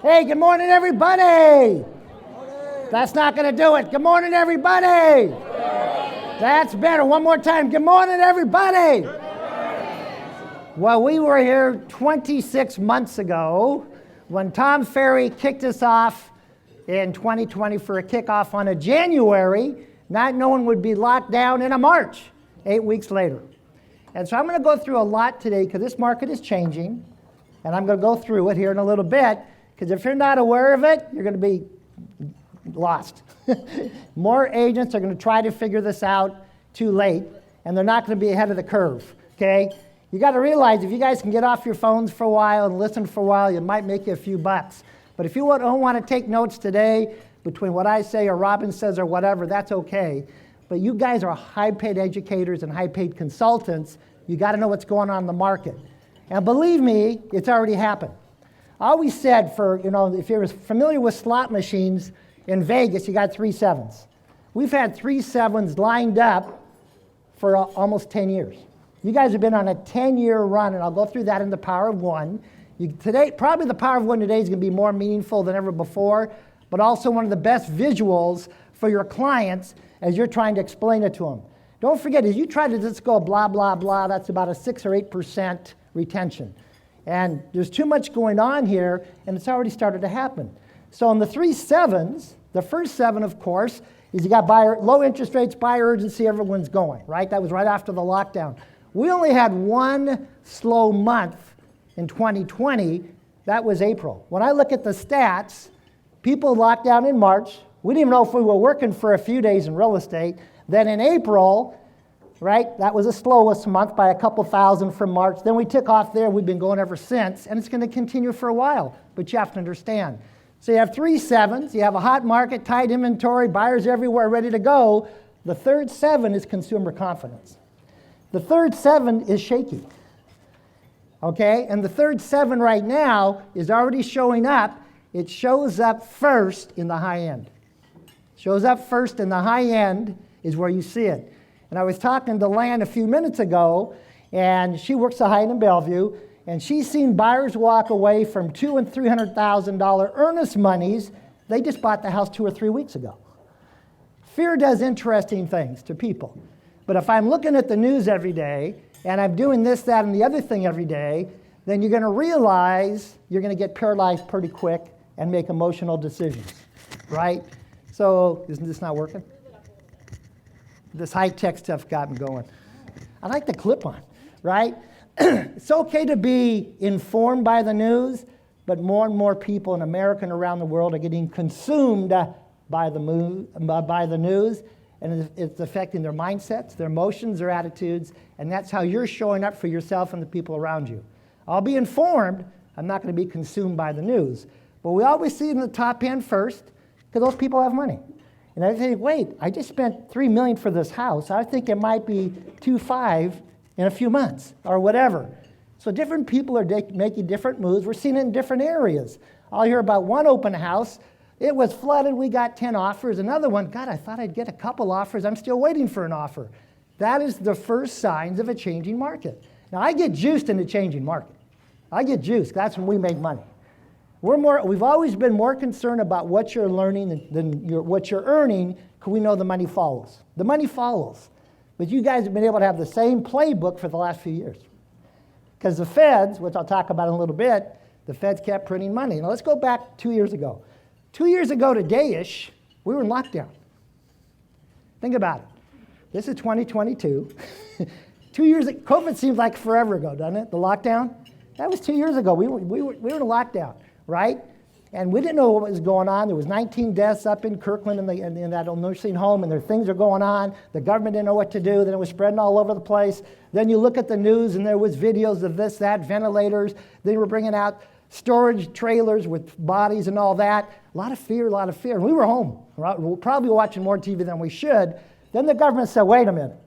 Hey, good morning, everybody. That's not going to do it. Good morning, everybody. That's better. One more time. Good morning, everybody. Well, we were here 26 months ago when Tom Ferry kicked us off in 2020 for a kickoff on a January, not knowing we'd be locked down in a March, 8 weeks later. And so I'm going to go through a lot today because this market is changing, and I'm going to go through it here in a little bit, because if you're not aware of it, you're going to be lost. More agents are going to try to figure this out too late, and they're not going to be ahead of the curve, okay? You got to realize if you guys can get off your phones for a while and listen for a while, it might make you a few bucks. But if you don't want to take notes today between what I say or Robin says or whatever, that's okay. But you guys are high-paid educators and high-paid consultants. You got to know what's going on in the market. And believe me, it's already happened. I always said if you're familiar with slot machines in Vegas, you got 3 sevens. We've had 3 sevens lined up for almost 10 years. You guys have been on a 10-year run, and I'll go through that in the power of one. Today, probably the power of one today is going to be more meaningful than ever before, but also one of the best visuals for your clients as you're trying to explain it to them. Don't forget, as you try to just go blah, blah, blah, that's about a 6 or 8% retention. And there's too much going on here, and it's already started to happen. So in the 3 sevens, the first 7, of course, is you got low interest rates, buyer urgency, everyone's going, right? That was right after the lockdown. We only had one slow month in 2020. That was April. When I look at the stats, people locked down in March. We didn't even know if we were working for a few days in real estate. Then in April, right, that was the slowest month by a couple thousand from March. Then we took off there. We've been going ever since, and it's going to continue for a while. But you have to understand. So you have 3 sevens. You have a hot market, tight inventory, buyers everywhere ready to go. The third 7 is consumer confidence. The third 7 is shaky. Okay, and the third 7 right now is already showing up. It shows up first in the high end. Shows up first in the high end is where you see it. And I was talking to Lan a few minutes ago, and she works the high end in Bellevue, and she's seen buyers walk away from $200,000 and $300,000 earnest monies. They just bought the house 2 or 3 weeks ago. Fear does interesting things to people. But if I'm looking at the news every day, and I'm doing this, that, and the other thing every day, then you're going to realize you're going to get paralyzed pretty quick and make emotional decisions, right? So, isn't this not working? This high-tech stuff got me going. I like the clip-on, right? It's okay to be informed by the news, but more and more people in America and around the world are getting consumed by the news, and it's affecting their mindsets, their emotions, their attitudes, and that's how you're showing up for yourself and the people around you. I'll be informed. I'm not going to be consumed by the news. But we always see it in the top end first, because those people have money. And I think, wait, I just spent $3 million for this house. I think it might be $2.5 million in a few months, or whatever. So different people are making different moves. We're seeing it in different areas. I'll hear about one open house. It was flooded. We got 10 offers. Another one, God, I thought I'd get a couple offers. I'm still waiting for an offer. That is the first signs of a changing market. Now, I get juiced in the changing market. I get juiced. That's when we make money. We've always been more concerned about what you're learning than what you're earning, because we know the money follows. The money follows. But you guys have been able to have the same playbook for the last few years. Because the feds, which I'll talk about in a little bit, the feds kept printing money. Now, let's go back 2 years ago. 2 years ago today-ish, we were in lockdown. Think about it. This is 2022. 2 years ago, COVID seems like forever ago, doesn't it? The lockdown? That was 2 years ago. We were in a lockdown, right? And we didn't know what was going on. There was 19 deaths up in Kirkland in that old nursing home, and there things are going on. The government didn't know what to do. Then it was spreading all over the place. Then you look at the news, and there was videos of this, that, ventilators. They were bringing out storage trailers with bodies and all that. A lot of fear. And we were home. We're probably watching more TV than we should. Then the government said, wait a minute.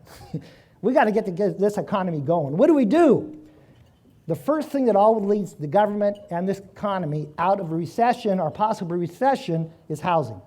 We got to get this economy going. What do? The first thing that always leads the government and this economy out of a recession or possible recession is housing.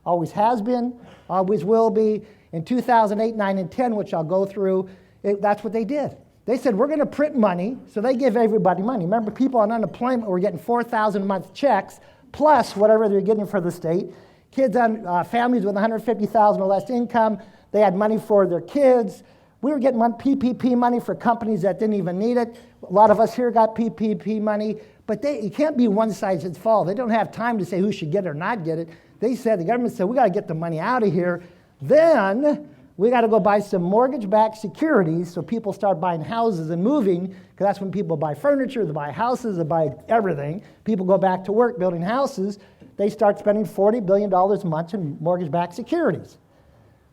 Always has been, always will be. In 2008, 9, and 10, which I'll go through, that's what they did. They said, we're going to print money, so they give everybody money. Remember, people on unemployment were getting $4,000 a month checks, plus whatever they're getting for the state. Kids on families with 150,000 or less income, they had money for their kids. We were getting PPP money for companies that didn't even need it. A lot of us here got PPP money, but it can't be one size fits all. They don't have time to say who should get it or not get it. The government said, we got to get the money out of here. Then we got to go buy some mortgage-backed securities so people start buying houses and moving, because that's when people buy furniture, they buy houses, they buy everything. People go back to work building houses. They start spending $40 billion a month in mortgage-backed securities.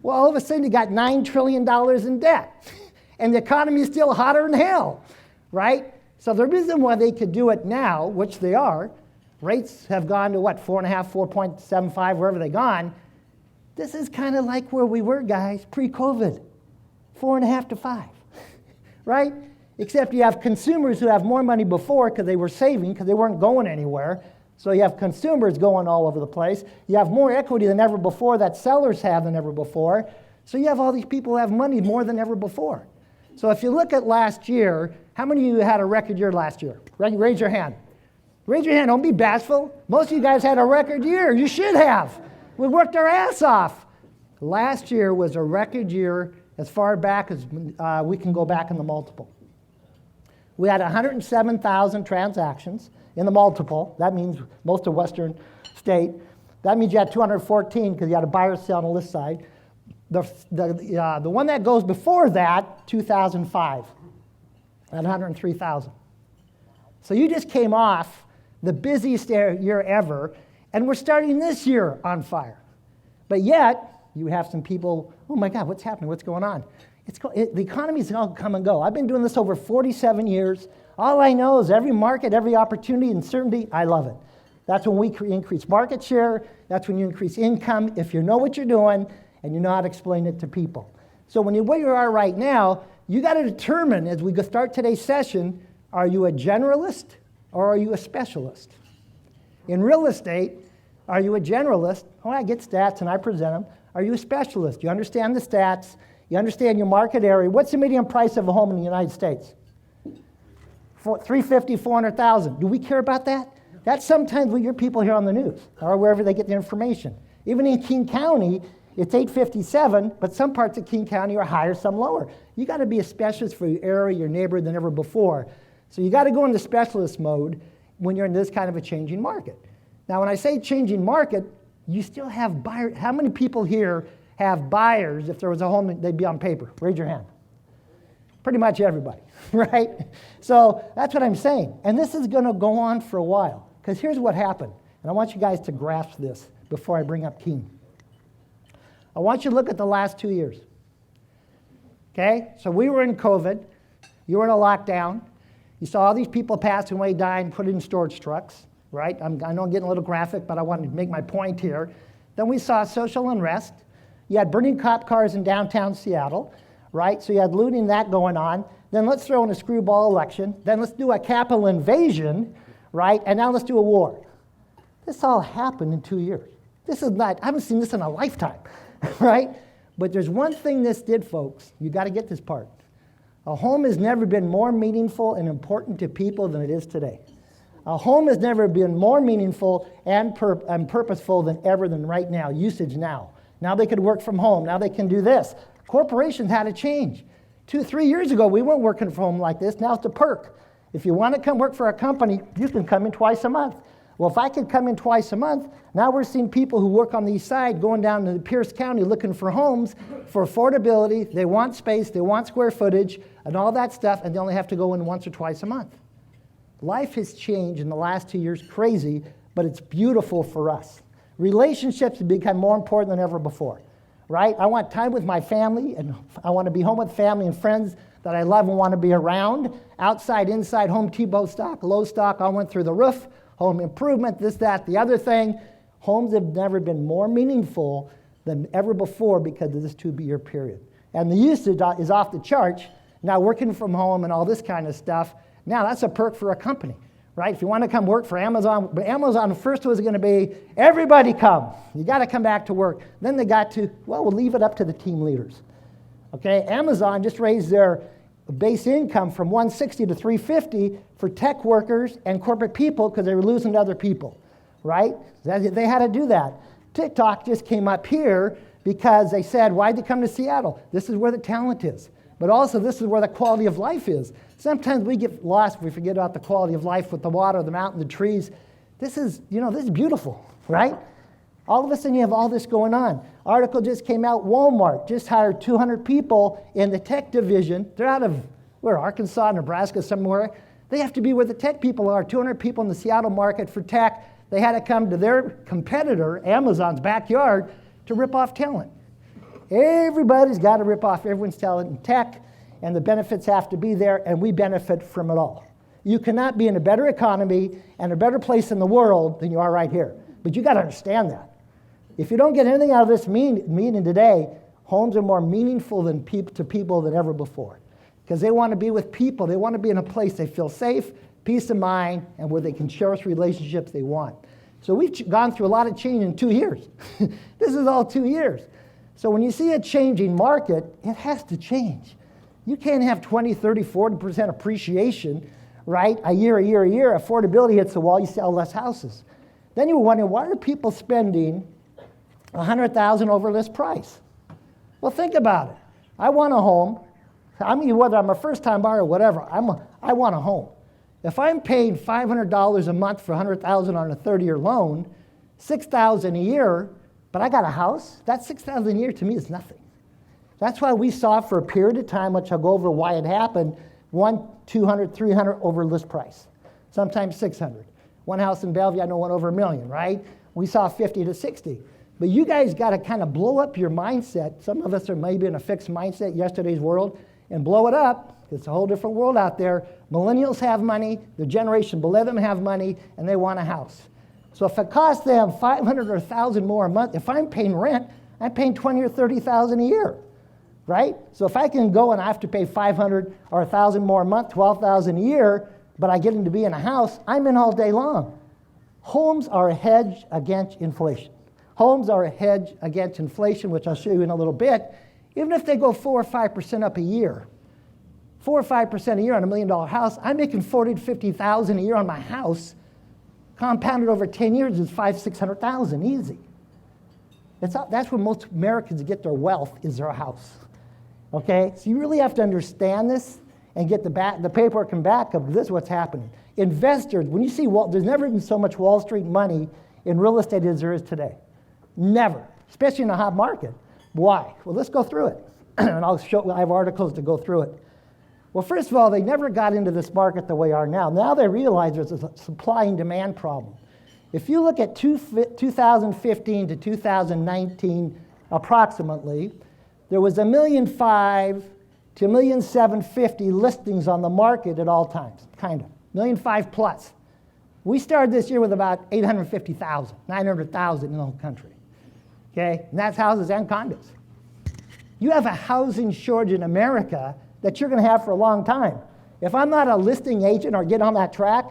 Well, all of a sudden you got $9 trillion in debt, and the economy is still hotter than hell, right? So the reason why they could do it now, which they are, rates have gone to what, 4.5, 4.75, wherever they've gone. This is kind of like where we were, guys, pre-COVID, 4.5 to 5, right? Except you have consumers who have more money before because they were saving, because they weren't going anywhere. So you have consumers going all over the place. You have more equity than ever before that sellers have than ever before. So you have all these people who have money more than ever before. So if you look at last year, how many of you had a record year last year? Raise your hand. Raise your hand. Don't be bashful. Most of you guys had a record year. You should have. We worked our ass off. Last year was a record year as far back as we can go back in the multiple. We had 107,000 transactions in the multiple. That means most of Western state. That means you had 214 because you had a buyer sale on the list side. The one that goes before that, 2005, at 103,000. So you just came off the busiest year ever, and we're starting this year on fire. But yet, you have some people, oh my God, what's happening? What's going on? The economy's all come and go. I've been doing this over 47 years. All I know is every market, every opportunity, and certainty, I love it. That's when we increase market share. That's when you increase income, if you know what you're doing and you know how to explain it to people. So where you are right now, you got to determine, as we start today's session, are you a generalist or are you a specialist? In real estate, are you a generalist? Oh, I get stats and I present them. Are you a specialist? You understand the stats. You understand your market area. What's the median price of a home in the United States? $350,000, $400,000. Do we care about that? That's sometimes what your people hear on the news or wherever they get the information. Even in King County, it's $857,000, but some parts of King County are higher, some lower. You got to be a specialist for your area, your neighborhood than ever before. So you got to go into specialist mode when you're in this kind of a changing market. Now, when I say changing market, you still have buyers. How many people here have buyers? If there was a home, they'd be on paper. Raise your hand. Pretty much everybody, right? So that's what I'm saying. And this is going to go on for a while, because here's what happened. And I want you guys to grasp this before I bring up Keen. I want you to look at the last 2 years. Okay? So we were in COVID. You were in a lockdown. You saw all these people passing away, dying, put in storage trucks, right? I know I'm getting a little graphic, but I want to make my point here. Then we saw social unrest. You had burning cop cars in downtown Seattle, right? So you had looting, that going on. Then let's throw in a screwball election. Then let's do a capital invasion, right? And now let's do a war. This all happened in 2 years. This is not, I haven't seen this in a lifetime, right? But there's one thing this did, folks. You got to get this part. A home has never been more meaningful and important to people than it is today. A home has never been more meaningful and purposeful than right now, usage now. Now they could work from home. Now they can do this. Corporations had to change. 2-3 years ago, we weren't working from home like this. Now it's a perk. If you want to come work for a company, you can come in twice a month. Well, if I could come in twice a month, now we're seeing people who work on the east side going down to Pierce County looking for homes for affordability. They want space, they want square footage, and all that stuff, and they only have to go in once or twice a month. Life has changed in the last 2 years, crazy, but it's beautiful for us. Relationships have become more important than ever before, right? I want time with my family, and I want to be home with family and friends that I love and want to be around. Outside, inside, home T-bow stock, low stock, I went through the roof. Home improvement, this, that, the other thing. Homes have never been more meaningful than ever before because of this 2-year period. And the usage is off the charts. Now working from home and all this kind of stuff, now that's a perk for a company, right? If you want to come work for Amazon, but Amazon first was going to be, everybody come. You got to come back to work. Then they got to, well, we'll leave it up to the team leaders. Okay, Amazon just raised their base income from $160 to $350 for tech workers and corporate people because they were losing to other people. right? They had to do that. TikTok just came up here because they said, why'd they come to Seattle? This is where the talent is. But also, this is where the quality of life is. Sometimes we get lost, we forget about the quality of life with the water, the mountain, the trees. This is beautiful, right? All of a sudden, you have all this going on. Article just came out, Walmart just hired 200 people in the tech division. They're out of, Arkansas, Nebraska, somewhere. They have to be where the tech people are, 200 people in the Seattle market for tech. They had to come to their competitor, Amazon's backyard, to rip off talent. Everybody's got to rip off everyone's talent in tech, and the benefits have to be there, and we benefit from it all. You cannot be in a better economy and a better place in the world than you are right here. But you got to understand that. If you don't get anything out of this meeting today, homes are more meaningful to people than ever before. Because they want to be with people. They want to be in a place they feel safe, peace of mind, and where they can cherish relationships they want. So we've gone through a lot of change in 2 years. This is all 2 years. So when you see a changing market, it has to change. You can't have 20, 30, 40% appreciation, right? A year. Affordability hits the wall, you sell less houses. Then you wonder, why are people spending $100,000 over list price? Well, think about it. I want a home. I mean, whether I'm a first-time buyer or whatever, I want a home. If I'm paying $500 a month for $100,000 on a 30-year loan, $6,000 a year, but I got a house, that $6,000 a year to me is nothing. That's why we saw for a period of time, which I'll go over why it happened, 100, 200, 300 over list price, sometimes 600. One house in Bellevue, I know, went over $1 million, right? We saw 50 to 60. But you guys got to kind of blow up your mindset. Some of us are maybe in a fixed mindset, yesterday's world, and blow it up. It's a whole different world out there. Millennials have money, the generation below them have money, and they want a house. So if it costs them $500 or $1,000 more a month, if I'm paying rent, I'm paying $20,000 or $30,000 a year, right? So if I can go and I have to pay $500 or $1,000 more a month, $12,000 a year, but I get them to be in a house, I'm in all day long. Homes are a hedge against inflation. Homes are a hedge against inflation, which I'll show you in a little bit. Even if they go 4 or 5% up a year, 4 or 5% a year on $1 million house, I'm making $40,000 to $50,000 a year on my house. Compounded over 10 years is $500,000 to $600,000 easy. That's where most Americans get their wealth, is their house. Okay, so you really have to understand this and get the paperwork and back of this. What's happening? Investors, when you see there's never been so much Wall Street money in real estate as there is today. Never, especially in a hot market. Why? Well, let's go through it, and I have articles to go through it. Well, first of all, they never got into this market the way they are now. Now they realize there's a supply and demand problem. If you look at 2015 to 2019 approximately, there was 1,500,000 to 1,750,000 listings on the market at all times, kind of, 1,500,000 plus. We started this year with about 850,000, 900,000 in the whole country, okay? And that's houses and condos. You have a housing shortage in America that you're going to have for a long time. If I'm not a listing agent or get on that track,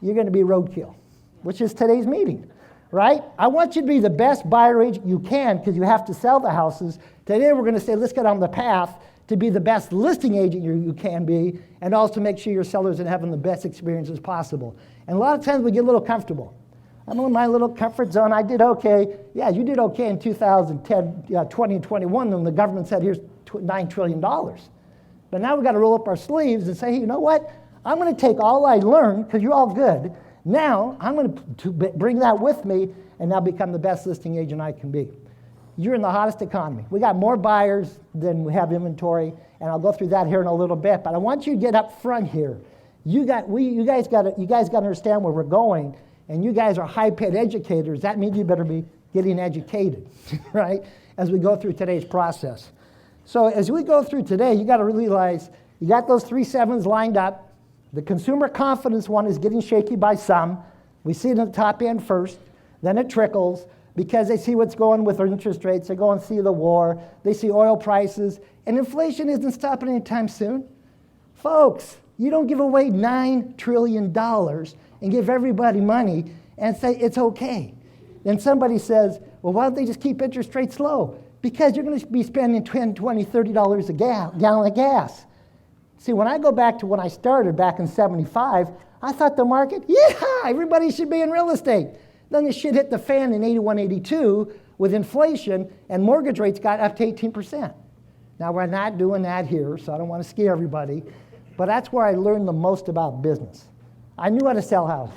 you're going to be roadkill, which is today's meeting, right? I want you to be the best buyer agent you can because you have to sell the houses. Today we're going to say, let's get on the path to be the best listing agent you can be, and also make sure your sellers are having the best experiences possible. And a lot of times we get a little comfortable. I'm in my little comfort zone. I did okay. Yeah, you did okay in 2010, 20 and 21 when the government said, here's $9 trillion. But now we've got to roll up our sleeves and say, hey, you know what? I'm going to take all I learned, because you're all good. Now I'm going to bring that with me and now become the best listing agent I can be. You're in the hottest economy. We got more buyers than we have inventory, and I'll go through that here in a little bit. But I want you to get up front here. You guys got to understand where we're going, and you guys are high-paid educators. That means you better be getting educated, right? As we go through today's process. So as we go through today, you got to realize you got those 3 sevens lined up. The consumer confidence one is getting shaky by some. We see it at the top end first, then it trickles. Because they see what's going with their interest rates, they go and see the war, they see oil prices, and inflation isn't stopping anytime soon. Folks, you don't give away $9 trillion and give everybody money and say it's okay. Then somebody says, well, why don't they just keep interest rates low? Because you're going to be spending $10, $20, $30 a gallon of gas. See, when I go back to when I started back in 75, I thought the market, yeah, everybody should be in real estate. Then the shit hit the fan in 81, 82 with inflation, and mortgage rates got up to 18%. Now, we're not doing that here, so I don't want to scare everybody, but that's where I learned the most about business. I knew how to sell houses.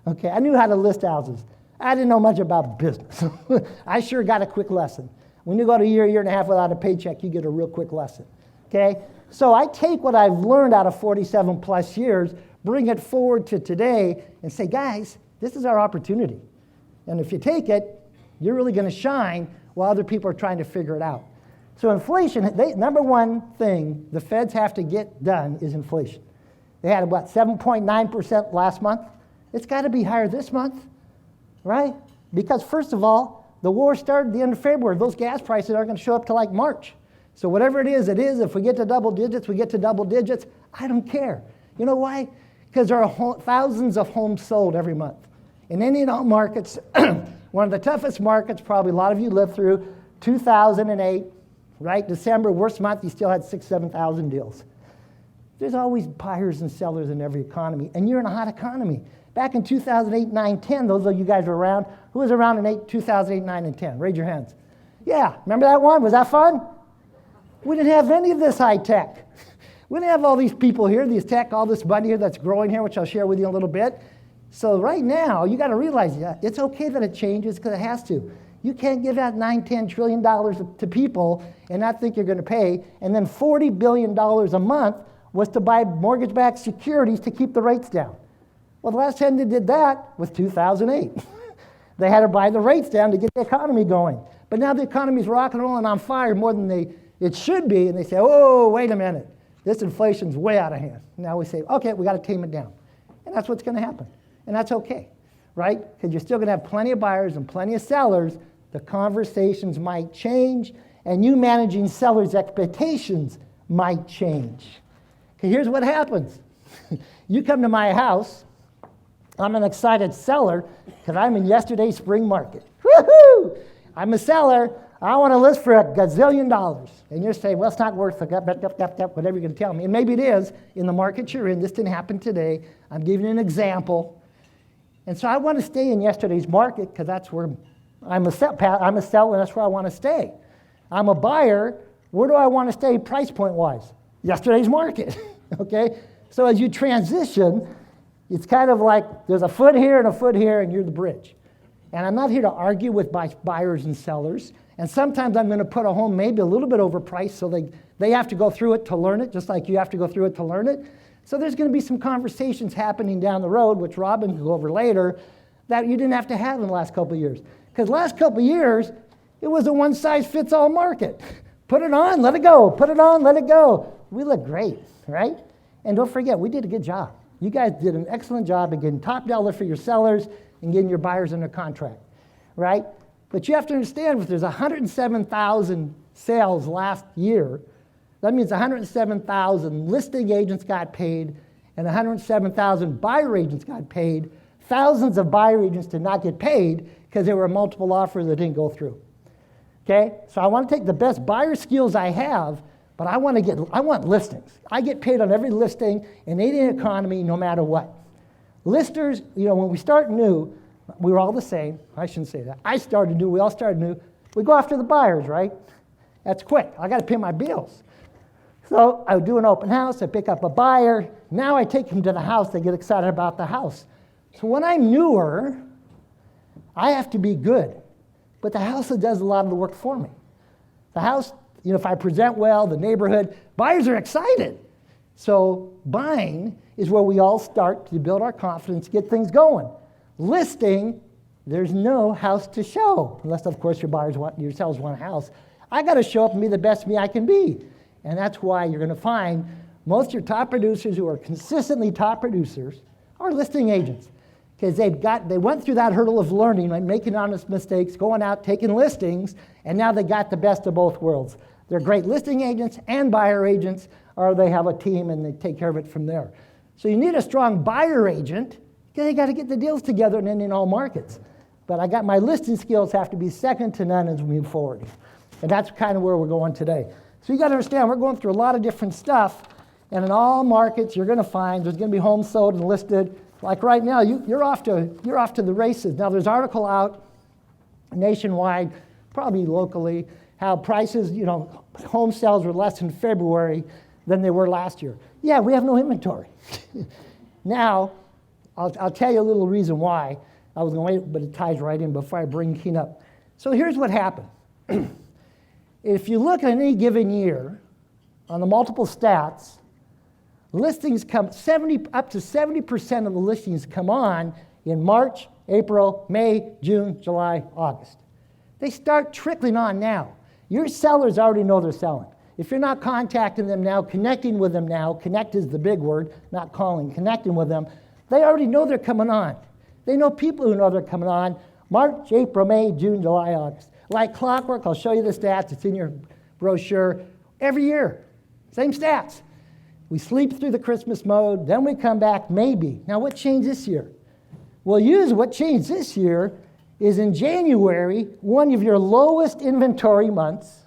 Okay, I knew how to list houses. I didn't know much about business. I sure got a quick lesson. When you go to a year and a half without a paycheck, you get a real quick lesson. Okay? So I take what I've learned out of 47 plus years, bring it forward to today, and say, guys, this is our opportunity. And if you take it, you're really going to shine while other people are trying to figure it out. So inflation, number one thing the feds have to get done is inflation. They had, 7.9% last month? It's got to be higher this month, right? Because first of all, the war started at the end of February. Those gas prices aren't going to show up till like March. So whatever it is, it is. If we get to double digits, we get to double digits. I don't care. You know why? Because there are thousands of homes sold every month. In any markets, one of the toughest markets probably a lot of you lived through, 2008, right? December, worst month, you still had 6,000, 7,000 deals. There's always buyers and sellers in every economy, and you're in a hot economy. Back in 2008, 9, 10, those of you guys were around. Who was around in 2008, 9, and 10? Raise your hands. Yeah, remember that one? Was that fun? We didn't have any of this high tech. We didn't have all these people here, these tech, all this money here that's growing here, which I'll share with you in a little bit. So right now, you got to realize it's okay that it changes because it has to. You can't give out $9, $10 trillion to people and not think you're going to pay. And then $40 billion a month was to buy mortgage-backed securities to keep the rates down. Well, the last time they did that was 2008. They had to buy the rates down to get the economy going. But now the economy's rocking and rolling on fire more than it should be. And they say, oh, wait a minute. This inflation's way out of hand. Now we say, okay, we got to tame it down. And that's what's going to happen. And that's okay, right? Because you're still going to have plenty of buyers and plenty of sellers. The conversations might change, and you managing sellers' expectations might change. Okay, here's what happens. You come to my house. I'm an excited seller because I'm in yesterday's spring market. Woohoo! I'm a seller. I want to list for $1 gazillion. And you're saying, well, it's not worth it, whatever you're going to tell me. And maybe it is in the market you're in. This didn't happen today. I'm giving you an example. And so I want to stay in yesterday's market because that's where I'm a seller, and that's where I want to stay. I'm a buyer. Where do I want to stay price point-wise? Yesterday's market, okay? So as you transition, it's kind of like there's a foot here and a foot here, and you're the bridge. And I'm not here to argue with buyers and sellers. And sometimes I'm going to put a home maybe a little bit overpriced so they have to go through it to learn it, just like you have to go through it to learn it. So there's going to be some conversations happening down the road, which Robin will go over later, that you didn't have to have in the last couple of years. Because last couple of years, it was a one-size-fits-all market. Put it on, let it go. Put it on, let it go. We look great, right? And don't forget, we did a good job. You guys did an excellent job of getting top dollar for your sellers and getting your buyers under contract, right? But you have to understand, if there's 107,000 sales last year, that means 107,000 listing agents got paid and 107,000 buyer agents got paid. Thousands of buyer agents did not get paid because there were multiple offers that didn't go through. Okay? So I want to take the best buyer skills I have, but I want listings. I get paid on every listing in any economy, no matter what. Listers, when we start new, we were all the same. I shouldn't say that. I started new. We all started new. We go after the buyers, right? That's quick. I got to pay my bills. So I would do an open house. I pick up a buyer. Now I take them to the house. They get excited about the house. So when I'm newer, I have to be good. But the house does a lot of the work for me. The house, if I present well, the neighborhood, buyers are excited. So buying is where we all start to build our confidence, get things going. Listing, there's no house to show, unless, of course, your sellers want a house. I got to show up and be the best me I can be. And that's why you're going to find most of your top producers who are consistently top producers are listing agents. Because they went through that hurdle of learning, like making honest mistakes, going out, taking listings, and now they got the best of both worlds. They're great listing agents and buyer agents, or they have a team and they take care of it from there. So you need a strong buyer agent, because they got to get the deals together and in all markets. But I got my listing skills have to be second to none as we move forward. And that's kind of where we're going today. So you got to understand, we're going through a lot of different stuff, and in all markets, you're going to find there's going to be homes sold and listed Like right now, you're off to the races. Now there's an article out nationwide, probably locally, how prices, home sales were less in February than they were last year. Yeah, we have no inventory. Now, I'll tell you a little reason why. I was going to wait, but it ties right in before I bring Keen up. So here's what happened. If you look at any given year on the multiple stats, listings come up to 70% of the listings come on in March, April, May, June, July, August. They start trickling on now. Your sellers already know they're selling. If you're not contacting them now, connecting with them now, connect is the big word, not calling, connecting with them, they already know they're coming on. They know people who know they're coming on March, April, May, June, July, August. Like clockwork, I'll show you the stats. It's in your brochure. Every year, same stats. We sleep through the Christmas mode, then we come back maybe. Now what changed this year? Well, what changed this year is in January, one of your lowest inventory months,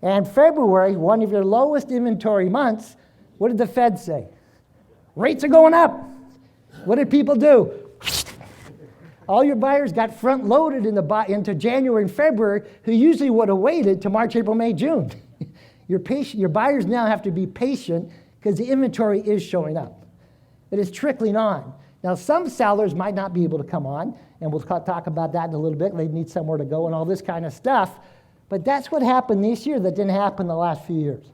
and February, one of your lowest inventory months. What did the Fed say? Rates are going up. What did people do? All your buyers got front-loaded into January and February, who usually would have waited to March, April, May, June. Your buyers now have to be patient because the inventory is showing up. It is trickling on. Now, some sellers might not be able to come on, and we'll talk about that in a little bit. They need somewhere to go and all this kind of stuff. But that's what happened this year that didn't happen the last few years.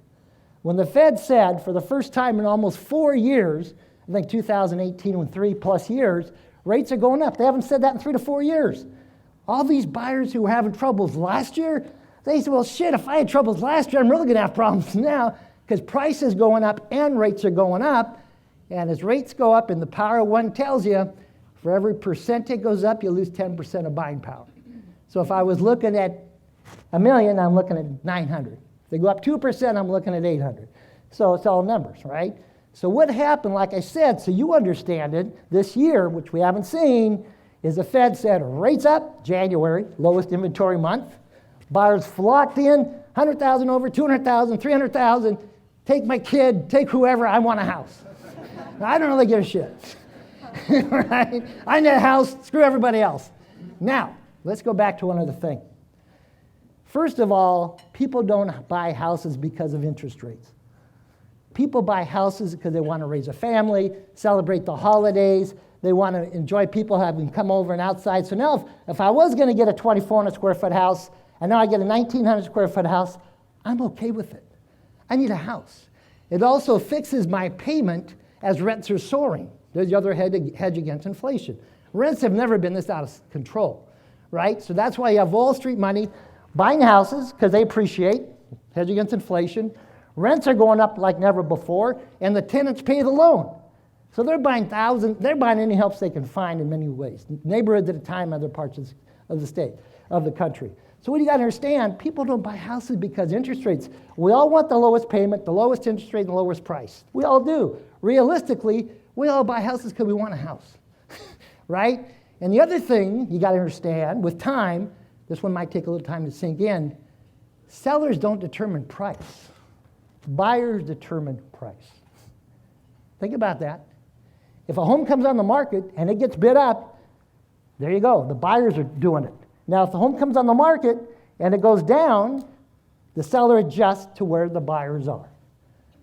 When the Fed said, for the first time in almost 4 years, I think 2018 and 3+ years, rates are going up. They haven't said that in 3 to 4 years. All these buyers who were having troubles last year, they said, well, shit, if I had troubles last year, I'm really going to have problems now because prices going up and rates are going up. And as rates go up, and the power of one tells you, for every percent it goes up, you lose 10% of buying power. So if I was looking at $1 million, I'm looking at 900. If they go up 2%, I'm looking at 800. So it's all numbers, right? So what happened, like I said, so you understand it, this year, which we haven't seen, is the Fed said rates up, January, lowest inventory month. Buyers flocked in, 100,000 over, 200,000, 300,000. Take my kid, take whoever, I want a house. Now, I don't really give a shit. Right? I need a house, screw everybody else. Now, let's go back to one other thing. First of all, people don't buy houses because of interest rates. People buy houses because they want to raise a family, celebrate the holidays. They want to enjoy people having come over and outside. So now if I was going to get a 2,400 square foot house, and now I get a 1,900 square foot house, I'm okay with it. I need a house. It also fixes my payment as rents are soaring. There's the other hedge against inflation. Rents have never been this out of control, right? So that's why you have Wall Street money buying houses because they appreciate, hedge against inflation. Rents are going up like never before, and the tenants pay the loan. So they're buying any help they can find in many ways, neighborhoods at a time, other parts of the state, of the country. So what you got to understand, people don't buy houses because interest rates. We all want the lowest payment, the lowest interest rate, and the lowest price. We all do. Realistically, we all buy houses because we want a house, right? And the other thing you got to understand, with time, this one might take a little time to sink in, sellers don't determine price. Buyers determine price. Think about that. If a home comes on the market and it gets bid up, there you go. The buyers are doing it. Now, if the home comes on the market and it goes down, the seller adjusts to where the buyers are.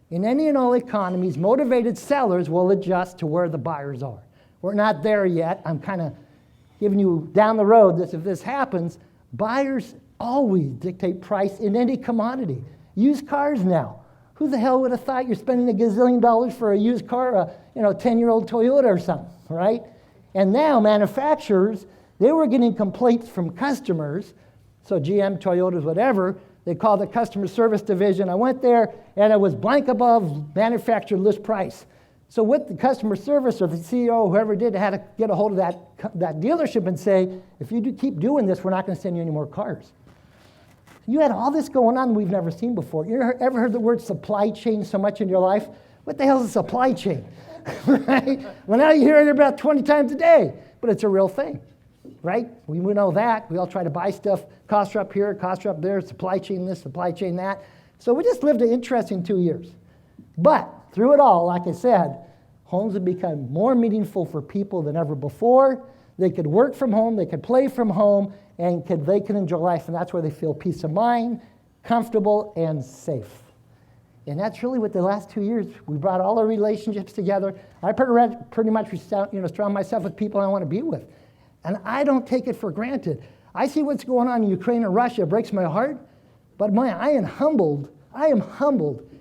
In any and all economies, motivated sellers will adjust to where the buyers are. We're not there yet. I'm kind of giving you down the road this. If this happens, buyers always dictate price in any commodity. Used cars now. Who the hell would have thought you're spending $1 gazillion for a used car, a 10-year-old Toyota or something, right? And now manufacturers, they were getting complaints from customers, so GM, Toyotas, whatever, they called the customer service division. I went there, and it was blank above manufacturer list price. So what the customer service or the CEO, whoever did, had to get a hold of that dealership and say, if you keep doing this, we're not going to send you any more cars. You had all this going on we've never seen before. You ever heard the word supply chain so much in your life? What the hell is a supply chain? Right? Well, now you hear it about 20 times a day, but it's a real thing, right? We know that. We all try to buy stuff. Costs are up here, costs are up there, supply chain this, supply chain that. So we just lived an interesting 2 years. But through it all, like I said, Homes have become more meaningful for people than ever before. They could work from home, they could play from home, and they can enjoy life, and that's where they feel peace of mind, comfortable, and safe. And that's really what the last 2 years, we brought all our relationships together. I pretty much surround myself with people I want to be with. And I don't take it for granted. I see what's going on in Ukraine and Russia. It breaks my heart. But man, I am humbled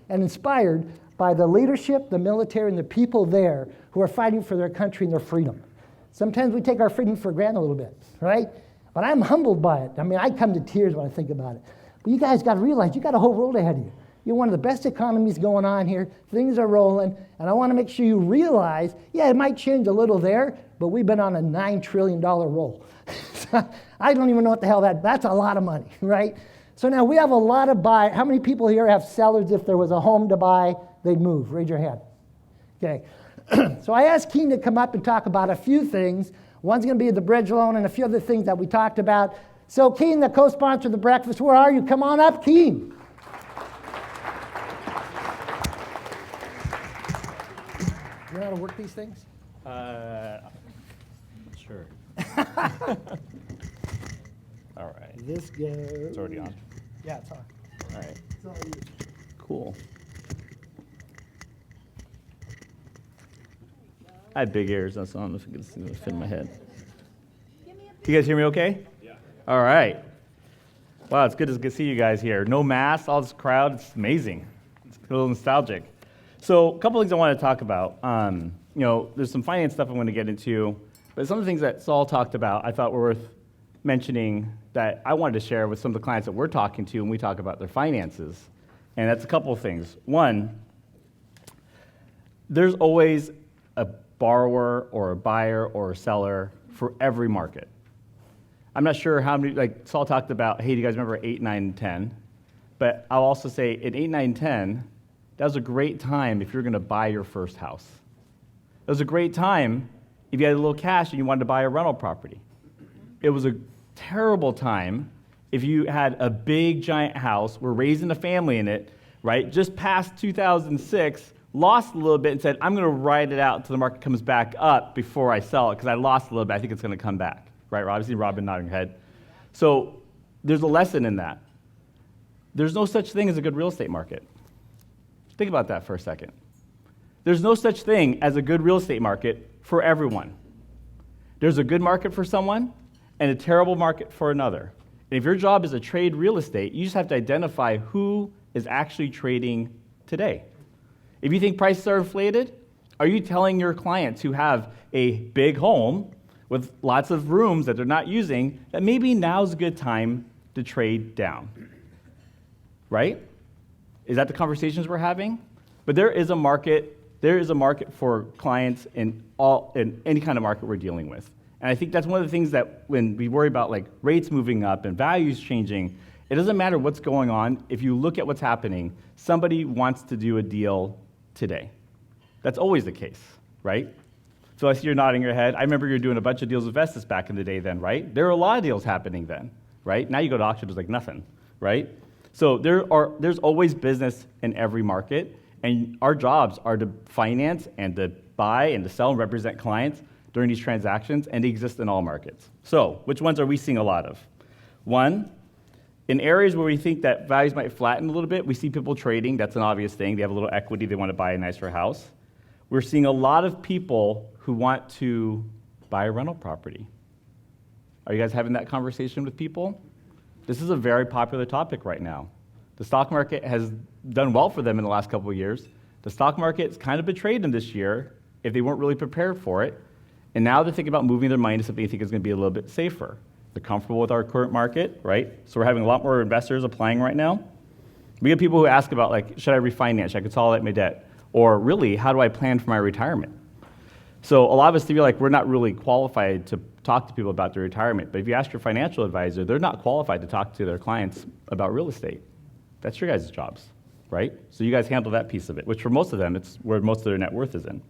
and inspired by the leadership, the military, and the people there who are fighting for their country and their freedom. Sometimes we take our freedom for granted a little bit, right? But I'm humbled by it. I mean, I come to tears when I think about it. But you guys got to realize you got a whole world ahead of you. You're one of the best economies going on here. Things are rolling. And I want to make sure you realize, yeah, it might change a little there, but we've been on a $9 trillion roll. I don't even know what the hell that's a lot of money, right? So now we have a lot of buy. How many people here have sellers? If there was a home to buy, they'd move. Raise your hand. Okay. So I asked Keen to come up and talk about a few things. One's going to be the bridge loan and a few other things that we talked about. So Keen, the co-sponsor of the breakfast, where are you? Come on up, Keen. You know how to work these things? Sure. All right. This goes. It's already on. Yeah, it's on. All right. It's all you. Cool. I have big ears. That's not if it's going to fit in my head. You guys hear me okay? Yeah. All right. Wow, it's good to see you guys here. No masks, all this crowd. It's amazing. It's a little nostalgic. So a couple things I want to talk about. There's some finance stuff I want to get into, but some of the things that Saul talked about I thought were worth mentioning that I wanted to share with some of the clients that we're talking to when we talk about their finances. And that's a couple of things. One, there's always a borrower or a buyer or a seller for every market. I'm not sure how many, like Saul talked about, hey, do you guys remember 8, 9, and 10? But I'll also say in 8, 9, 10, that was a great time if you're going to buy your first house. It was a great time if you had a little cash and you wanted to buy a rental property. It was a terrible time if you had a big, giant house, were raising a family in it, right, just past 2006, lost a little bit and said, I'm going to ride it out until the market comes back up before I sell it because I lost a little bit. I think it's going to come back. Right, Rob? I see Robin nodding her head. So there's a lesson in that. There's no such thing as a good real estate market. Think about that for a second. There's no such thing as a good real estate market for everyone. There's a good market for someone and a terrible market for another. And if your job is to trade real estate, you just have to identify who is actually trading today. If you think prices are inflated, are you telling your clients who have a big home with lots of rooms that they're not using that maybe now's a good time to trade down? Right? Is that the conversations we're having? But there is a market for clients in any kind of market we're dealing with. And I think that's one of the things that when we worry about like rates moving up and values changing, it doesn't matter what's going on. If you look at what's happening, somebody wants to do a deal today. That's always the case, right? So I see you're nodding your head. I remember you were doing a bunch of deals with Vestas back in the day then, right? There were a lot of deals happening then, right? Now you go to auction, there's like nothing, right? So there's always business in every market, and our jobs are to finance and to buy and to sell and represent clients during these transactions, and they exist in all markets. So which ones are we seeing a lot of? One, in areas where we think that values might flatten a little bit, we see people trading. That's an obvious thing. They have a little equity. They want to buy a nicer house. We're seeing a lot of people who want to buy a rental property. Are you guys having that conversation with people? This is a very popular topic right now. The stock market has done well for them in the last couple of years. The stock market's kind of betrayed them this year if they weren't really prepared for it. And now they're thinking about moving their money to something they think is going to be a little bit safer. They're comfortable with our current market, right? So we're having a lot more investors applying right now. We get people who ask about, like, should I refinance? Should I consolidate my debt? Or really, how do I plan for my retirement? So a lot of us feel like we're not really qualified to talk to people about their retirement. But if you ask your financial advisor, they're not qualified to talk to their clients about real estate. That's your guys' jobs, right? So you guys handle that piece of it, which for most of them, it's where most of their net worth is in.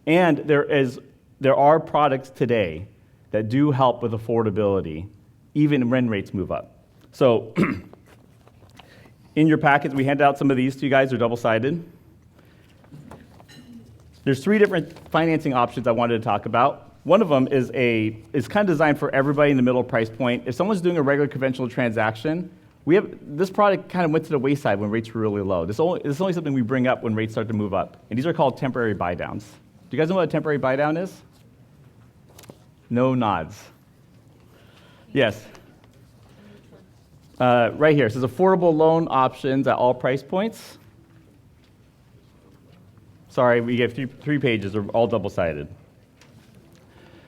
And there are products today that do help with affordability, even when rates move up. So in your packets, we handed out some of these to you guys. They're double-sided. There's 3 different financing options I wanted to talk about. One of them is kind of designed for everybody in the middle price point. If someone's doing a regular conventional transaction, this product kind of went to the wayside when rates were really low. This is only something we bring up when rates start to move up. And these are called temporary buy downs. Do you guys know what a temporary buy down is? No nods. Yes. Right here, it says affordable loan options at all price points. Sorry, we gave 3 pages, they're all double-sided.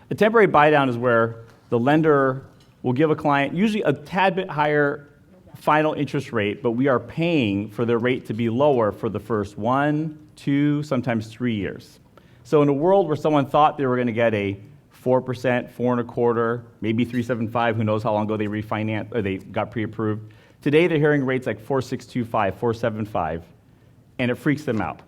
A temporary buy down is where the lender will give a client usually a tad bit higher final interest rate, but we are paying for the rate to be lower for the first 1, 2, sometimes 3 years. So in a world where someone thought they were going to get a 4%, 4.25%, maybe 3.75%, who knows how long ago they refinanced or they got pre-approved. Today they're hearing rates like 4.625%, 4.75%, and it freaks them out.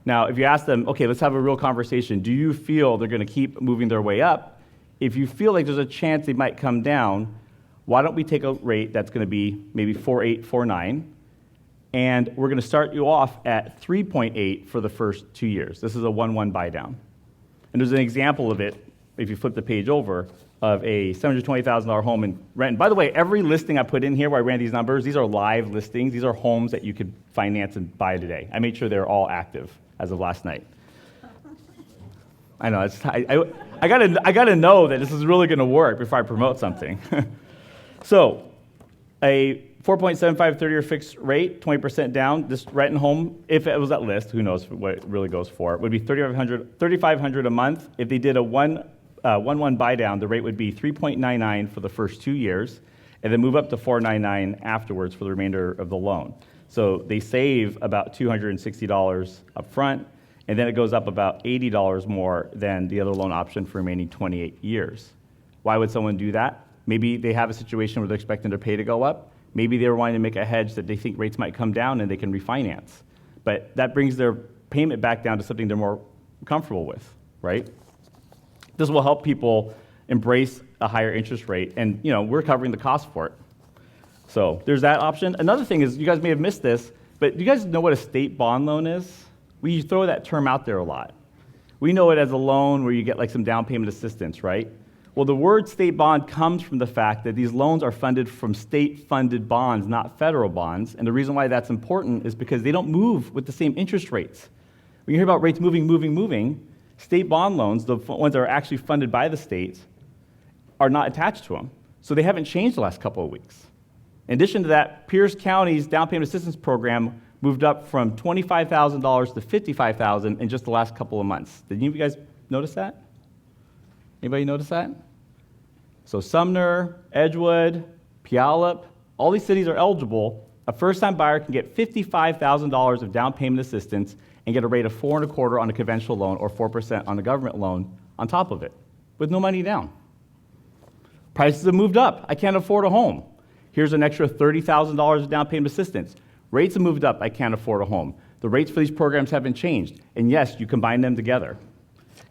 Now, if you ask them, okay, let's have a real conversation. Do you feel they're going to keep moving their way up? If you feel like there's a chance they might come down, why don't we take a rate that's going to be maybe 4.8, 4.9, and we're going to start you off at 3.8 for the first 2 years. This is a 1-1 buy down. And there's an example of it, if you flip the page over, of a $720,000 home in Renton. By the way, every listing I put in here where I ran these numbers, these are live listings. These are homes that you could finance and buy today. I made sure they're all active as of last night. I know, I gotta know that this is really gonna work before I promote something. So, a 4.75 30-year fixed rate, 20% down. This Renton home, if it was at list, who knows what it really goes for, would be $3,500 a month. If they did a 1-1 buy down, the rate would be 3.99 for the first 2 years, and then move up to 4.99 afterwards for the remainder of the loan. So they save about $260 up front, and then it goes up about $80 more than the other loan option for remaining 28 years. Why would someone do that? Maybe they have a situation where they're expecting their pay to go up. Maybe they're wanting to make a hedge that they think rates might come down and they can refinance. But that brings their payment back down to something they're more comfortable with, right? This will help people embrace a higher interest rate, and we're covering the cost for it. So there's that option. Another thing is, you guys may have missed this, but do you guys know what a state bond loan is? We throw that term out there a lot. We know it as a loan where you get like some down payment assistance, right? Well, the word state bond comes from the fact that these loans are funded from state-funded bonds, not federal bonds. And the reason why that's important is because they don't move with the same interest rates. When you hear about rates moving, state bond loans, the ones that are actually funded by the states, are not attached to them. So they haven't changed the last couple of weeks. In addition to that, Pierce County's down payment assistance program moved up from $25,000 to $55,000 in just the last couple of months. Did you guys notice that? Anybody notice that? So Sumner, Edgewood, Puyallup, all these cities are eligible. A first-time buyer can get $55,000 of down payment assistance and get a rate of 4.25% on a conventional loan or 4% on a government loan on top of it, with no money down. Prices have moved up. I can't afford a home. Here's an extra $30,000 of down payment assistance. Rates have moved up. I can't afford a home. The rates for these programs haven't changed. And yes, you combine them together.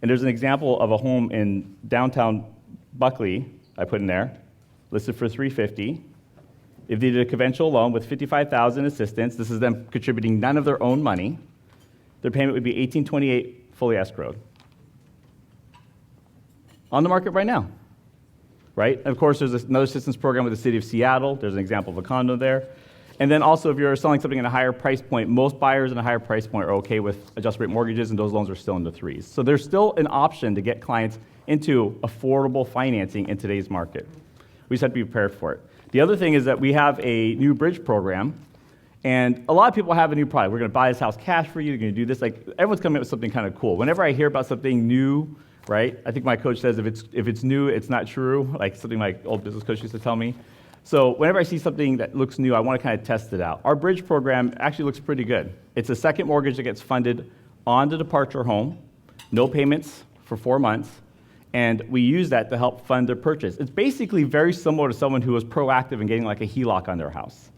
And there's an example of a home in downtown Buckley, I put in there, listed for $350,000. If they did a conventional loan with $55,000 assistance, this is them contributing none of their own money, their payment would be $1,828 fully escrowed. On the market right now. Right? And of course, there's another assistance program with the city of Seattle. There's an example of a condo there. And then also, if you're selling something at a higher price point, most buyers in a higher price point are okay with adjustable rate mortgages, and those loans are still in the 3s. So there's still an option to get clients into affordable financing in today's market. We just have to be prepared for it. The other thing is that we have a new bridge program, and a lot of people have a new product. We're going to buy this house cash for you. You're going to do this. Like, everyone's coming up with something kind of cool. Whenever I hear about something new, right? I think my coach says if it's new, it's not true, like something my old business coach used to tell me. So whenever I see something that looks new, I want to kind of test it out. Our bridge program actually looks pretty good. It's a second mortgage that gets funded on the departure home, no payments for 4 months, and we use that to help fund their purchase. It's basically very similar to someone who was proactive in getting like a HELOC on their house.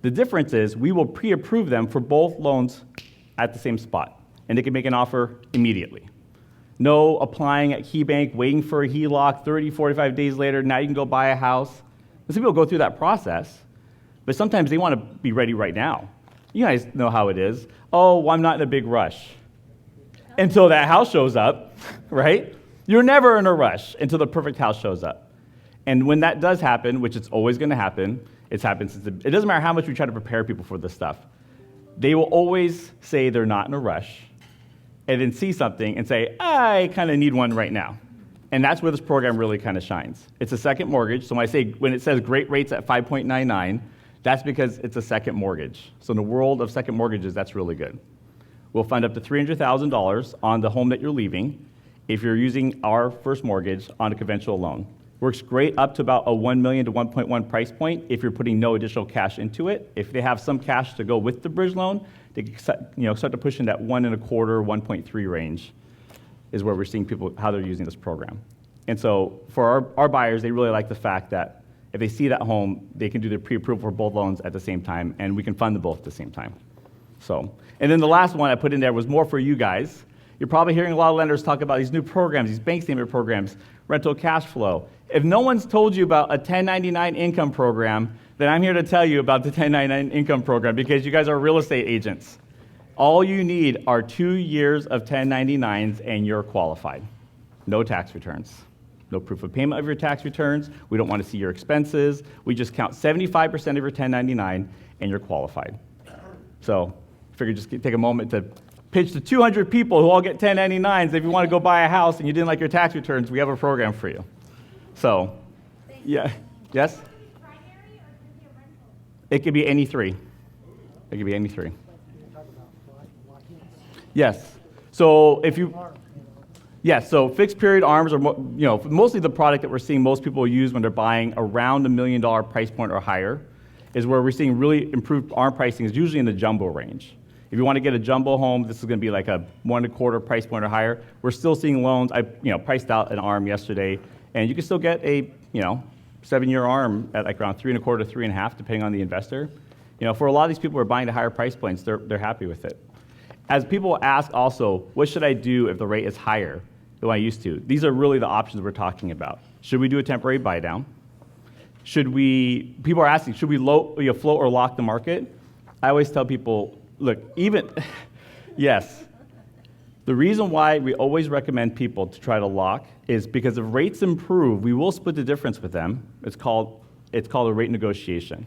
The difference is we will pre-approve them for both loans at the same spot, and they can make an offer immediately. No applying at KeyBank, waiting for a HELOC, 30, 45 days later, now you can go buy a house. Some people go through that process, but sometimes they want to be ready right now. You guys know how it is. Oh, well, I'm not in a big rush. until that house shows up, right? You're never in a rush until the perfect house shows up. And when that does happen, which it's always going to happen, it doesn't matter how much we try to prepare people for this stuff. They will always say they're not in a rush and then see something and say, I kind of need one right now. And that's where this program really kind of shines. It's a second mortgage. So when it says great rates at 5.99, that's because it's a second mortgage. So in the world of second mortgages, that's really good. We'll fund up to $300,000 on the home that you're leaving if you're using our first mortgage on a conventional loan. Works great up to about a $1 million to 1.1 price point if you're putting no additional cash into it. If they have some cash to go with the bridge loan, they can start to push in that 1.25, 1.3 range is where we're seeing people, how they're using this program. And so for our buyers, they really like the fact that if they see that home, they can do their pre-approval for both loans at the same time, and we can fund them both at the same time. So, and then the last one I put in there was more for you guys. You're probably hearing a lot of lenders talk about these new programs, these bank statement programs, rental cash flow. If no one's told you about a 1099 income program, then I'm here to tell you about the 1099 income program because you guys are real estate agents. All you need are 2 years of 1099s and you're qualified. No tax returns. No proof of payment of your tax returns. We don't want to see your expenses. We just count 75% of your 1099 and you're qualified. So I figured just take a moment to pitch to 200 people who all get 1099s. If you want to go buy a house and you didn't like your tax returns, we have a program for you. So, yeah, yes? It could be any three. It could be any three. Yes. So if you, yes. So fixed period ARMs are, mostly the product that we're seeing most people use when they're buying around $1 million price point or higher, is where we're seeing really improved ARM pricing is usually in the jumbo range. If you want to get a jumbo home, this is going to be like a 1.25 price point or higher. We're still seeing loans. I priced out an ARM yesterday, and you can still get a 7-year ARM at like around 3.25 to 3.5, depending on the investor. For a lot of these people who are buying to higher price points, they're happy with it. As people ask also, what should I do if the rate is higher than what I used to? These are really the options we're talking about. Should we do a temporary buy down? People are asking, should we float or lock the market? I always tell people, look, yes. The reason why we always recommend people to try to lock is because if rates improve, we will split the difference with them. It's called a rate negotiation.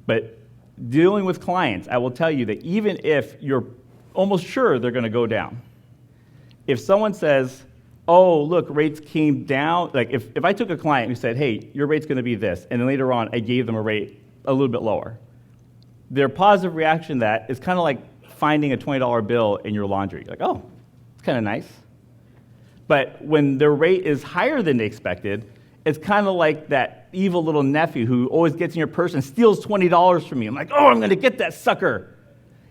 But dealing with clients, I will tell you that even if you're almost sure they're going to go down, if someone says, oh, look, rates came down, like if I took a client who said, hey, your rate's going to be this, and then later on I gave them a rate a little bit lower, their positive reaction to that is kind of like finding a $20 bill in your laundry. Like, oh, it's kind of nice. But when their rate is higher than they expected, it's kind of like that evil little nephew who always gets in your purse and steals $20 from you. I'm like, oh, I'm going to get that sucker.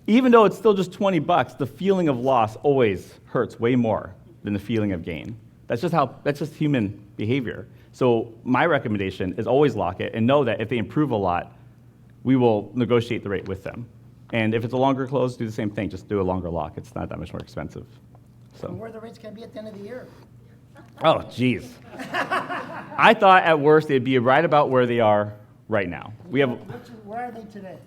Even though it's still just $20, the feeling of loss always hurts way more than the feeling of gain. That's just human behavior. So my recommendation is always lock it and know that if they improve a lot, we will negotiate the rate with them. And if it's a longer close, do the same thing. Just do a longer lock. It's not that much more expensive. So. And where the rates going to be at the end of the year? Oh, geez. I thought at worst they'd be right about where they are right now. Where are they today?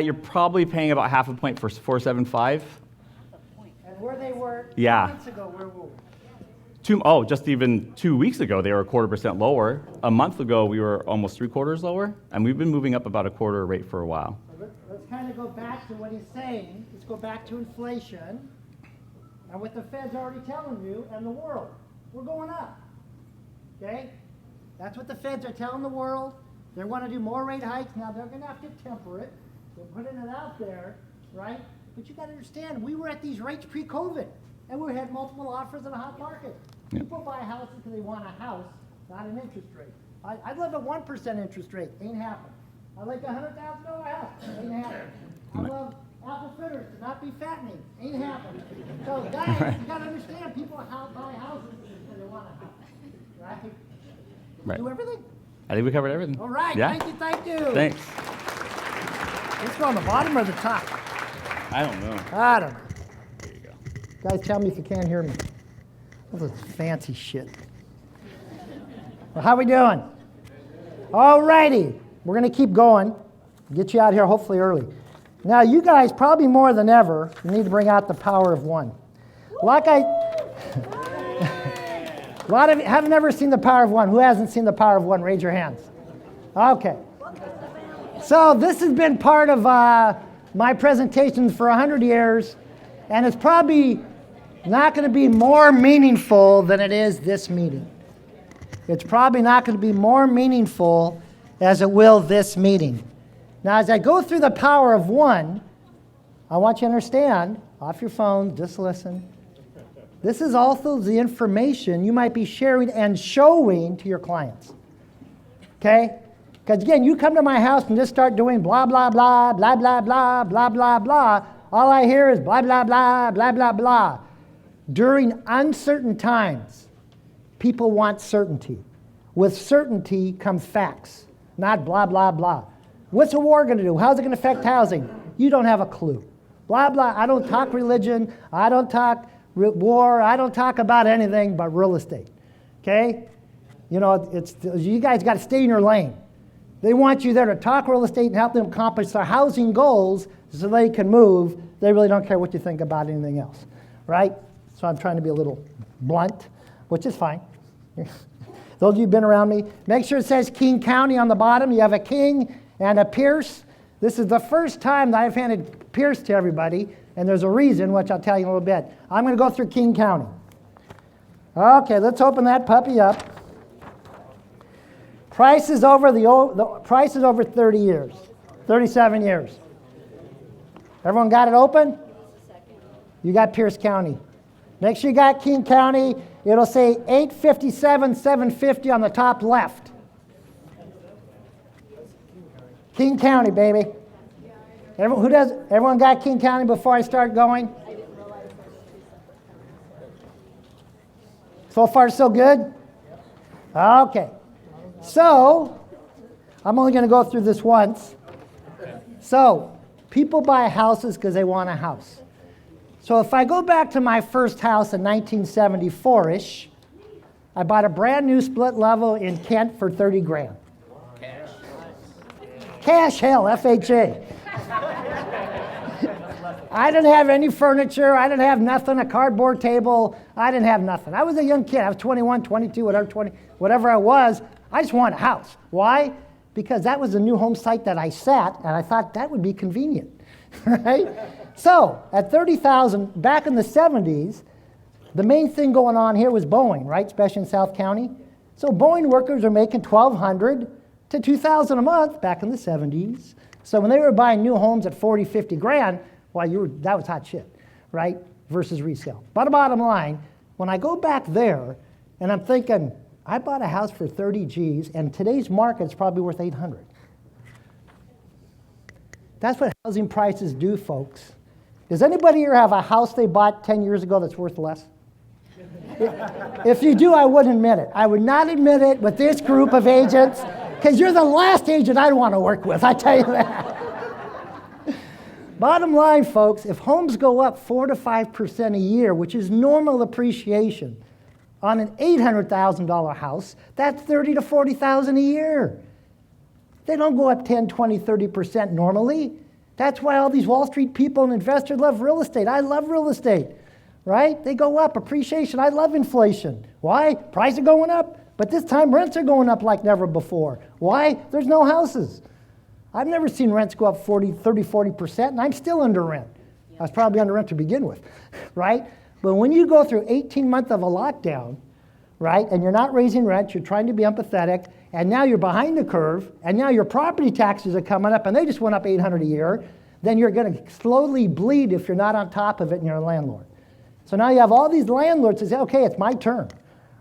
You're probably paying about half a point for 4.75. And where they were 2 Yeah. months ago, where were we? Just even 2 weeks ago, they were 0.25% lower. A month ago, we were almost 3/4 lower, and we've been moving up about a quarter rate for a while. So let's kind of go back to what he's saying. Let's go back to inflation and what the Fed's already telling you and the world. We're going up. Okay? That's what the Feds are telling the world. They want to do more rate hikes. Now, they're going to have to temper it. They're putting it out there, right? But you got to understand, we were at these rates pre-COVID, and we had multiple offers in a hot market. Yep. People buy houses because they want a house, not an interest rate. I'd love a 1% interest rate. Ain't happening. I like a $100,000 house. Ain't happening. I love apple fritters to not be fattening. Ain't happening. So, guys, you got to understand, people buy houses because they want a house, right? Right. Do everything? I think we covered everything. All right. Yeah. Thank you. Thanks. Let's go on the bottom or the top? I don't know. I don't know. There you go. Guys, tell me if you can't hear me. This is fancy shit. Well, how we doing? All righty. We're going to keep going. Get you out here hopefully early. Now, you guys, probably more than ever, need to bring out the power of one. Like I, a lot of you have never seen the power of one. Who hasn't seen the power of one? Raise your hands. Okay. So this has been part of my presentations for 100 years, and it's probably not going to be more meaningful than it is this meeting. It's probably not going to be more meaningful as it will this meeting. Now, as I go through the power of one, I want you to understand, off your phone, just listen. This is also the information you might be sharing and showing to your clients. Okay? Because again, you come to my house and just start doing blah, blah, blah, blah, blah, blah, blah, blah, blah. All I hear is blah, blah, blah, blah, blah, blah. During uncertain times, people want certainty. With certainty comes facts, not blah, blah, blah. What's the war going to do? How's it going to affect housing? You don't have a clue. Blah, blah. I don't talk religion. I don't talk war. I don't talk about anything but real estate. Okay? You know, you guys got to stay in your lane. They want you there to talk real estate and help them accomplish their housing goals so they can move. They really don't care what you think about anything else, right? So I'm trying to be a little blunt, which is fine. Those of you who've been around me, make sure it says King County on the bottom. You have a King and a Pierce. This is the first time that I've handed Pierce to everybody, and there's a reason, which I'll tell you in a little bit. I'm going to go through King County. Okay, let's open that puppy up. Price is over the price is over 30 years, 37 years. Everyone got it open? You got Pierce County. Make sure you got King County. It'll say 857, 750 on the top left. King County, baby. Everyone got King County before I start going? So far, so good? Okay. So, I'm only going to go through this once. So, people buy houses because they want a house. So if I go back to my first house in 1974-ish, I bought a brand new split level in Kent for 30 grand. Cash? Cash, hell, FHA. I didn't have any furniture. I didn't have nothing, a cardboard table. I didn't have nothing. I was a young kid. I was 21, 22, whatever I was. I just wanted a house. Why? Because that was a new home site that I sat, and I thought that would be convenient, right? So, at $30,000, back in the 70s, the main thing going on here was Boeing, right, especially in South County. So Boeing workers are making $1,200 to $2,000 a month back in the 70s. So when they were buying new homes at 40, 50 grand, well, that was hot shit, right, versus resale. But bottom line, when I go back there, and I'm thinking, I bought a house for 30 G's, and today's market is probably worth 800. That's what housing prices do, folks. Does anybody here have a house they bought 10 years ago that's worth less? If you do, I wouldn't admit it. I would not admit it with this group of agents, because you're the last agent I'd want to work with, I tell you that. Bottom line, folks, if homes go up 4 to 5% a year, which is normal appreciation, on an $800,000 house, that's $30,000 to $40,000 a year. They don't go up 10, 20, 30% normally. That's why all these Wall Street people and investors love real estate. I love real estate, right? They go up, appreciation. I love inflation. Why? Prices are going up, but this time rents are going up like never before. Why? There's no houses. I've never seen rents go up 30, 40%, and I'm still under rent. I was probably under rent to begin with, right? But when you go through 18 months of a lockdown, right, and you're not raising rent, you're trying to be empathetic, and now you're behind the curve, and now your property taxes are coming up, and they just went up $800 a year, then you're going to slowly bleed if you're not on top of it and you're a landlord. So now you have all these landlords that say, okay, it's my turn,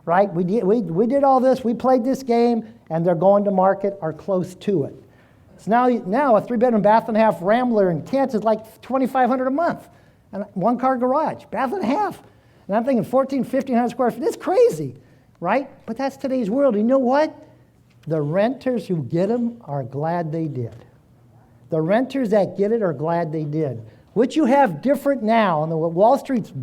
right? We did all this, we played this game, and they're going to market or close to it. So now a 3-bedroom, bath and a half Rambler in Kent is like $2,500 a month, and 1-car garage, bath and a half. And I'm thinking 1,500 square feet, it's crazy, right? But that's today's world. You know what? The renters who get them are glad they did. The renters that get it are glad they did. What you have different now, and what Wall Street's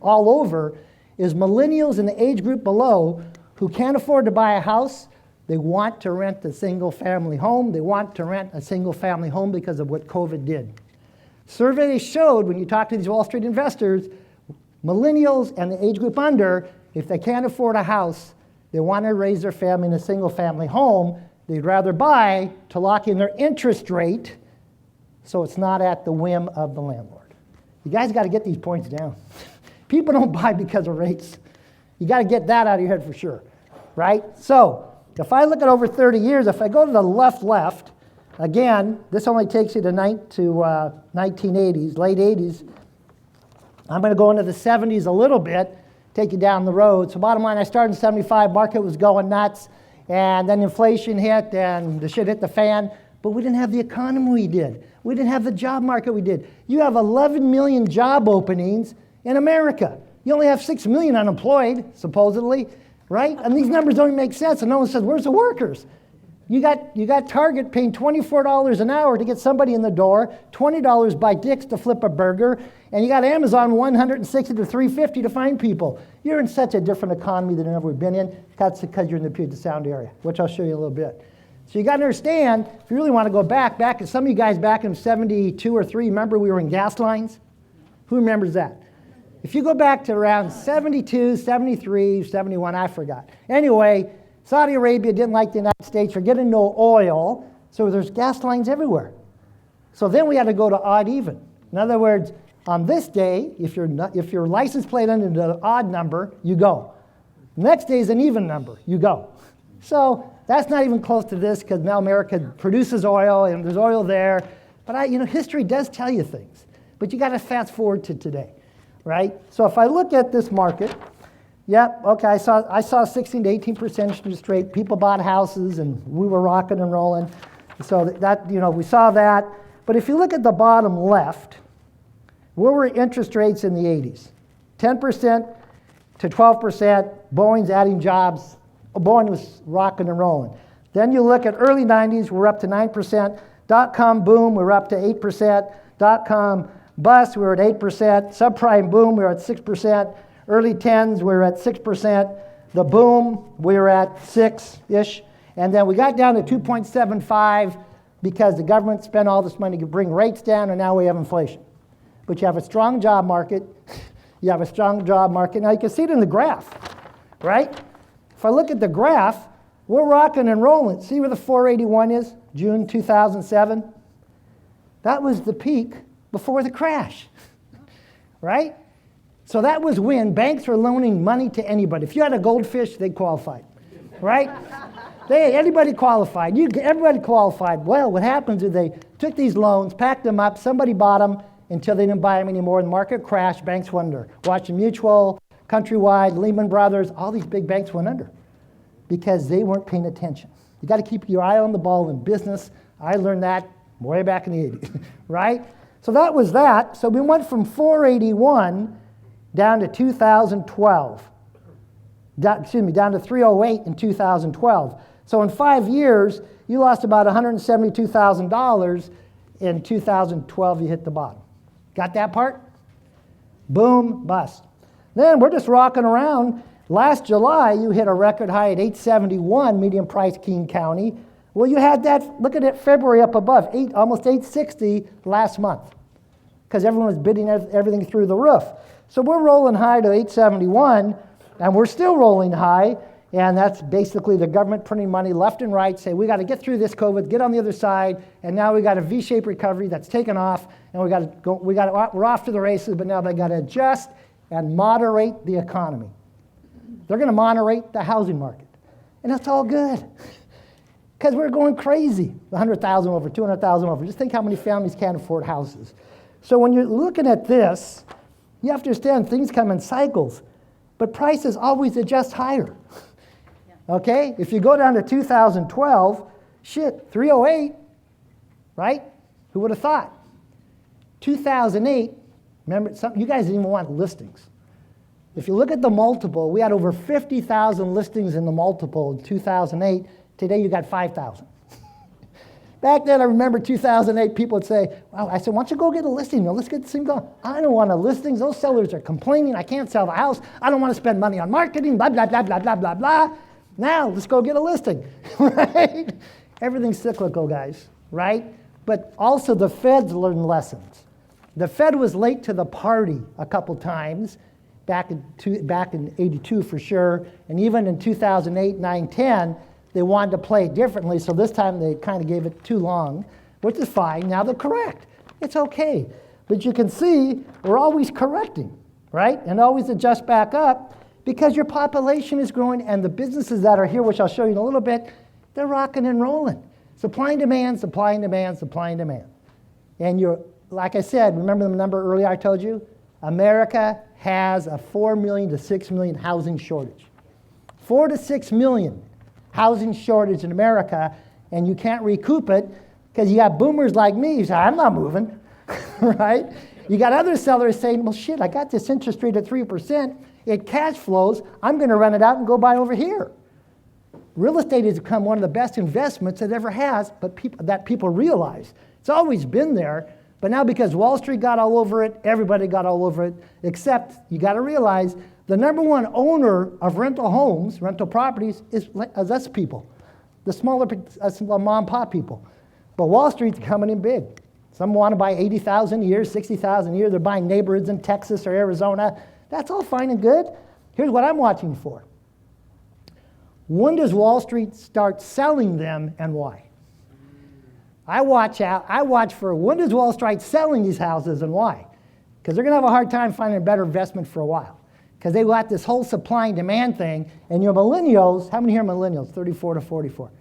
all over, is millennials in the age group below who can't afford to buy a house. They want to rent a single-family home. They want to rent a single-family home because of what COVID did. Surveys showed, when you talk to these Wall Street investors, Millennials and the age group under, if they can't afford a house, they want to raise their family in a single-family home, they'd rather buy to lock in their interest rate so it's not at the whim of the landlord. You guys got to get these points down. People don't buy because of rates. You got to get that out of your head for sure, right? So if I look at over 30 years, if I go to the left, again, this only takes you to 1980s, late 80s. I'm going to go into the 70s a little bit, take you down the road. So bottom line, I started in 75, market was going nuts, and then inflation hit, and the shit hit the fan, but we didn't have the economy we did. We didn't have the job market we did. You have 11 million job openings in America. You only have 6 million unemployed, supposedly, right? And these numbers don't even make sense, and no one says, where's the workers? You got Target paying $24 an hour to get somebody in the door, $20 by Dick's to flip a burger, and you got Amazon $160 to $350 to find people. You're in such a different economy than you've ever been in. That's because you're in the Puget Sound area, which I'll show you in a little bit. So you got to understand, if you really want to go back, some of you guys back in 72 or 3, remember we were in gas lines? Who remembers that? If you go back to around 72, 73, 71, I forgot. Anyway, Saudi Arabia didn't like the United States for getting no oil, so there's gas lines everywhere. So then we had to go to odd even. In other words, on this day, if your license plate under the odd number, you go. Next day is an even number, you go. So that's not even close to this because now America produces oil and there's oil there. But history does tell you things. But you got to fast forward to today, right? So if I look at this market, yep, okay, I saw 16 to 18% interest rate. People bought houses and we were rocking and rolling. So that we saw that. But if you look at the bottom left, where were interest rates in the 80s? 10% to 12%. Boeing's adding jobs. Boeing was rocking and rolling. Then you look at early 90s, we're up to 9%. Dot-com boom, we're up to 8%. Dot-com bust, we were at 8%. Subprime boom, we were at 6%. Early 10s, we were at 6%. The boom, we were at 6-ish. And then we got down to 2.75 because the government spent all this money to bring rates down, and now we have inflation. But you have a strong job market. You have a strong job market. Now you can see it in the graph, right? If I look at the graph, we're rocking and rolling. See where the 481 is? June 2007. That was the peak before the crash, right? So that was when banks were loaning money to anybody. If you had a goldfish, they qualified, right? Anybody qualified. Everybody qualified. Well, what happens is they took these loans, packed them up, somebody bought them until they didn't buy them anymore. The market crashed, banks went under. Washington Mutual, Countrywide, Lehman Brothers, all these big banks went under because they weren't paying attention. You got to keep your eye on the ball in business. I learned that way back in the 80s, right? So that was that. So we went from 481 down to 2012. Down to 308 in 2012. So in 5 years, you lost about $172,000. In 2012, you hit the bottom. Got that part? Boom, bust. Then we're just rocking around. Last July, you hit a record high at 871 median price King County. Well, you had that, look at it, February up above, almost 860 last month because everyone was bidding everything through the roof. So we're rolling high to 871, and we're still rolling high, and that's basically the government printing money left and right, say we got to get through this COVID, get on the other side, and now we got a V-shaped recovery that's taken off, and we're off to the races, but now they got to adjust and moderate the economy. They're going to moderate the housing market, and that's all good because we're going crazy. 100,000 over, 200,000 over. Just think how many families can't afford houses. So when you're looking at this, you have to understand things come in cycles, but prices always adjust higher. Okay? If you go down to 2012, 308, right? Who would have thought? 2008, remember, you guys didn't even want listings. If you look at the multiple, we had over 50,000 listings in the multiple in 2008. Today you got 5,000. Back then, I remember 2008, people would say, wow, I said, why don't you go get a listing? Let's get this thing going. I don't want a listing. Those sellers are complaining. I can't sell the house. I don't want to spend money on marketing, blah, blah, blah, blah, blah, blah, blah. Now, let's go get a listing, right? Everything's cyclical, guys, right? But also the Feds learned lessons. The Fed was late to the party a couple times, back in 82 for sure, and even in 2008, 9, 10, they wanted to play it differently, so this time they kind of gave it too long, which is fine. Now they're correct. It's okay. But you can see we're always correcting, right? And always adjust back up because your population is growing and the businesses that are here, which I'll show you in a little bit, they're rocking and rolling. Supply and demand, supply and demand, supply and demand. And you're, like I said, remember the number earlier I told you? America has a 4 million to 6 million housing shortage. 4 to 6 million housing shortage in America, and you can't recoup it because you got boomers like me who say, I'm not moving, right? You got other sellers saying, well, shit, I got this interest rate at 3%. It cash flows. I'm going to rent it out and go buy over here. Real estate has become one of the best investments it ever has, but that people realize. It's always been there, but now because Wall Street got all over it, everybody got all over it, except you got to realize the number one owner of rental homes, rental properties, is us people, the smaller mom and pop people. But Wall Street's coming in big. Some want to buy 80,000 a year, 60,000 a year. They're buying neighborhoods in Texas or Arizona. That's all fine and good. Here's what I'm watching for. When does Wall Street start selling them and why? I watch for when does Wall Street selling these houses and why? Because they're going to have a hard time finding a better investment for a while. Because they got this whole supply and demand thing, and your millennials, how many here are millennials, 34 to 44?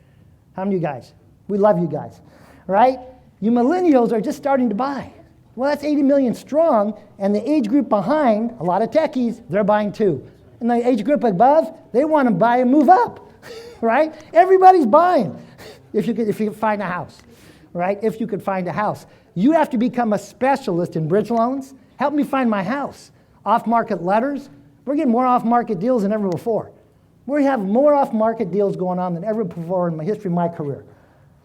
How many of you guys? We love you guys, right? You millennials are just starting to buy. Well, that's 80 million strong, and the age group behind, a lot of techies, they're buying too. And the age group above, they want to buy and move up, right? Everybody's buying if you could find a house, right? If you could find a house. You have to become a specialist in bridge loans. Help me find my house. Off-market letters. We're getting more off-market deals than ever before. We have more off-market deals going on than ever before in the history of my career,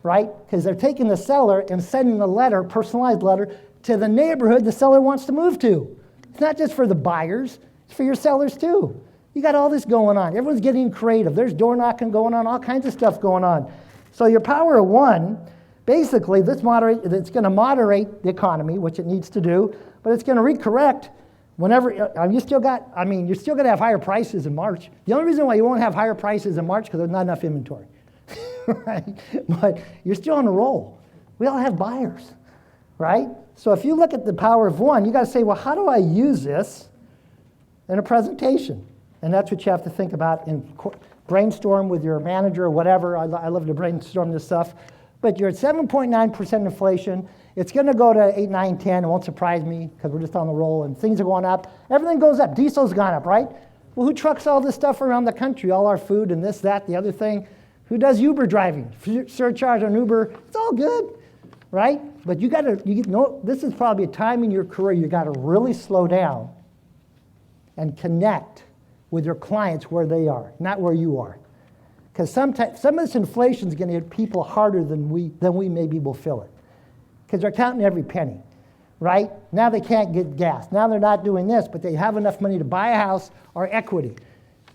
right? Because they're taking the seller and sending a letter, personalized letter, to the neighborhood the seller wants to move to. It's not just for the buyers, it's for your sellers too. You got all this going on. Everyone's getting creative. There's door knocking going on, all kinds of stuff going on. So your power of one, basically, it's going to moderate the economy, which it needs to do, but it's going to recorrect whenever, you're still going to have higher prices in March. The only reason why you won't have higher prices in March is because there's not enough inventory, right? But you're still on a roll. We all have buyers, right? So if you look at the power of one, you got to say, well, how do I use this in a presentation? And that's what you have to think about and brainstorm with your manager or whatever. I love to brainstorm this stuff. But you're at 7.9% inflation. It's going to go to 8, 9, 10. It won't surprise me because we're just on the roll and things are going up. Everything goes up. Diesel's gone up, right? Well, who trucks all this stuff around the country? All our food and this, that, the other thing. Who does Uber driving? Surcharge on Uber. It's all good, right? But this is probably a time in your career you got to really slow down and connect with your clients where they are, not where you are. Because some of this inflation is going to hit people harder than we maybe will feel it. Because they're counting every penny, right? Now they can't get gas. Now they're not doing this, but they have enough money to buy a house or equity.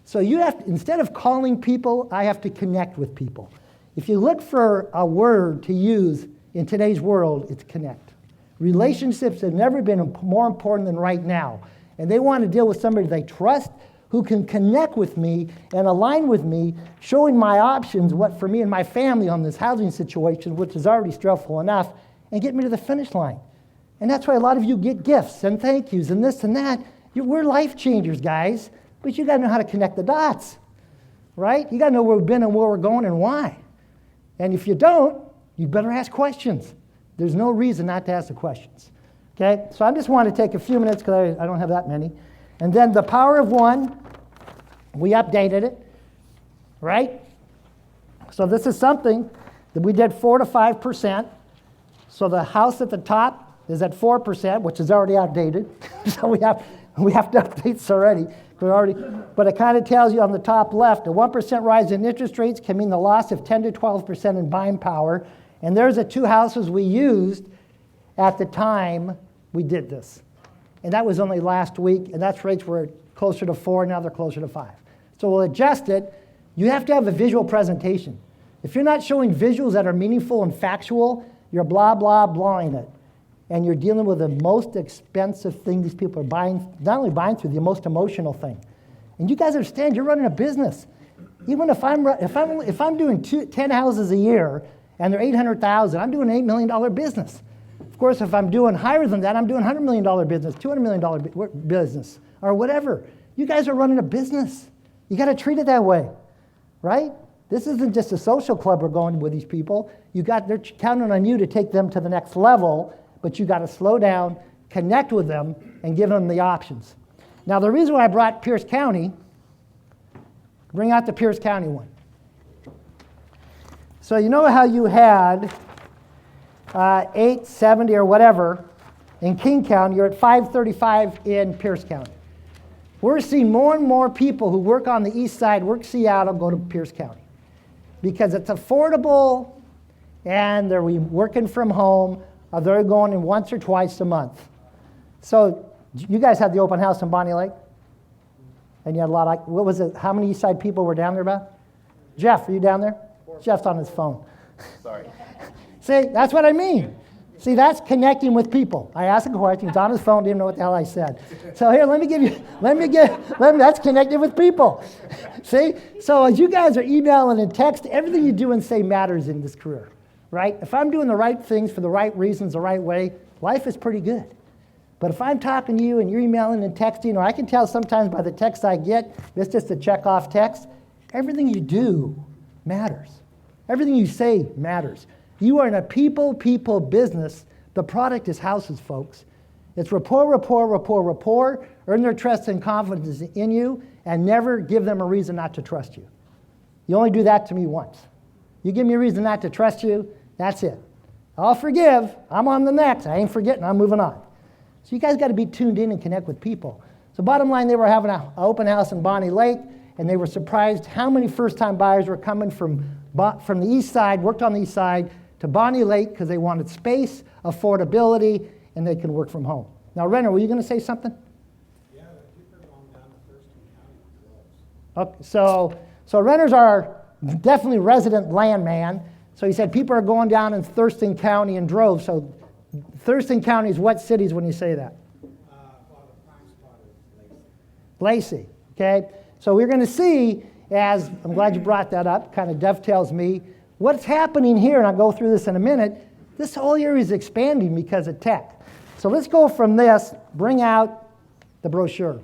So you have to, instead of calling people, I have to connect with people. If you look for a word to use in today's world, it's connect. Relationships have never been more important than right now. And they want to deal with somebody they trust, who can connect with me and align with me, showing my options, what for me and my family on this housing situation, which is already stressful enough, and get me to the finish line. And that's why a lot of you get gifts and thank yous and this and that. We're life changers, guys, but you got to know how to connect the dots, right? You got to know where we've been and where we're going and why. And if you don't, you better ask questions. There's no reason not to ask the questions, okay? So I just want to take a few minutes because I don't have that many. And then the power of one, we updated it, right? So this is something that we did 4 to 5%. So the house at the top is at 4%, which is already outdated. So we have to update this already. But it kind of tells you on the top left, a 1% rise in interest rates can mean the loss of 10 to 12% in buying power. And there's the two houses we used at the time we did this. And that was only last week, and that's rates were closer to 4, now they're closer to 5. So we'll adjust it. You have to have a visual presentation. If you're not showing visuals that are meaningful and factual, you're blah, blah, blahing it. and you're dealing with the most expensive thing these people are buying, not only buying through, the most emotional thing. And you guys understand, you're running a business. Even if I'm doing 10 houses a year and they're 800,000, I'm doing an $8 million business. Of course, if I'm doing higher than that, I'm doing $100 million business, $200 million business, or whatever. You guys are running a business. You got to treat it that way, right? This isn't just a social club we're going with these people. They're counting on you to take them to the next level, but you got to slow down, connect with them, and give them the options. Now, the reason why I brought Pierce County, bring out the Pierce County one. So you know how you had 870 or whatever in King County, you're at 535 in Pierce County. We're seeing more and more people who work on the east side, work Seattle, go to Pierce County because it's affordable and they're working from home, or they're going in once or twice a month. So you guys had the open house in Bonnie Lake? And you had a lot of, what was it, how many east side people were down there about? Jeff, are you down there? Jeff's on his phone. Sorry. See, that's what I mean. See, that's connecting with people. I asked a question, he's on his phone, didn't know what the hell I said. So here, that's connecting with people. See? So as you guys are emailing and text, everything you do and say matters in this career, right? If I'm doing the right things for the right reasons, the right way, life is pretty good. But if I'm talking to you and you're emailing and texting, or I can tell sometimes by the text I get, it's just a check-off text, everything you do matters. Everything you say matters. You are in a people business. The product is houses, folks. It's rapport. Earn their trust and confidence in you, and never give them a reason not to trust you. You only do that to me once. You give me a reason not to trust you, that's it. I'll forgive. I'm on the next. I ain't forgetting. I'm moving on. So you guys got to be tuned in and connect with people. So bottom line, they were having an open house in Bonnie Lake, and they were surprised how many first-time buyers were coming from the east side, worked on the east side, to Bonnie Lake because they wanted space, affordability, and they could work from home. Now, Renton, were you going to say something? Yeah, people are going down to Thurston County with droves. Okay, so Renters are definitely resident landman. So he said people are going down in Thurston County in droves. So Thurston County is what cities when you say that? Well, the prime spot is Lacey. Lacey, okay? So we're going to see, as I'm glad you brought that up, kind of dovetails me, what's happening here, and I'll go through this in a minute, this whole area is expanding because of tech. So let's go from this, bring out the brochure.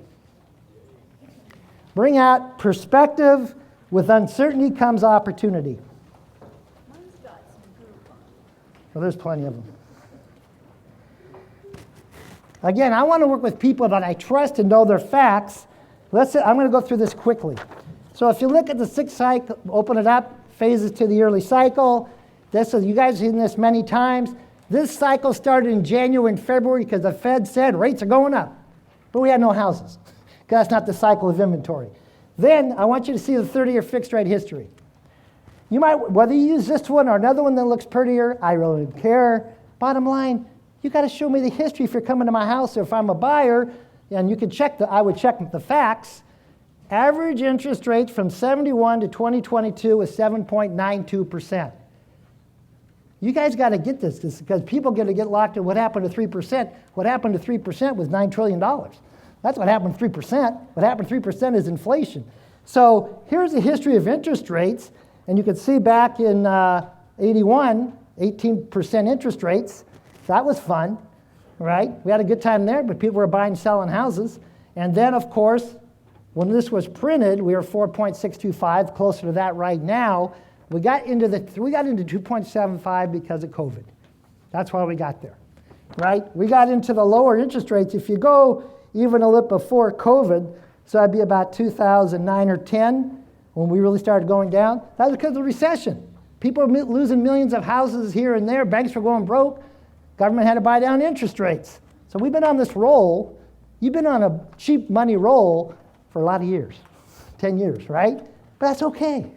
Bring out perspective. With uncertainty comes opportunity. Well, there's plenty of them. Again, I want to work with people that I trust and know their facts. I'm going to go through this quickly. So if you look at the 6 cycle, open it up, phases to the early cycle. You guys have seen this many times. This cycle started in January and February because the Fed said rates are going up. But we had no houses because that's not the cycle of inventory. Then I want you to see the 30-year fixed rate history. You might, whether you use this one or another one that looks prettier, I really don't care. Bottom line, you got to show me the history if you're coming to my house or if I'm a buyer, and you can I would check the facts. Average interest rates from 71 to 2022 was 7.92%. You guys got to get this because people are going to get locked in what happened to 3%. What happened to 3% was $9 trillion. That's what happened to 3%. What happened to 3% is inflation. So here's the history of interest rates. And you can see back in 81, 18% interest rates. That was fun, right? We had a good time there, but people were buying and selling houses. And then, of course, when this was printed, we were 4.625, closer to that right now. We got into 2.75 because of COVID. That's why we got there, right? We got into the lower interest rates. If you go even a little before COVID, so that'd be about 2009 or 10 when we really started going down. That was because of the recession. People were losing millions of houses here and there. Banks were going broke. Government had to buy down interest rates. So we've been on this roll. You've been on a cheap money roll for a lot of years, 10 years, right? But that's okay,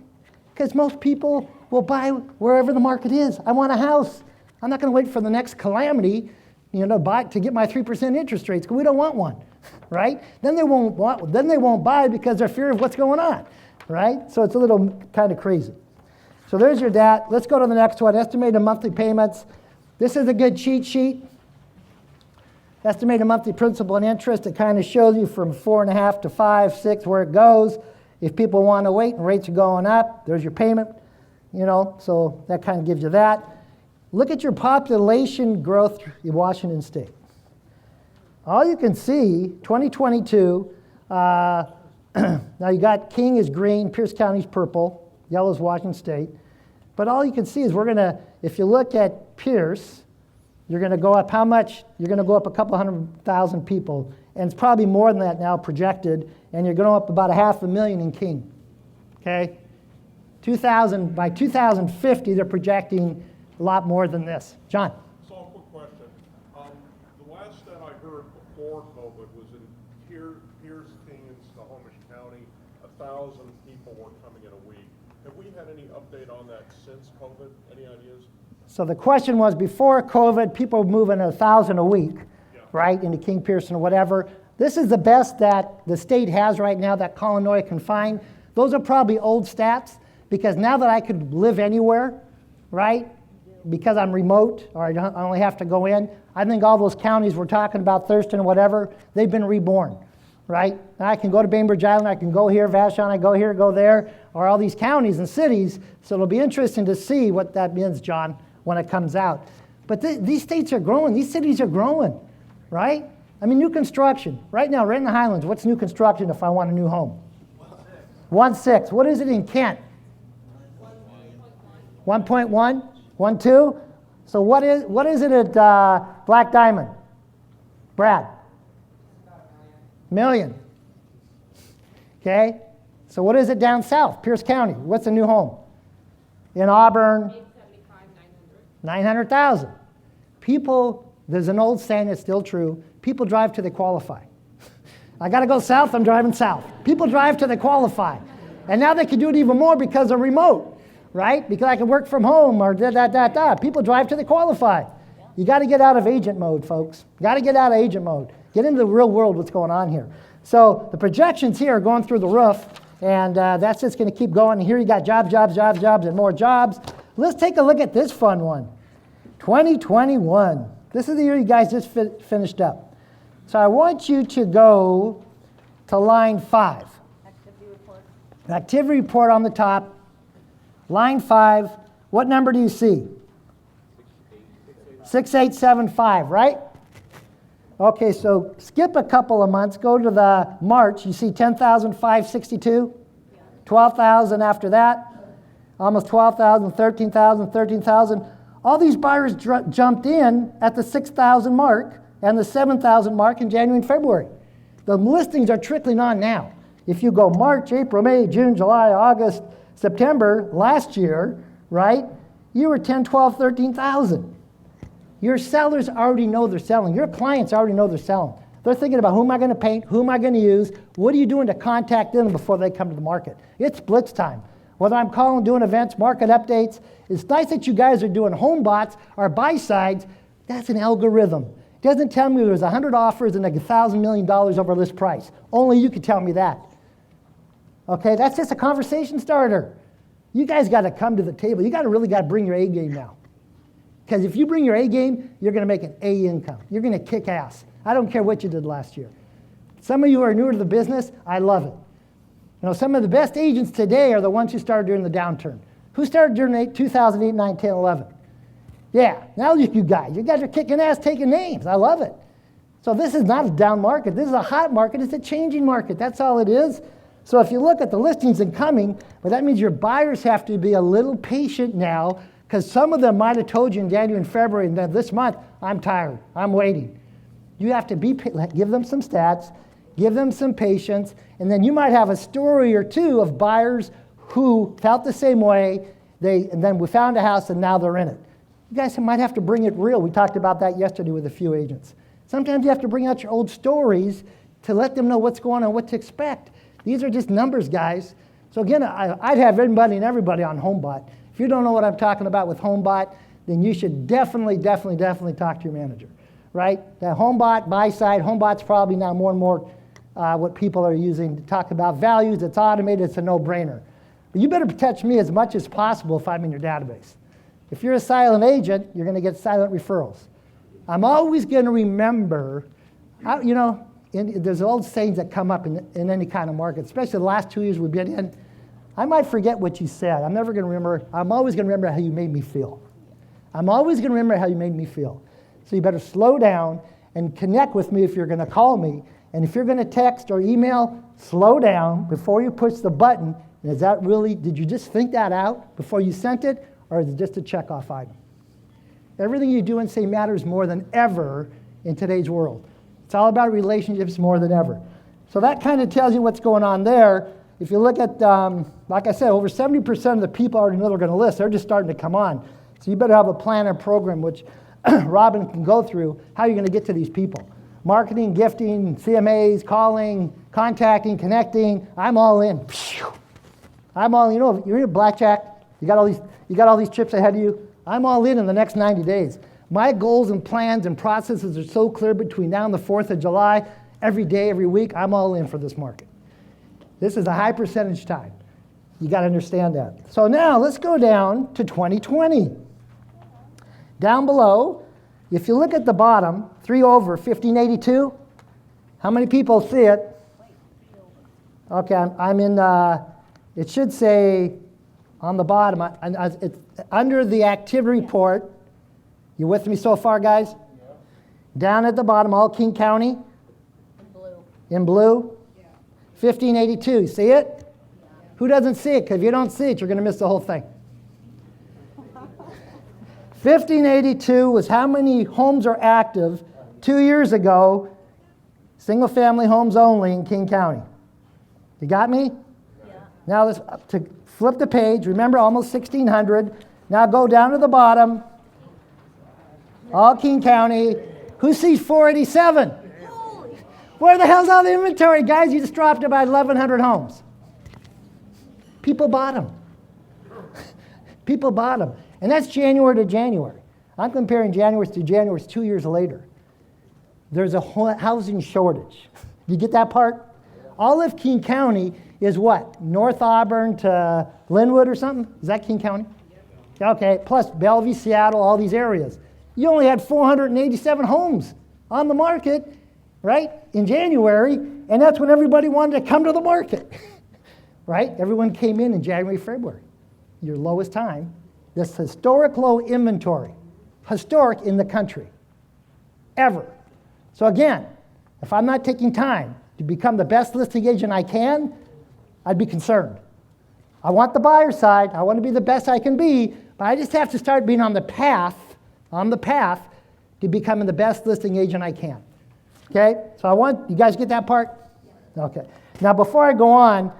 because most people will buy wherever the market is. I want a house. I'm not going to wait for the next calamity, to get my 3% interest rates, because we don't want one, right? Then they won't buy because they're fear of what's going on, right? So it's a little kind of crazy. So there's your DAT. Let's go to the next one. Estimated monthly payments. This is a good cheat sheet. Estimated monthly principal and interest, it kind of shows you from 4.5 to 5, 6, where it goes. If people want to wait and rates are going up, there's your payment, so that kind of gives you that. Look at your population growth in Washington State. All you can see, 2022, now you got King is green, Pierce County's purple, yellow is Washington State. But all you can see is if you look at Pierce, you're going to go up how much? You're going to go up a couple 100,000 people. And it's probably more than that now projected. And you're going to go up about 500,000 in King. Okay? By 2050, they're projecting a lot more than this. John? So a quick question. The last stat I heard before COVID was in Pierce, King, and Snohomish County, 1,000 people were coming in a week. Have we had any update on that since COVID? Any ideas? So the question was, before COVID, people were moving 1,000 a week, right, into King, Pearson, or whatever. This is the best that the state has right now that Illinois can find. Those are probably old stats, because now that I could live anywhere, right, because I'm remote, or I only have to go in, I think all those counties we're talking about, Thurston or whatever, they've been reborn, right? Now I can go to Bainbridge Island, I can go here, Vashon, I go here, go there, or all these counties and cities. So it'll be interesting to see what that means, John, when it comes out. But these states are growing, these cities are growing, right? I mean, new construction. Right now, Renton Highlands, what's new construction if I want a new home? 1.6. What is it in Kent? 1.1? 1.2? So what is it at Black Diamond? Brad? Million. Okay? So what is it down south, Pierce County? What's a new home? In Auburn? 900,000. People, there's an old saying that's still true, people drive till they qualify. I got to go south, I'm driving south. People drive till they qualify. And now they can do it even more because they're remote, right? Because I can work from home or People drive till they qualify. You got to get out of agent mode, folks. You got to get out of agent mode. Get into the real world, what's going on here. So the projections here are going through the roof, and that's just going to keep going. And here you got jobs, and more jobs. Let's take a look at this fun one. 2021. This is the year you guys just finished up. So I want you to go to line 5. Activity report. Activity report on the top. Line 5. What number do you see? 6875, right? Okay, so skip a couple of months. Go to the March. You see 10,562? 12,000 after that. Almost 12,000, 13,000, 13,000. All these buyers jumped in at the 6,000 mark and the 7,000 mark in January and February. The listings are trickling on now. If you go March, April, May, June, July, August, September, last year, right, you were 10, 12, 13,000. Your sellers already know they're selling. Your clients already know they're selling. They're thinking about who am I going to paint, who am I going to use, what are you doing to contact them before they come to the market. It's blitz time. Whether I'm calling, doing events, market updates, it's nice that you guys are doing home bots or buy sides. That's an algorithm. It doesn't tell me there's 100 offers and $1,000 million over list price. Only you can tell me that. Okay, that's just a conversation starter. You guys got to come to the table. You really got to bring your A game now. Because if you bring your A game, you're going to make an A income. You're going to kick ass. I don't care what you did last year. Some of you are newer to the business. I love it. Some of the best agents today are the ones who started during the downturn. Who started during 2008, 9, 10, 11? Yeah, now you guys are kicking ass, taking names. I love it. So this is not a down market. This is a hot market. It's a changing market. That's all it is. So if you look at the listings incoming, well, that means your buyers have to be a little patient now, because some of them might have told you in January and February, and then this month, I'm tired. I'm waiting. You have to give them some stats, give them some patience, and then you might have a story or two of buyers who felt the same way, and then we found a house and now they're in it. You guys might have to bring it real. We talked about that yesterday with a few agents. Sometimes you have to bring out your old stories to let them know what's going on, what to expect. These are just numbers, guys. So again, I'd have anybody and everybody on HomeBot. If you don't know what I'm talking about with HomeBot, then you should definitely talk to your manager, right? That HomeBot, buy side, HomeBot's probably now more and more what people are using to talk about values. It's automated, it's a no-brainer. But you better protect me as much as possible if I'm in your database. If you're a silent agent, you're going to get silent referrals. I'm always going to remember, there's old sayings that come up in any kind of market, especially the last 2 years we've been in. I might forget what you said. I'm never going to remember. I'm always going to remember how you made me feel. I'm always going to remember how you made me feel. So you better slow down and connect with me if you're going to call me. And if you're going to text or email, slow down before you push the button. And is that really, did you just think that out before you sent it? Or is it just a checkoff item? Everything you do and say matters more than ever in today's world. It's all about relationships more than ever. So that kind of tells you what's going on there. If you look at, like I said, over 70% of the people already know they're going to list. They're just starting to come on. So you better have a plan and program, which Robin can go through, how you're going to get to these people. Marketing, gifting, CMAs, calling, contacting, connecting. I'm all in. I'm all, you're in blackjack. You got all these chips ahead of you. I'm all in the next 90 days. My goals and plans and processes are so clear between now and the 4th of July. Every day, every week, I'm all in for this market. This is a high percentage time. You got to understand that. So now let's go down to 2020. Down below, if you look at the bottom, 3 over, 1582, how many people see it? Okay, I'm in, it should say on the bottom, it's under the activity report. You with me so far, guys? Yeah. Down at the bottom, all King County. In blue. In blue? Yeah. 1582, see it? Yeah. Who doesn't see it? Because if you don't see it, you're going to miss the whole thing. 1582 was how many homes are active 2 years ago, single-family homes only in King County. You got me? Yeah. Now let's to flip the page. Remember, almost 1,600. Now go down to the bottom. All King County. Who sees 487? Where the hell's all the inventory, guys? You just dropped about 1,100 homes. People bought them. People bought them. And that's January to January. I'm comparing January to January 2 years later. There's a housing shortage. You get that part? All of King County is what? North Auburn to Linwood or something? Is that King County? Okay, plus Bellevue, Seattle, all these areas. You only had 487 homes on the market, right, in January, and that's when everybody wanted to come to the market, right? Everyone came in January, February, your lowest time. This historic low inventory, historic in the country, ever. So again, if I'm not taking time to become the best listing agent I can, I'd be concerned. I want the buyer side. I want to be the best I can be, but I just have to start being on the path to becoming the best listing agent I can. Okay? So I want, you guys get that part? Okay. Now before I go on,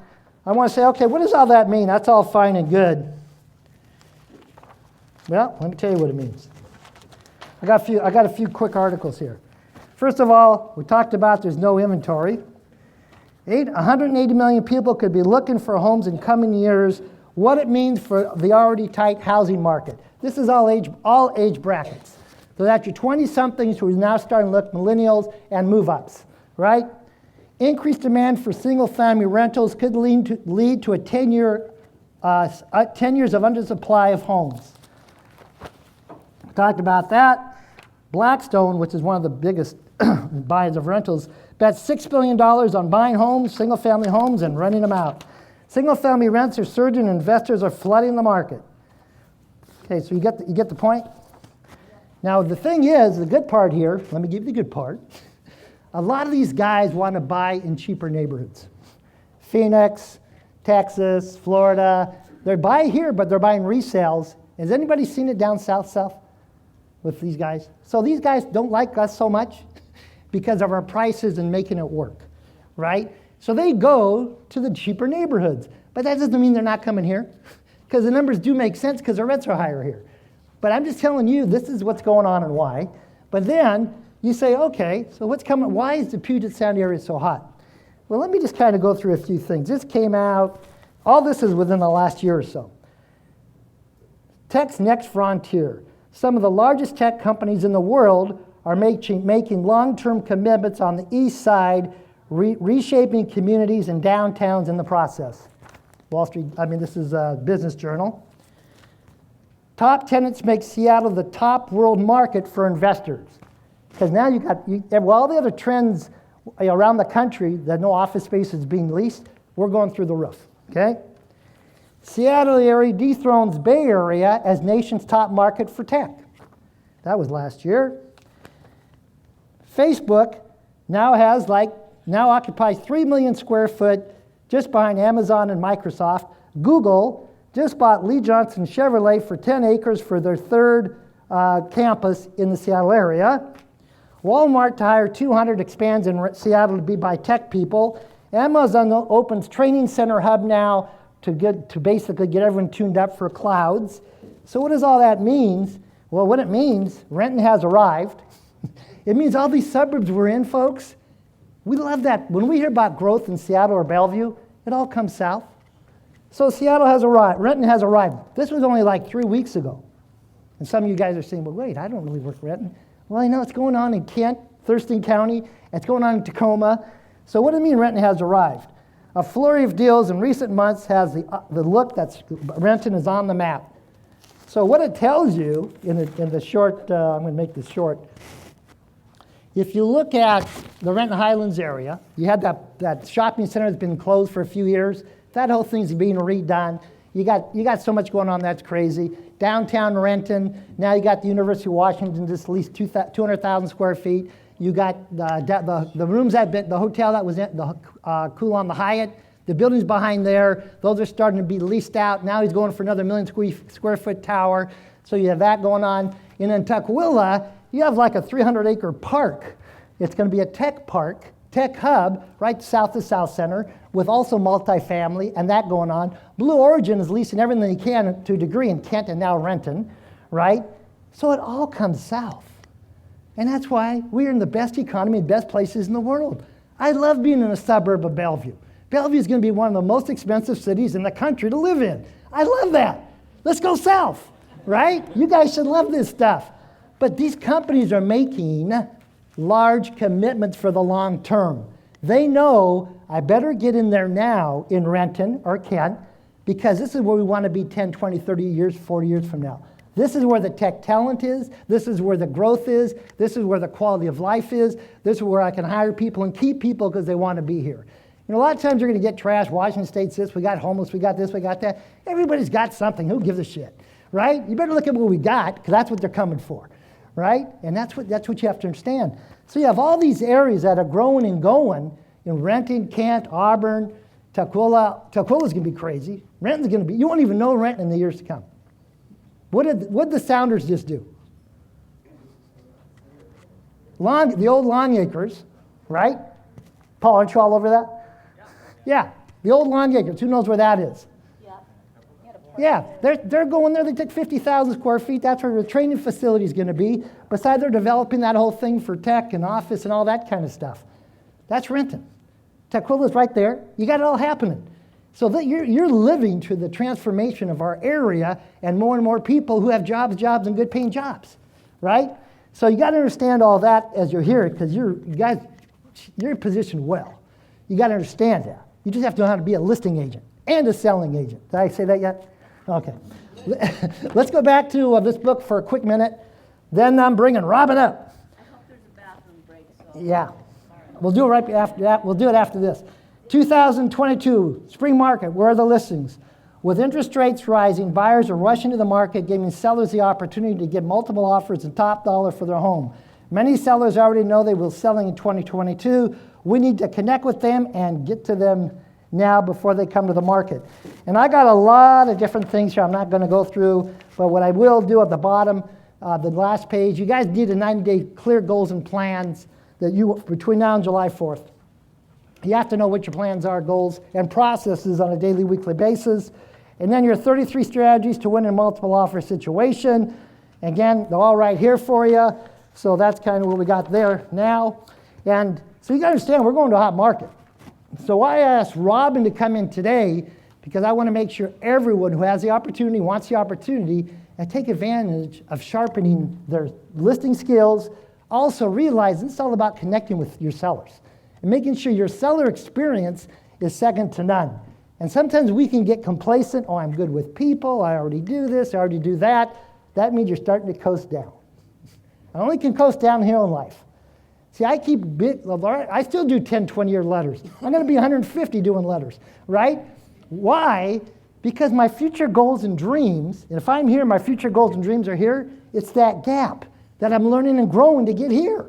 I want to say, okay, what does all that mean? That's all fine and good. Well, let me tell you what it means. I got a few quick articles here. First of all, we talked about there's no inventory. 180 million people could be looking for homes in coming years. What it means for the already tight housing market. This is all age brackets. So that's your 20-somethings who are now starting to look, millennials and move-ups, right? Increased demand for single-family rentals could lead to a 10 years of undersupply of homes. Talked about that. Blackstone, which is one of the biggest buyers of rentals, bet $6 billion on buying homes, single-family homes, and renting them out. Single-family rents are surging and investors are flooding the market. Okay, so you get the point? Now, the thing is, the good part here, let me give you the good part. A lot of these guys want to buy in cheaper neighborhoods. Phoenix, Texas, Florida. They buy here, but they're buying resales. Has anybody seen it down south with these guys? So these guys don't like us so much because of our prices and making it work, right? So they go to the cheaper neighborhoods. But that doesn't mean they're not coming here, because the numbers do make sense because the rents are higher here. But I'm just telling you, this is what's going on and why. But then you say, okay, so what's coming? Why is the Puget Sound area so hot? Well, let me just kind of go through a few things. This came out, all this is within the last year or so. Tech's next frontier. Some of the largest tech companies in the world are making long-term commitments on the east side, reshaping communities and downtowns in the process. This is a Business Journal. Top tenants make Seattle the top world market for investors. Because now all the other trends around the country that no office space is being leased, we're going through the roof, okay? Seattle area dethrones Bay Area as nation's top market for tech. That was last year. Facebook now occupies 3 million square foot just behind Amazon and Microsoft. Google just bought Lee Johnson Chevrolet for 10 acres for their third campus in the Seattle area. Walmart to hire 200 expands in Seattle to be by tech people. Amazon opens training center hub now to basically get everyone tuned up for clouds. So what does all that mean? Well, what it means, Renton has arrived. It means all these suburbs we're in, folks, we love that. When we hear about growth in Seattle or Bellevue, it all comes south. So Seattle has arrived. Renton has arrived. This was only like 3 weeks ago. And some of you guys are saying, well, wait, I don't really work Renton. Well, I know it's going on in Kent, Thurston County. It's going on in Tacoma. So what do you mean Renton has arrived? A flurry of deals in recent months has the look that's Renton is on the map. So what it tells you in the short, I'm going to make this short. If you look at the Renton Highlands area, you had that shopping center that's been closed for a few years. That whole thing's being redone. You got so much going on that's crazy. Downtown Renton, now you got the University of Washington, just leased 200,000 square feet. You got the rooms the hotel that was in the Coulon, the Hyatt, the buildings behind there, those are starting to be leased out. Now he's going for another 1 million square foot tower. So you have that going on. And in Tukwila, you have like a 300-acre park. It's going to be a tech park, tech hub, right south of South Center, with also multifamily and that going on. Blue Origin is leasing everything he can to a degree in Kent and now Renton, right? So it all comes south. And that's why we're in the best economy, best places in the world. I love being in a suburb of Bellevue. Bellevue is going to be one of the most expensive cities in the country to live in. I love that. Let's go south, right? You guys should love this stuff. But these companies are making large commitments for the long term. They know I better get in there now in Renton or Kent because this is where we want to be 10, 20, 30 years, 40 years from now. This is where the tech talent is. This is where the growth is. This is where the quality of life is. This is where I can hire people and keep people because they want to be here. You know, a lot of times you're going to get trash. Washington State's this, we got homeless, we got this, we got that. Everybody's got something. Who gives a shit, right? You better look at what we got because that's what they're coming for, right? And that's what you have to understand. So you have all these areas that are growing and going in Renton, Kent, Auburn, Tukwila. Tucwila's going to be crazy. Renton's going to be, you won't even know Renton in the years to come. What did the Sounders just do? The old Long Acres, right? Paul, aren't you all over that? Yeah, the old Long Acres. Who knows where that is? Yeah, they're going there. They took 50,000 square feet. That's where the training facility is going to be. Besides, they're developing that whole thing for tech and office and all that kind of stuff. That's Renton. Tucwila's right there. You got it all happening. So that you're living to the transformation of our area and more people who have jobs, and good paying jobs, right? So you got to understand all that as you're here because you're positioned well. You got to understand that. You just have to know how to be a listing agent and a selling agent. Did I say that yet? Okay. Let's go back to this book for a quick minute. Then I'm bringing Robin up. I hope there's a bathroom break. So. Yeah. We'll do it right after that. We'll do it after this. 2022, spring market, where are the listings? With interest rates rising, buyers are rushing to the market, giving sellers the opportunity to get multiple offers and top dollar for their home. Many sellers already know they will selling in 2022. We need to connect with them and get to them now before they come to the market. And I got a lot of different things here I'm not going to go through, but what I will do at the bottom, the last page, you guys need a 90-day clear goals and plans that you between now and July 4th. You have to know what your plans are, goals, and processes on a daily, weekly basis. And then your 33 strategies to win in a multiple offer situation. Again, they're all right here for you. So that's kind of what we got there now. And so you got to understand, we're going to a hot market. So I asked Robin to come in today because I want to make sure everyone who has the opportunity, wants the opportunity, and take advantage of sharpening their listing skills. Also realize it's all about connecting with your sellers and making sure your seller experience is second to none. And sometimes we can get complacent. Oh, I'm good with people. I already do this. I already do that. That means you're starting to coast down. I only can coast downhill in life. See, I still do 10, 20-year letters. I'm going to be 150 doing letters, right? Why? Because my future goals and dreams, and if I'm here, my future goals and dreams are here, it's that gap that I'm learning and growing to get here.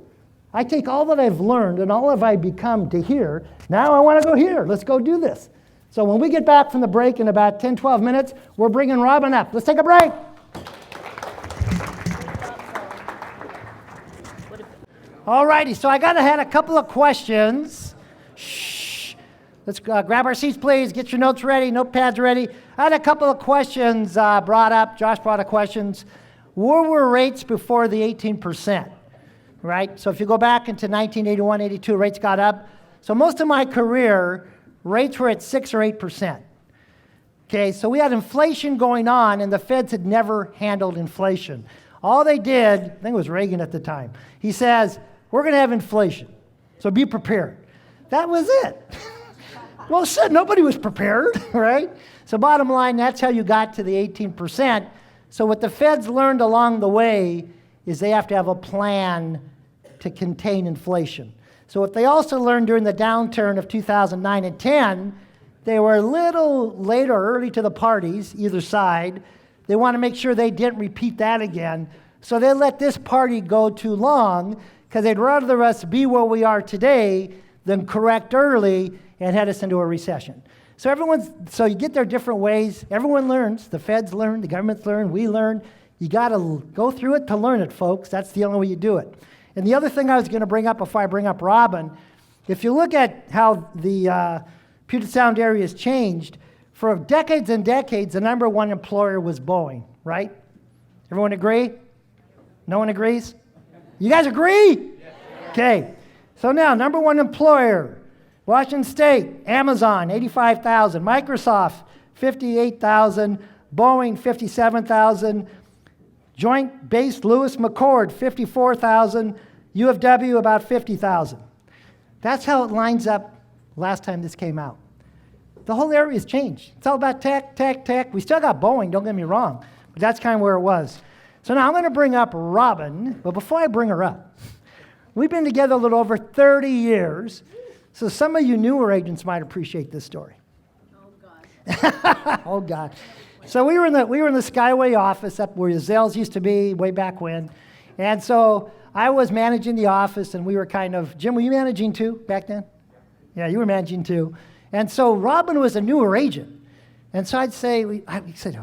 I take all that I've learned and all that I've become to here. Now I want to go here. Let's go do this. So when we get back from the break in about 10, 12 minutes, we're bringing Robin up. Let's take a break. All righty, so I had a couple of questions. Shh. Let's grab our seats, please. Get your notes ready, notepads ready. I had a couple of questions brought up. Josh brought up questions. What were rates before the 18%? Right? So if you go back into 1981, 82, rates got up. So most of my career, rates were at 6 or 8%. Okay, so we had inflation going on, and the Feds had never handled inflation. All they did, I think it was Reagan at the time, he says, we're going to have inflation, so be prepared. That was it. Well, shit, nobody was prepared, right? So bottom line, that's how you got to the 18%. So what the Feds learned along the way is they have to have a plan to contain inflation. So what they also learned during the downturn of 2009 and 10, they were a little late or early to the parties, either side. They want to make sure they didn't repeat that again. So they let this party go too long because they'd rather us be where we are today than correct early and head us into a recession. So you get there different ways. Everyone learns. The Feds learn, the governments learn, we learn. You got to go through it to learn it, folks. That's the only way you do it. And the other thing I was going to bring up before I bring up Robin, if you look at how the Puget Sound area has changed, for decades and decades, the number one employer was Boeing, right? Everyone agree? No one agrees? You guys agree? Okay. So now, number one employer, Washington State, Amazon, 85,000. Microsoft, 58,000. Boeing, 57,000. Joint Base Lewis McChord, 54,000. U of W, about 50,000. That's how it lines up last time this came out. The whole area has changed. It's all about tech, tech, tech. We still got Boeing, don't get me wrong, but that's kind of where it was. So now I'm going to bring up Robin, but before I bring her up, we've been together a little over 30 years, so some of you newer agents might appreciate this story. Oh, God. Oh, God. So we were in the Skyway office up where the Zales used to be way back when, and so I was managing the office, and we were kind of, Jim, were you managing too back then? Yeah, you were managing too. And so Robin was a newer agent. And so I'd say, we said,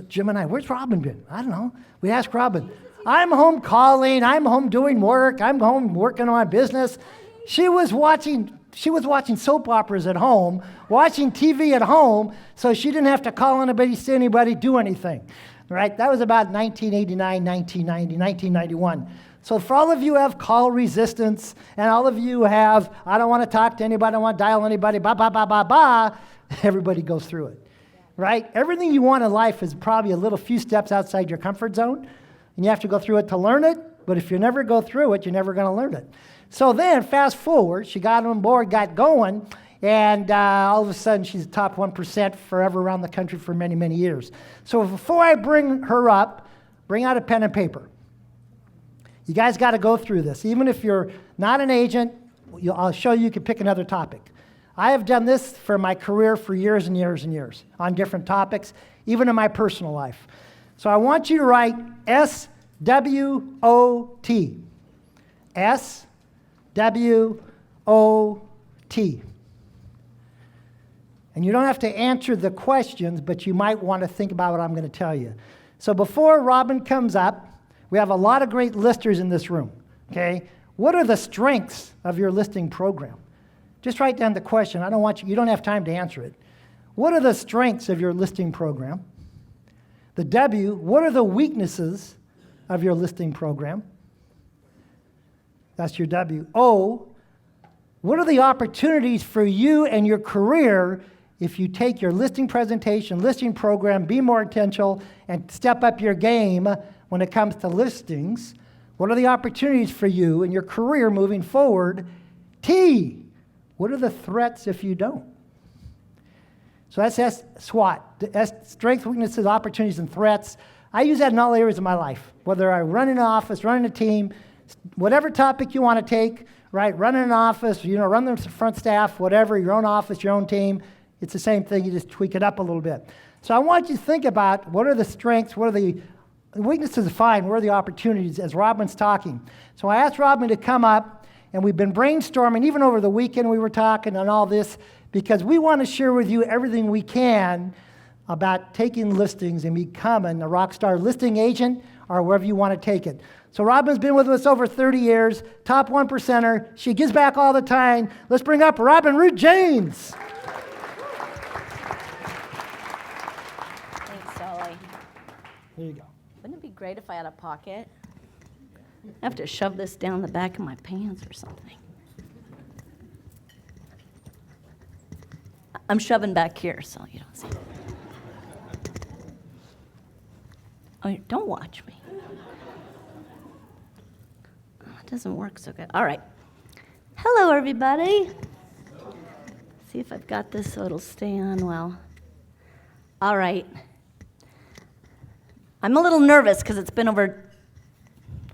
Jim and I, where's Robin been? I don't know. We'd ask Robin, I'm home calling, I'm home doing work, I'm home working on my business. She was watching soap operas at home, watching TV at home, so she didn't have to call anybody, see anybody, do anything. Right? That was about 1989, 1990, 1991. So for all of you who have call resistance, and all of you who have, I don't want to talk to anybody, I don't want to dial anybody, everybody goes through it, right? Everything you want in life is probably a little few steps outside your comfort zone, and you have to go through it to learn it, but if you never go through it, you're never going to learn it. So then, fast forward, she got on board, got going, and all of a sudden, she's the top 1% forever around the country for many, many years. So before I bring her up, bring out a pen and paper. You guys got to go through this. Even if you're not an agent, I'll show you can pick another topic. I have done this for my career for years and years and years on different topics, even in my personal life. So I want you to write S-W-O-T. S-W-O-T. And you don't have to answer the questions, but you might want to think about what I'm going to tell you. So before Robin comes up, we have a lot of great listers in this room, okay? What are the strengths of your listing program? Just write down the question. You don't have time to answer it. What are the strengths of your listing program? The W, what are the weaknesses of your listing program? That's your W. O, what are the opportunities for you and your career if you take your listing presentation, listing program, be more intentional, and step up your game when it comes to listings? What are the opportunities for you and your career moving forward? T, what are the threats if you don't? So that's S, SWOT. S, strengths, weaknesses, opportunities, and threats. I use that in all areas of my life, whether I run an office, run a team, whatever topic you want to take, right? Run an office, run the front staff, whatever, your own office, your own team. It's the same thing, you just tweak it up a little bit. So I want you to think about what are the strengths, what are the weaknesses to find, where are the opportunities as Robin's talking. So I asked Robin to come up, and we've been brainstorming, even over the weekend we were talking on all this, because we want to share with you everything we can about taking listings and becoming a rock star listing agent or wherever you want to take it. So Robin's been with us over 30 years, top 1%er. She gives back all the time. Let's bring up Robin Root James. Thanks, Solly. There you go. Wouldn't it be great if I had a pocket? I have to shove this down the back of my pants or something. I'm shoving back here so you don't see it. Oh, don't watch me. Oh, it doesn't work so good. All right. Hello, everybody. See if I've got this so it'll stay on well. All right. I'm a little nervous because it's been over,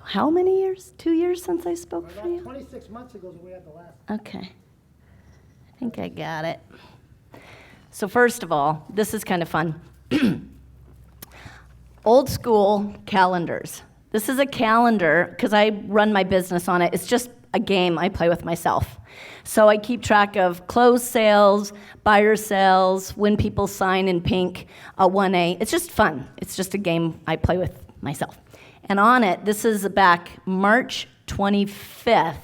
how many years? 2 years since I spoke for you? 26 months ago is when we had the last. Okay. I think I got it. So first of all, this is kind of fun. Old school calendars. This is a calendar, because I run my business on it. It's just a game I play with myself. So I keep track of closed sales, buyer sales, when people sign in pink, 1A. It's just fun. It's just a game I play with myself. And on it, this is back March 25th,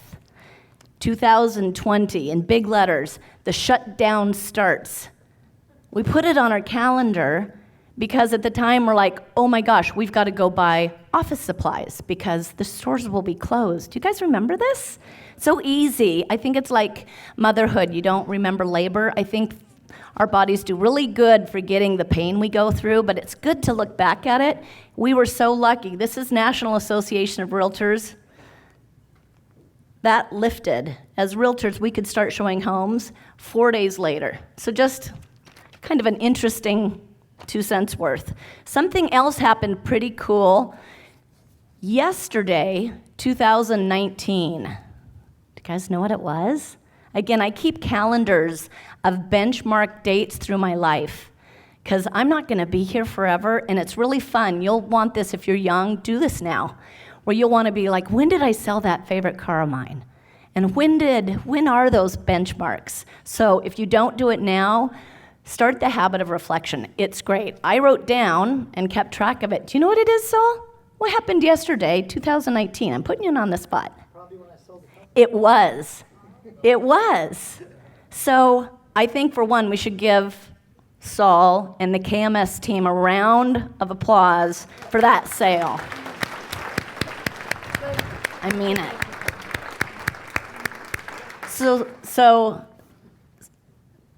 2020, in big letters, the shutdown starts. We put it on our calendar because at the time we're like, oh my gosh, we've got to go buy office supplies because the stores will be closed. Do you guys remember this? So easy. I think it's like motherhood. You don't remember labor. I think our bodies do really good forgetting the pain we go through, but it's good to look back at it. We were so lucky. This is National Association of Realtors. That lifted. As realtors, we could start showing homes 4 days later. So just kind of an interesting 2 cents worth. Something else happened pretty cool. Yesterday, 2019. Do you guys know what it was? Again, I keep calendars of benchmark dates through my life because I'm not going to be here forever, and it's really fun. You'll want this if you're young. Do this now, where you'll want to be like, when did I sell that favorite car of mine? And when are those benchmarks? So if you don't do it now, start the habit of reflection. It's great. I wrote down and kept track of it. Do you know what it is, Saul? What happened yesterday, 2019? I'm putting you on the spot. Probably when I sold the company. It was. It was. So I think, for one, we should give Saul and the KMS team a round of applause for that sale. I mean it. So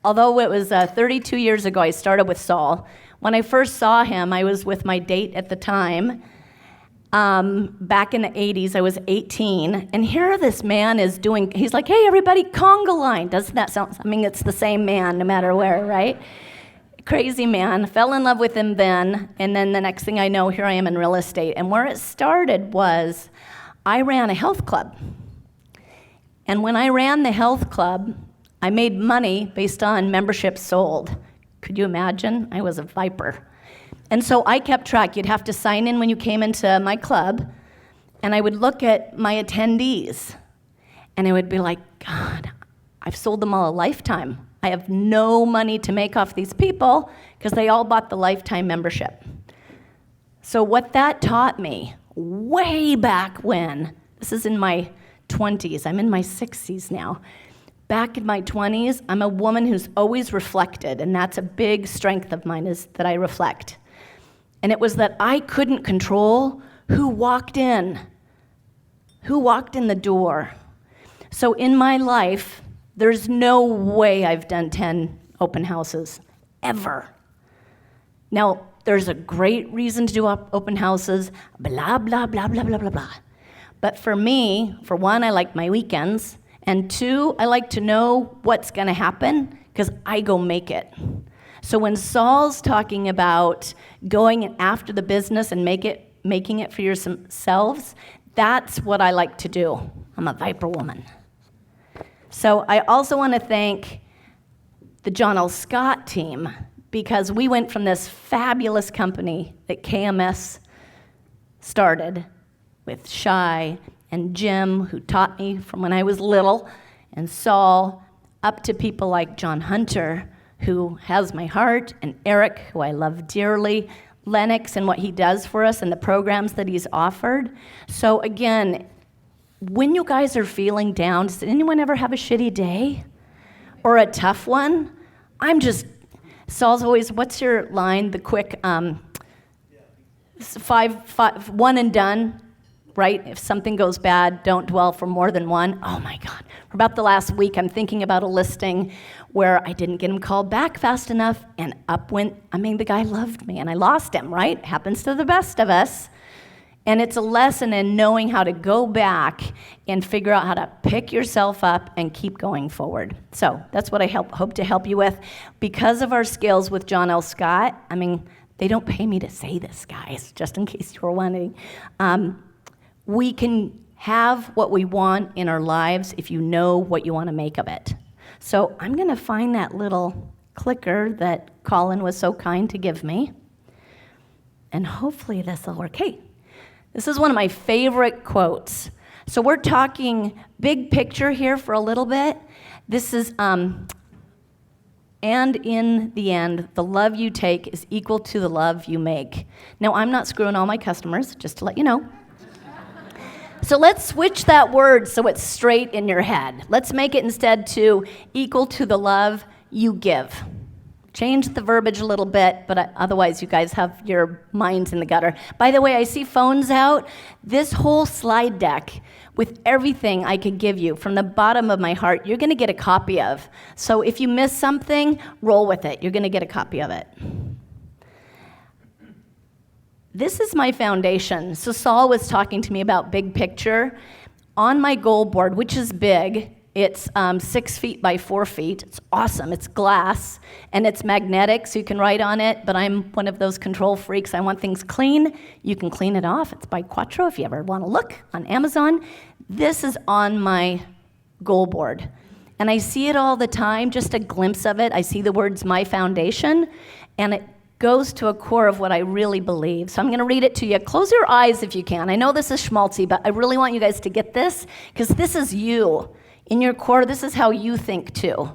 although it was 32 years ago I started with Saul, when I first saw him, I was with my date at the time. Back in the 80s, I was 18, and here this man is doing, he's like, hey, everybody, conga line. Doesn't that sound, I mean, it's the same man no matter where, right? Crazy man. Fell in love with him then, and then the next thing I know, here I am in real estate. And where it started was I ran a health club. And when I ran the health club, I made money based on memberships sold. Could you imagine? I was a viper. And so I kept track. You'd have to sign in when you came into my club, and I would look at my attendees, and I would be like, God, I've sold them all a lifetime. I have no money to make off these people because they all bought the lifetime membership. So what that taught me way back when, this is in my 20s, I'm in my 60s now. Back in my 20s, I'm a woman who's always reflected, and that's a big strength of mine, is that I reflect. And it was that I couldn't control who walked in the door. So in my life, there's no way I've done 10 open houses, ever. Now, there's a great reason to do open houses, blah, blah, blah, blah, blah, blah, blah. But for me, for one, I like my weekends, and two, I like to know what's gonna happen, because I go make it. So when Saul's talking about going after the business and making it for yourselves, that's what I like to do. I'm a Viper woman. So I also want to thank the John L. Scott team, because we went from this fabulous company that KMS started with Shai and Jim, who taught me from when I was little, and Saul, up to people like John Hunter, who has my heart, and Eric, who I love dearly, Lennox and what he does for us and the programs that he's offered. So again, when you guys are feeling down, does anyone ever have a shitty day or a tough one? Saul's always, what's your line? The quick, one and done, right? If something goes bad, don't dwell for more than one. Oh my God. For about the last week, I'm thinking about a listing where I didn't get him called back fast enough, and the guy loved me, and I lost him, right? Happens to the best of us. And it's a lesson in knowing how to go back and figure out how to pick yourself up and keep going forward. So that's what I hope to help you with. Because of our skills with John L. Scott, they don't pay me to say this, guys, just in case you were wondering. We can have what we want in our lives if you know what you want to make of it. So I'm going to find that little clicker that Colin was so kind to give me, and hopefully this will work. Hey, this is one of my favorite quotes. So we're talking big picture here for a little bit. This is, and in the end, the love you take is equal to the love you make. Now, I'm not screwing all my customers, just to let you know. So let's switch that word so it's straight in your head. Let's make it instead to equal to the love you give. Change the verbiage a little bit, but otherwise you guys have your minds in the gutter. By the way, I see phones out. This whole slide deck with everything I could give you from the bottom of my heart, you're going to get a copy of. So if you miss something, roll with it. You're going to get a copy of it. This is my foundation. So Saul was talking to me about big picture. On my goal board, which is big, it's 6 feet by 4 feet. It's awesome. It's glass, and it's magnetic, so you can write on it, but I'm one of those control freaks. I want things clean. You can clean it off. It's by Quattro if you ever want to look on Amazon. This is on my goal board, and I see it all the time, just a glimpse of it. I see the words, my foundation, and it goes to a core of what I really believe. So I'm going to read it to you. Close your eyes if you can. I know this is schmaltzy, but I really want you guys to get this, because this is you. In your core, this is how you think too.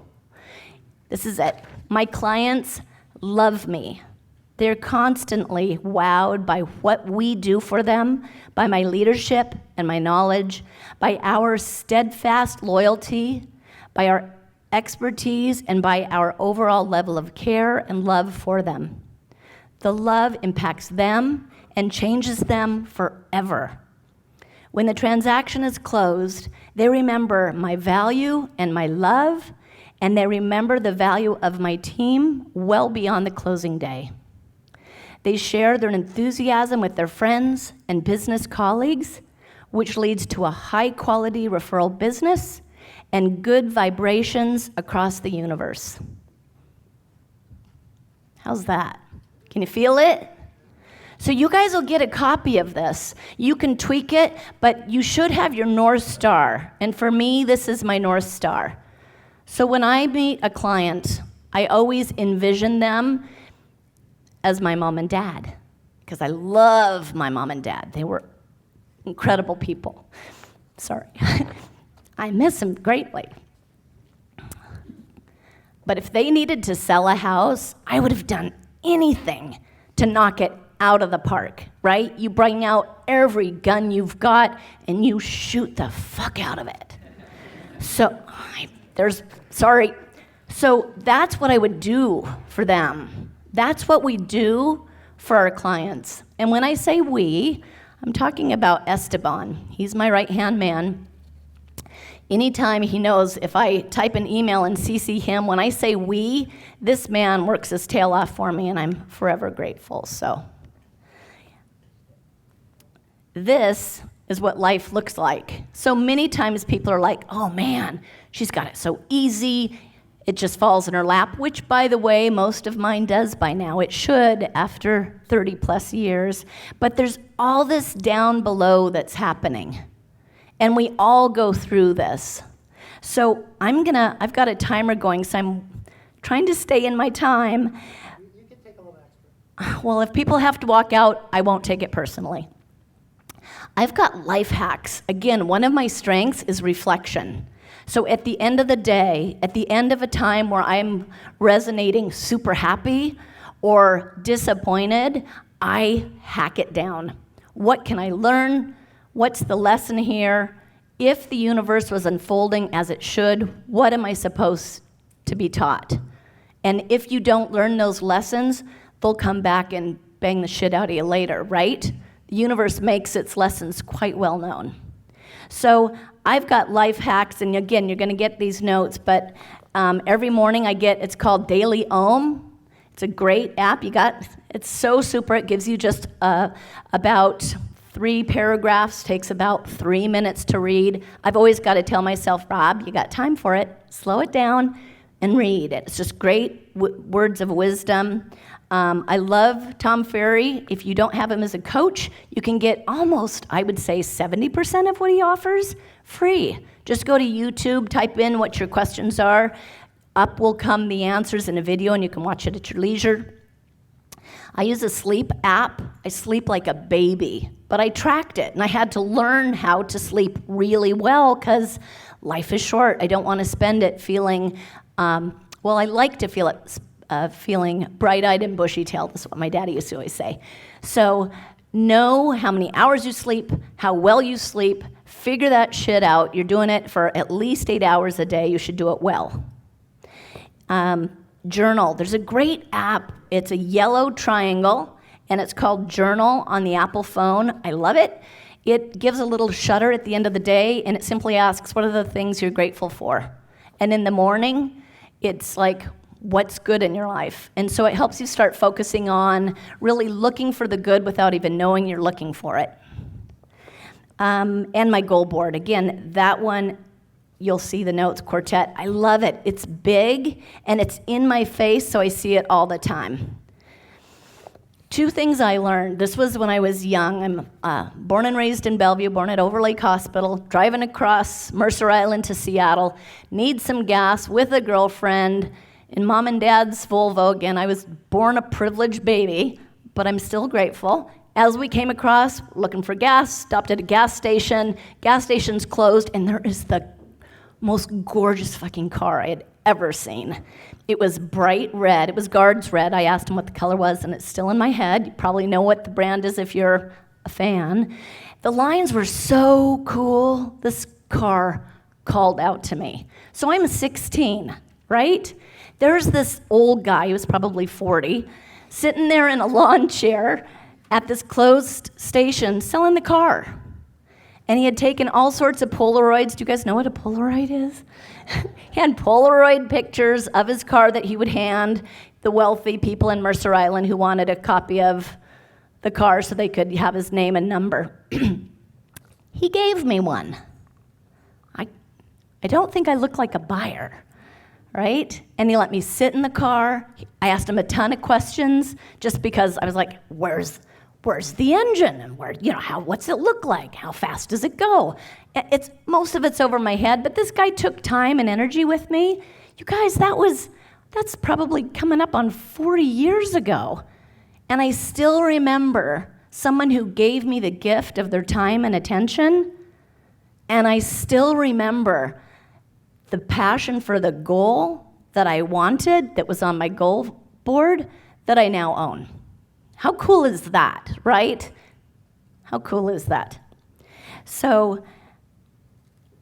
This is it. My clients love me. They're constantly wowed by what we do for them, by my leadership and my knowledge, by our steadfast loyalty, by our expertise, and by our overall level of care and love for them. The love impacts them and changes them forever. When the transaction is closed, they remember my value and my love, and they remember the value of my team well beyond the closing day. They share their enthusiasm with their friends and business colleagues, which leads to a high-quality referral business and good vibrations across the universe. How's that? Can you feel it? So you guys will get a copy of this. You can tweak it, but you should have your North Star. And for me, this is my North Star. So when I meet a client, I always envision them as my mom and dad, because I love my mom and dad. They were incredible people. Sorry. I miss them greatly. But if they needed to sell a house, I would have done anything to knock it out of the park, right? You bring out every gun you've got and you shoot the fuck out of it. So that's what I would do for them. That's what we do for our clients. And when I say we, I'm talking about Esteban. He's my right-hand man. Anytime he knows if I type an email and CC him, when I say we, this man works his tail off for me, and I'm forever grateful. So this is what life looks like. So many times people are like, oh man, she's got it so easy. it just falls in her lap, which, by the way, most of mine does by now. It should after 30 plus years. But there's all this down below that's happening. And we all go through this. So I've got a timer going, so I'm trying to stay in my time. You can take a little extra. Well, if people have to walk out, I won't take it personally. I've got life hacks. Again, one of my strengths is reflection. So at the end of the day, at the end of a time where I'm resonating super happy or disappointed, I hack it down. What can I learn? What's the lesson here? If the universe was unfolding as it should, what am I supposed to be taught? And if you don't learn those lessons, they'll come back and bang the shit out of you later, right? The universe makes its lessons quite well known. So I've got life hacks, and again, you're going to get these notes, but every morning it's called Daily Om. It's a great app. It's so super. It gives you just about 3 paragraphs, takes about 3 minutes to read. I've always got to tell myself, Rob, you got time for it. Slow it down and read it. It's just great words of wisdom. I love Tom Ferry. If you don't have him as a coach, you can get almost, I would say, 70% of what he offers free. Just go to YouTube, type in what your questions are. Up will come the answers in a video, and you can watch it at your leisure. I use a sleep app. I sleep like a baby, but I tracked it, and I had to learn how to sleep really well because life is short. I don't want to spend it feeling, I like to feel it feeling bright-eyed and bushy-tailed. That's what my daddy used to always say. So know how many hours you sleep, how well you sleep, figure that shit out. You're doing it for at least 8 hours a day. You should do it well. Journal. There's a great app. It's a yellow triangle, and it's called Journal on the Apple phone. I love it. It gives a little shutter at the end of the day, and it simply asks, what are the things you're grateful for? And in the morning, it's like, what's good in your life? And so it helps you start focusing on really looking for the good without even knowing you're looking for it. And my goal board. Again, that one, you'll see the notes quartet. I love it. It's big, and it's in my face, so I see it all the time. 2 things I learned. This was when I was young. I'm born and raised in Bellevue, born at Overlake Hospital, driving across Mercer Island to Seattle, need some gas with a girlfriend, in mom and dad's Volvo. Again, I was born a privileged baby, but I'm still grateful. As we came across, looking for gas, stopped at a gas station. Gas station's closed, and there is the most gorgeous fucking car I had ever seen. It was bright red. It was Guards red. I asked him what the color was, and it's still in my head. You probably know what the brand is if you're a fan. The lines were so cool. This car called out to me. So I'm 16, right? There's this old guy, he was probably 40, sitting there in a lawn chair at this closed station selling the car. And he had taken all sorts of Polaroids. Do you guys know what a Polaroid is? He had Polaroid pictures of his car that he would hand the wealthy people in Mercer Island who wanted a copy of the car so they could have his name and number. He gave me one. I don't think I look like a buyer. Right? And he let me sit in the car. I asked him a ton of questions just because I was like, where's the engine? And what's it look like? How fast does it go? Most of it's over my head, but this guy took time and energy with me. You guys, that's probably coming up on 40 years ago. And I still remember someone who gave me the gift of their time and attention. And I still remember the passion for the goal that I wanted, that was on my goal board, that I now own. How cool is that, right? How cool is that? So,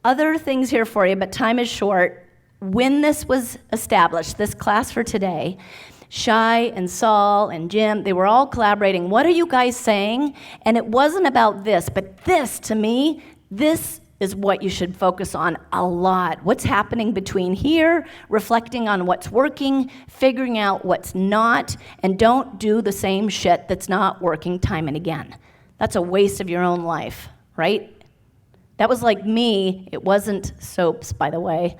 other things here for you, but time is short. When this was established, this class for today, Shai and Saul and Jim, they were all collaborating. What are you guys saying? And it wasn't about this, but this, to me, this is what you should focus on a lot. What's happening between here, reflecting on what's working, figuring out what's not, and don't do the same shit that's not working time and again. That's a waste of your own life, right? That was like me. It wasn't soaps, by the way.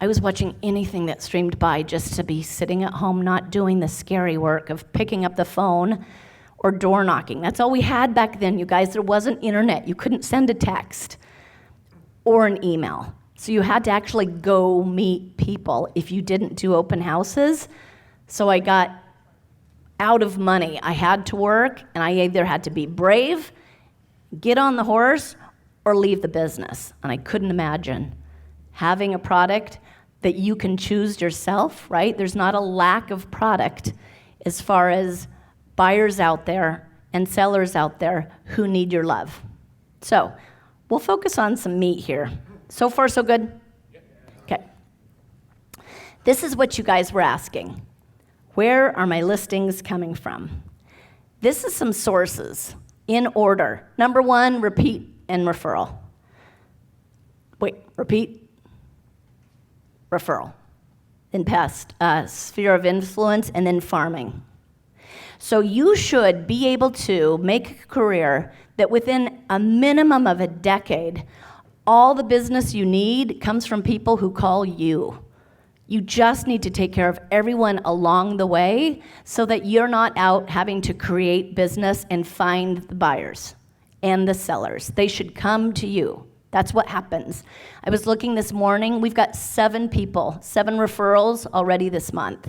I was watching anything that streamed by just to be sitting at home, not doing the scary work of picking up the phone or door knocking. That's all we had back then, you guys. There wasn't internet. You couldn't send a text or an email. So you had to actually go meet people if you didn't do open houses. So I got out of money. I had to work, and I either had to be brave, get on the horse, or leave the business. And I couldn't imagine having a product that you can choose yourself, right? There's not a lack of product as far as buyers out there and sellers out there who need your love. So we'll focus on some meat here. So far, so good? Okay. This is what you guys were asking. Where are my listings coming from? This is some sources in order. Number one, repeat and referral. Wait, repeat, referral. Then past sphere of influence, and then farming. So you should be able to make a career that within a minimum of a decade, all the business you need comes from people who call you. You just need to take care of everyone along the way so that you're not out having to create business and find the buyers and the sellers. They should come to you. That's what happens. I was looking this morning, we've got 7 people, 7 referrals already this month.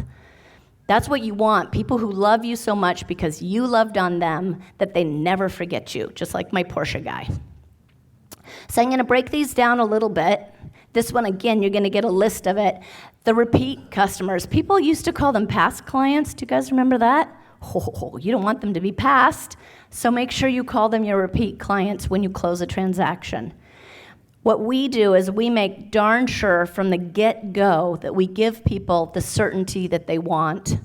That's what you want, people who love you so much because you loved on them that they never forget you, just like my Porsche guy. So I'm gonna break these down a little bit. This one, again, you're gonna get a list of it. The repeat customers. People used to call them past clients. Do you guys remember that? Oh, you don't want them to be past, so make sure you call them your repeat clients when you close a transaction. What we do is we make darn sure from the get-go that we give people the certainty that they want.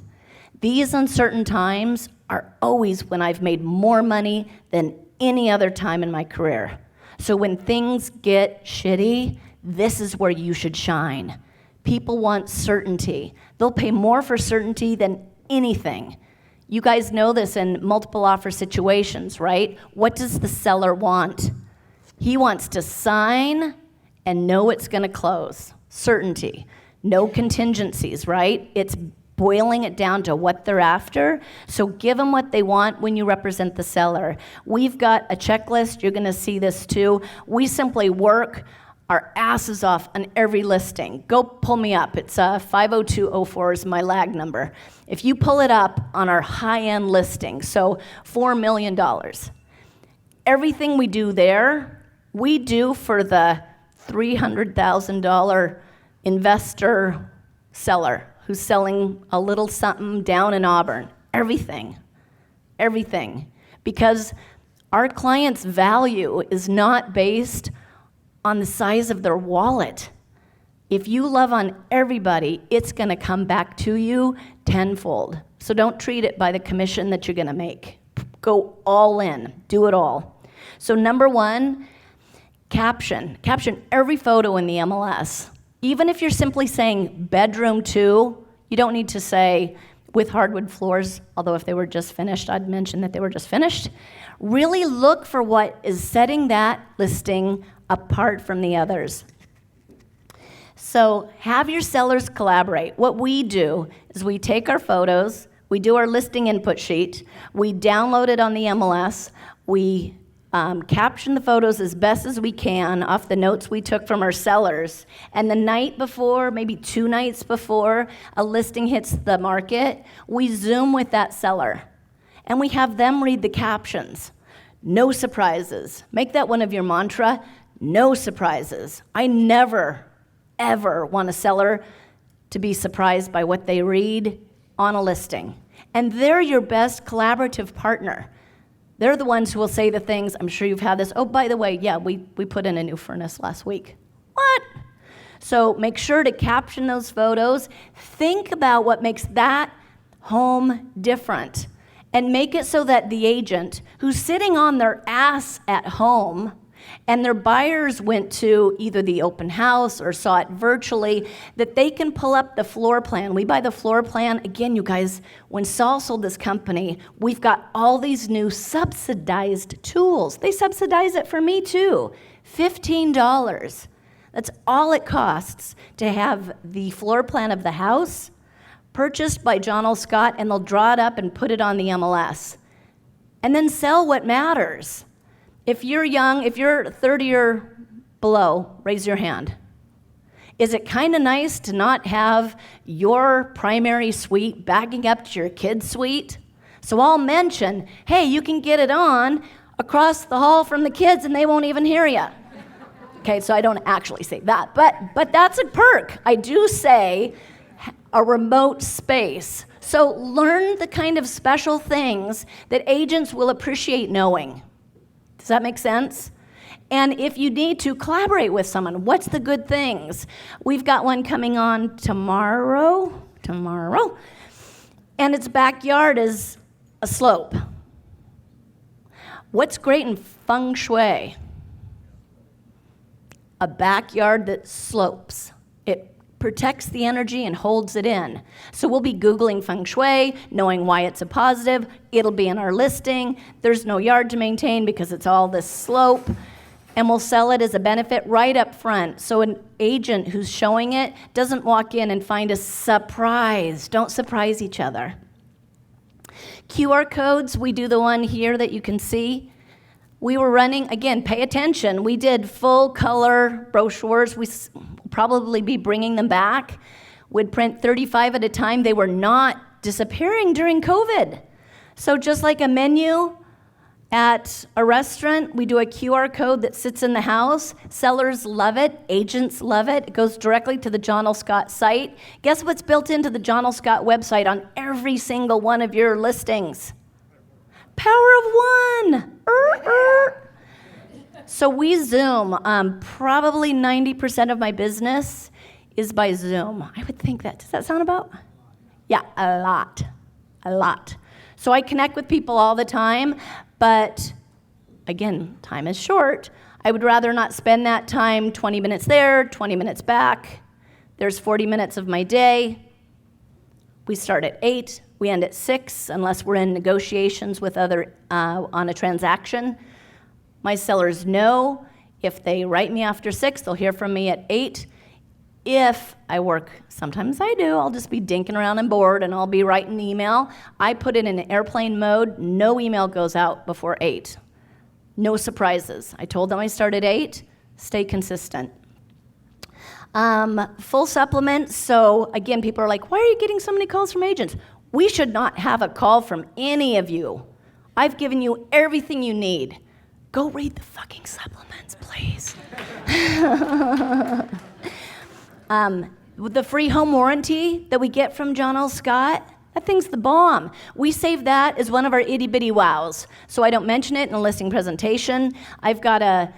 These uncertain times are always when I've made more money than any other time in my career. So when things get shitty, this is where you should shine. People want certainty. They'll pay more for certainty than anything. You guys know this in multiple offer situations, right? What does the seller want? He wants to sign and know it's going to close. Certainty. No contingencies, right? It's boiling it down to what they're after. So give them what they want when you represent the seller. We've got a checklist. You're going to see this too. We simply work our asses off on every listing. Go pull me up. It's 50204 is my lag number. If you pull it up on our high-end listing, so $4 million, everything we do there, we do for the $300,000 investor seller who's selling a little something down in Auburn. Everything. Because our client's value is not based on the size of their wallet. If you love on everybody, it's gonna come back to you tenfold. So don't treat it by the commission that you're gonna make. Go all in, do it all. So number one, caption every photo in the MLS. Even if you're simply saying bedroom 2, you don't need to say with hardwood floors, although if they were just finished, I'd mention that they were just finished. Really look for what is setting that listing apart from the others. So have your sellers collaborate. What we do is we take our photos, we do our listing input sheet, we download it on the MLS, we caption the photos as best as we can off the notes we took from our sellers. And the night before, maybe 2 nights before a listing hits the market, we Zoom with that seller. And we have them read the captions. No surprises. Make that one of your mantra. No surprises. I never, ever want a seller to be surprised by what they read on a listing. And they're your best collaborative partner. They're the ones who will say the things, I'm sure you've had this, oh, by the way, yeah, we put in a new furnace last week. What? So make sure to caption those photos. Think about what makes that home different. And make it so that the agent who's sitting on their ass at home and their buyers went to either the open house or saw it virtually, that they can pull up the floor plan. We buy the floor plan. Again, you guys, when Saul sold this company, we've got all these new subsidized tools. They subsidize it for me too. $15. That's all it costs to have the floor plan of the house purchased by John L. Scott, and they'll draw it up and put it on the MLS. And then sell what matters. If you're young, if you're 30 or below, raise your hand. Is it kind of nice to not have your primary suite backing up to your kid's suite? So I'll mention, hey, you can get it on across the hall from the kids and they won't even hear you. Okay, so I don't actually say that, but that's a perk. I do say a remote space. So learn the kind of special things that agents will appreciate knowing. Does that make sense? And if you need to collaborate with someone, what's the good things? We've got one coming on tomorrow, and its backyard is a slope. What's great in feng shui? A backyard that slopes. It protects the energy and holds it in. So we'll be Googling feng shui, knowing why it's a positive. It'll be in our listing. There's no yard to maintain because it's all this slope. And we'll sell it as a benefit right up front. So an agent who's showing it doesn't walk in and find a surprise. Don't surprise each other. QR codes, we do the one here that you can see. We were running, again, pay attention. We did full color brochures. We'll probably be bringing them back. We'd print 35 at a time. They were not disappearing during COVID. So just like a menu at a restaurant, we do a QR code that sits in the house. Sellers love it. Agents love it. It goes directly to the John L. Scott site. Guess what's built into the John L. Scott website on every single one of your listings? Power of one. So we Zoom. Probably 90% of my business is by Zoom. I would think that. Does that sound about? Yeah, a lot. So I connect with people all the time, but again, time is short. I would rather not spend that time 20 minutes there, 20 minutes back. There's 40 minutes of my day. We start at 8. We end at 6 unless we're in negotiations with other on a transaction. My sellers know if they write me after 6, they'll hear from me at 8. If I work, sometimes I do, I'll just be dinking around and bored and I'll be writing an email. I put it in airplane mode. No email goes out before 8. No surprises. I told them I start at 8. Stay consistent. Full supplements. So again, people are like, why are you getting so many calls from agents? We should not have a call from any of you. I've given you everything you need. Go read the fucking supplements, please. With the free home warranty that we get from John L. Scott, that thing's the bomb. We save that as one of our itty-bitty wows. So I don't mention it in a listing presentation. I've got a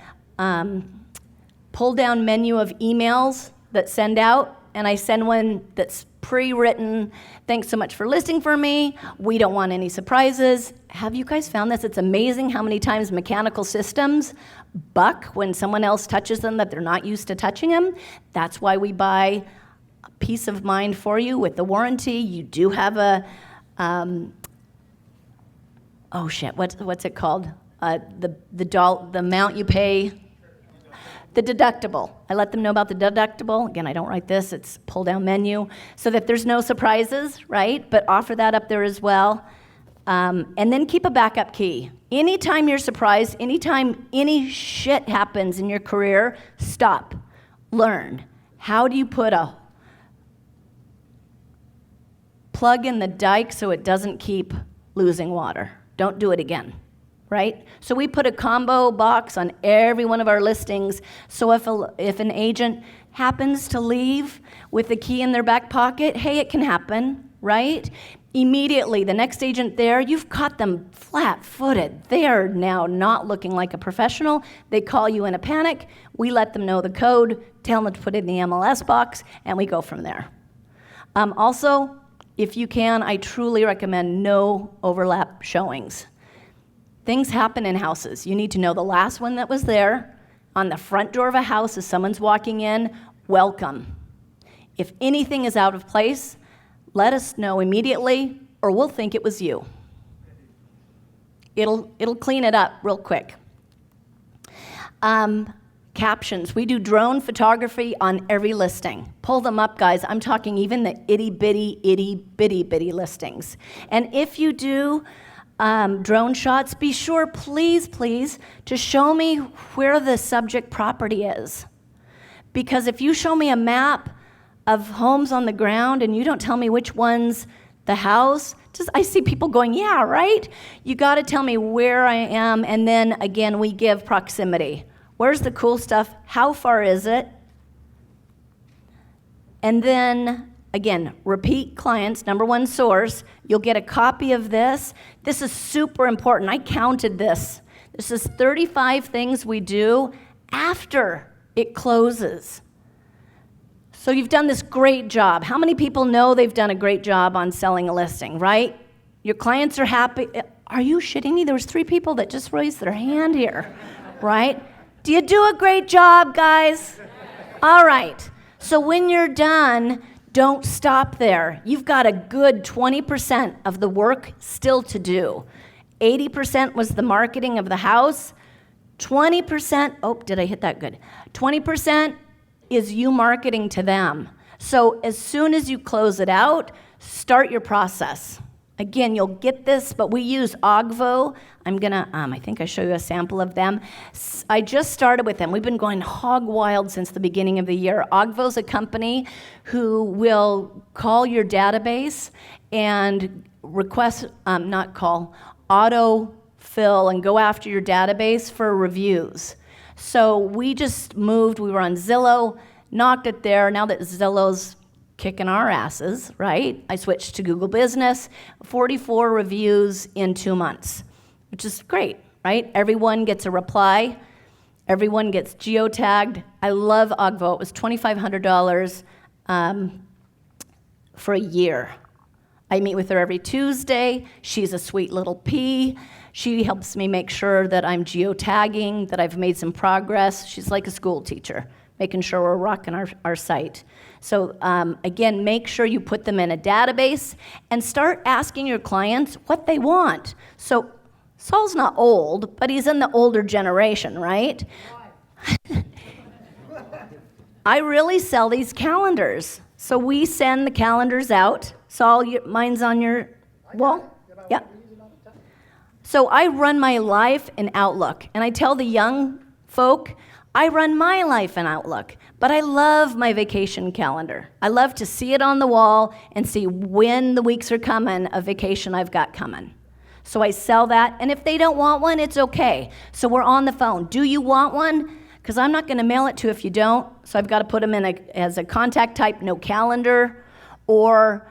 pull-down menu of emails that send out, and I send one that's pre-written. Thanks so much for listing for me. We don't want any surprises. Have you guys found this? It's amazing how many times mechanical systems buck when someone else touches them that they're not used to touching them. That's why we buy a peace of mind for you with the warranty. You do have a, what's it called? The amount you pay. The deductible. I let them know about the deductible. Again, I don't write this. It's pull-down menu so that there's no surprises, right? But offer that up there as well. And then keep a backup key. Anytime you're surprised, anytime any shit happens in your career, stop. Learn. How do you put a plug in the dike so it doesn't keep losing water? Don't do it again. Right? So we put a combo box on every one of our listings, so if an agent happens to leave with the key in their back pocket, hey, it can happen, right? Immediately, the next agent there, you've caught them flat-footed. They are now not looking like a professional. They call you in a panic. We let them know the code, tell them to put it in the MLS box, and we go from there. Also, if you can, I truly recommend no overlap showings. Things happen in houses. You need to know the last one that was there. On the front door of a house, as someone's walking in, welcome. If anything is out of place, let us know immediately, or we'll think it was you. It'll clean it up real quick. captions. We do drone photography on every listing. Pull them up, guys. I'm talking even the itty-bitty listings. And if you do drone shots, be sure, please, to show me where the subject property is. Because if you show me a map of homes on the ground and you don't tell me which one's the house, I see people going, yeah, right? You got to tell me where I am, and then again, we give proximity. Where's the cool stuff? How far is it? And then, again, repeat clients, number one source. You'll get a copy of this. This is super important. I counted this. This is 35 things we do after it closes. So you've done this great job. How many people know they've done a great job on selling a listing, right? Your clients are happy. Are you shitting me? There was 3 people that just raised their hand here, right? Do you do a great job, guys? All right. So when you're done, don't stop there. You've got a good 20% of the work still to do. 80% was the marketing of the house. 20%, oh, did I hit that good? 20% is you marketing to them. So as soon as you close it out, start your process. Again, you'll get this, but we use Ogvo. I'm gonna, I think I show you a sample of them. I just started with them. We've been going hog wild since the beginning of the year. Ogvo's a company who will call your database and request, auto-fill and go after your database for reviews. So we just moved, we were on Zillow, knocked it there. Now that Zillow's kicking our asses, right? I switched to Google Business, 44 reviews in 2 months, which is great, right? Everyone gets a reply. Everyone gets geotagged. I love Ogvo. It was $2,500 for a year. I meet with her every Tuesday. She's a sweet little pea. She helps me make sure that I'm geotagging, that I've made some progress. She's like a school teacher, making sure we're rocking our site. So again, make sure you put them in a database and start asking your clients what they want. So Saul's not old, but he's in the older generation, right? I really sell these calendars. So we send the calendars out. Saul, mine's on your wall? Yeah. So I run my life in Outlook, and I tell the young folk, I run my life in Outlook, but I love my vacation calendar. I love to see it on the wall and see when the weeks are coming of vacation I've got coming. So I sell that, and if they don't want one, it's okay. So we're on the phone. Do you want one? Because I'm not going to mail it to you if you don't, so I've got to put them in as a contact type, no calendar, or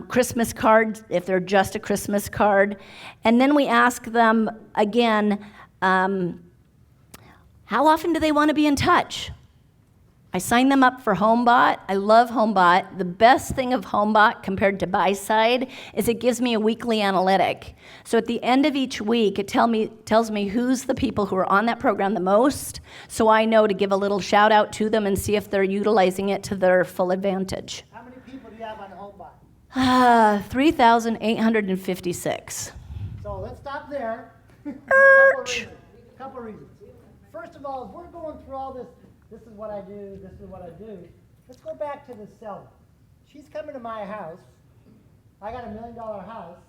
Christmas card, if they're just a Christmas card. And then we ask them again, how often do they want to be in touch? I sign them up for HomeBot. I love HomeBot. The best thing of HomeBot compared to buy-side is it gives me a weekly analytic. So at the end of each week, it tells me who's the people who are on that program the most, so I know to give a little shout out to them and see if they're utilizing it to their full advantage. How many people do you have on HomeBot? 3,856. So let's stop there. Couple reasons. First of all, if we're going through all this is what I do, this is what I do, let's go back to the seller. She's coming to my house. I got $1 million house.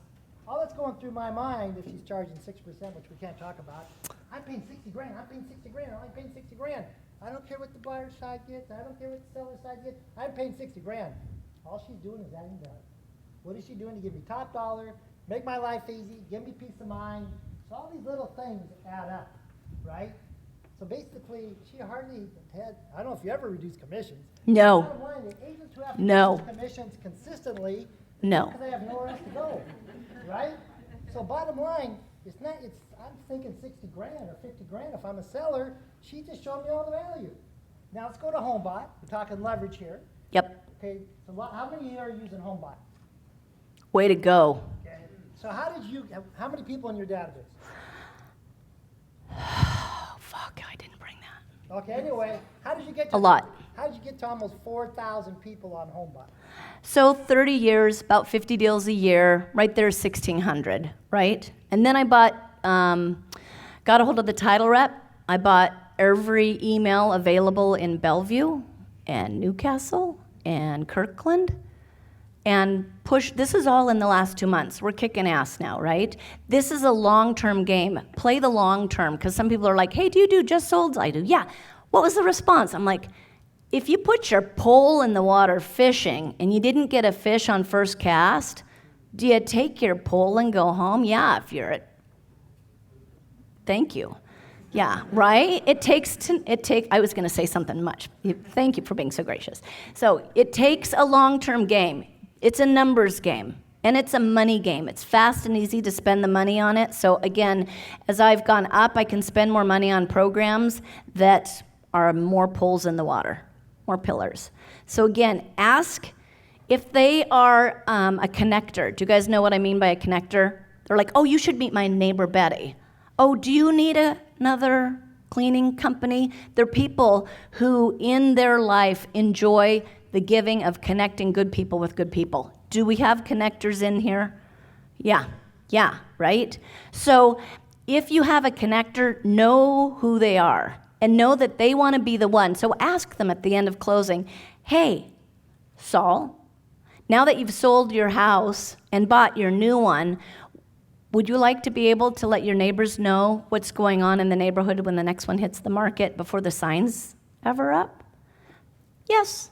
All that's going through my mind, if she's charging 6%, which we can't talk about, I'm paying 60 grand, I'm paying 60 grand, I'm paying 60 grand. I don't care what the buyer side gets, I don't care what the seller side gets, I'm paying 60 grand. All she's doing is adding value. What is she doing to give me top dollar, make my life easy, give me peace of mind? So all these little things add up, right? So basically, she hardly had, I don't know if you ever reduce commissions. No. Bottom line, the agents who have No. commissions consistently, No. because they have nowhere else to go, right? So bottom line, I'm thinking 60 grand or 50 grand if I'm a seller. She just showed me all the value. Now let's go to HomeBot. We're talking leverage here. Yep. Okay, so how many are using HomeBot? Way to go. Okay. So how many people in your database? Oh, fuck, I didn't bring that. Okay, anyway, how did you get to A lot. How did you get to almost 4,000 people on HomeBot? So 30 years, about 50 deals a year, right there, 1,600, right? And then I got a hold of the title rep. I bought every email available in Bellevue and Newcastle and Kirkland and push. This is all in the last 2 months. We're kicking ass now, right? This is a long-term game. Play the long term, because some people are like, hey, do you do just solds? I do. Yeah. What was the response? I'm like, if you put your pole in the water fishing and you didn't get a fish on first cast, do you take your pole and go home? Yeah, if you're at. Thank you. Yeah, right? I was going to say something much. Thank you for being so gracious. So it takes a long-term game. It's a numbers game, and it's a money game. It's fast and easy to spend the money on it. So again, as I've gone up, I can spend more money on programs that are more poles in the water, more pillars. So again, ask if they are a connector. Do you guys know what I mean by a connector? They're like, oh, you should meet my neighbor Betty. Oh, do you need another cleaning company? They're people who in their life enjoy the giving of connecting good people with good people. Do we have connectors in here? Yeah, right? So if you have a connector, know who they are and know that they want to be the one. So ask them at the end of closing, hey, Saul, now that you've sold your house and bought your new one, would you like to be able to let your neighbors know what's going on in the neighborhood when the next one hits the market before the sign's ever up? Yes.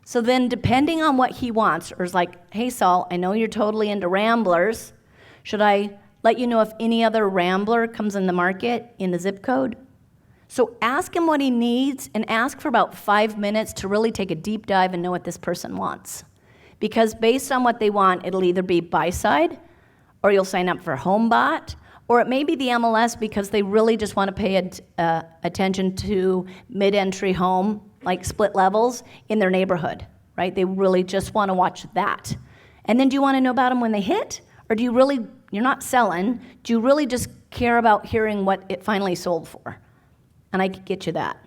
So then depending on what he wants, or is like, hey, Saul, I know you're totally into Ramblers. Should I let you know if any other Rambler comes in the market in the zip code? So ask him what he needs and ask for about 5 minutes to really take a deep dive and know what this person wants. Because based on what they want, it'll either be buy side, or you'll sign up for HomeBot, or it may be the MLS because they really just want to pay attention to mid-entry home, like split levels in their neighborhood, right? They really just want to watch that. And then do you want to know about them when they hit? Or do you really, you're not selling, do you really just care about hearing what it finally sold for? And I could get you that.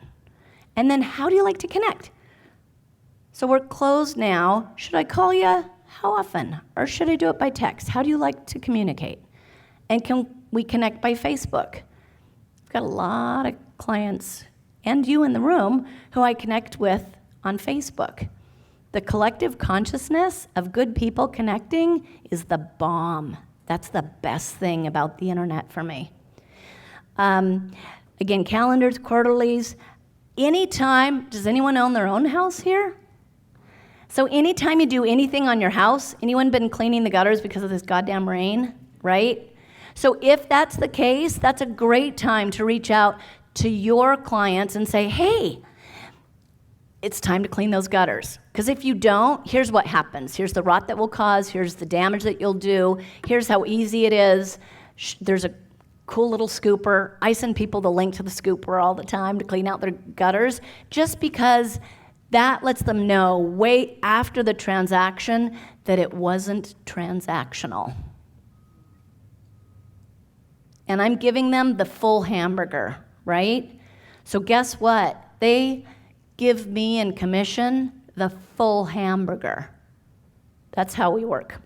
And then how do you like to connect? So we're closed now. Should I call you? How often? Or should I do it by text? How do you like to communicate? And can we connect by Facebook? I've got a lot of clients and you in the room who I connect with on Facebook. The collective consciousness of good people connecting is the bomb. That's the best thing about the internet for me. Again, calendars, quarterlies. Anytime, does anyone own their own house here? So anytime you do anything on your house, anyone been cleaning the gutters because of this goddamn rain, right? So if that's the case, that's a great time to reach out to your clients and say, hey, it's time to clean those gutters. Because if you don't, here's what happens. Here's the rot that will cause. Here's the damage that you'll do. Here's how easy it is. There's a cool little scooper. I send people the link to the scooper all the time to clean out their gutters, just because that lets them know way after the transaction that it wasn't transactional. And I'm giving them the full hamburger, right? So guess what? They give me in commission the full hamburger. That's how we work.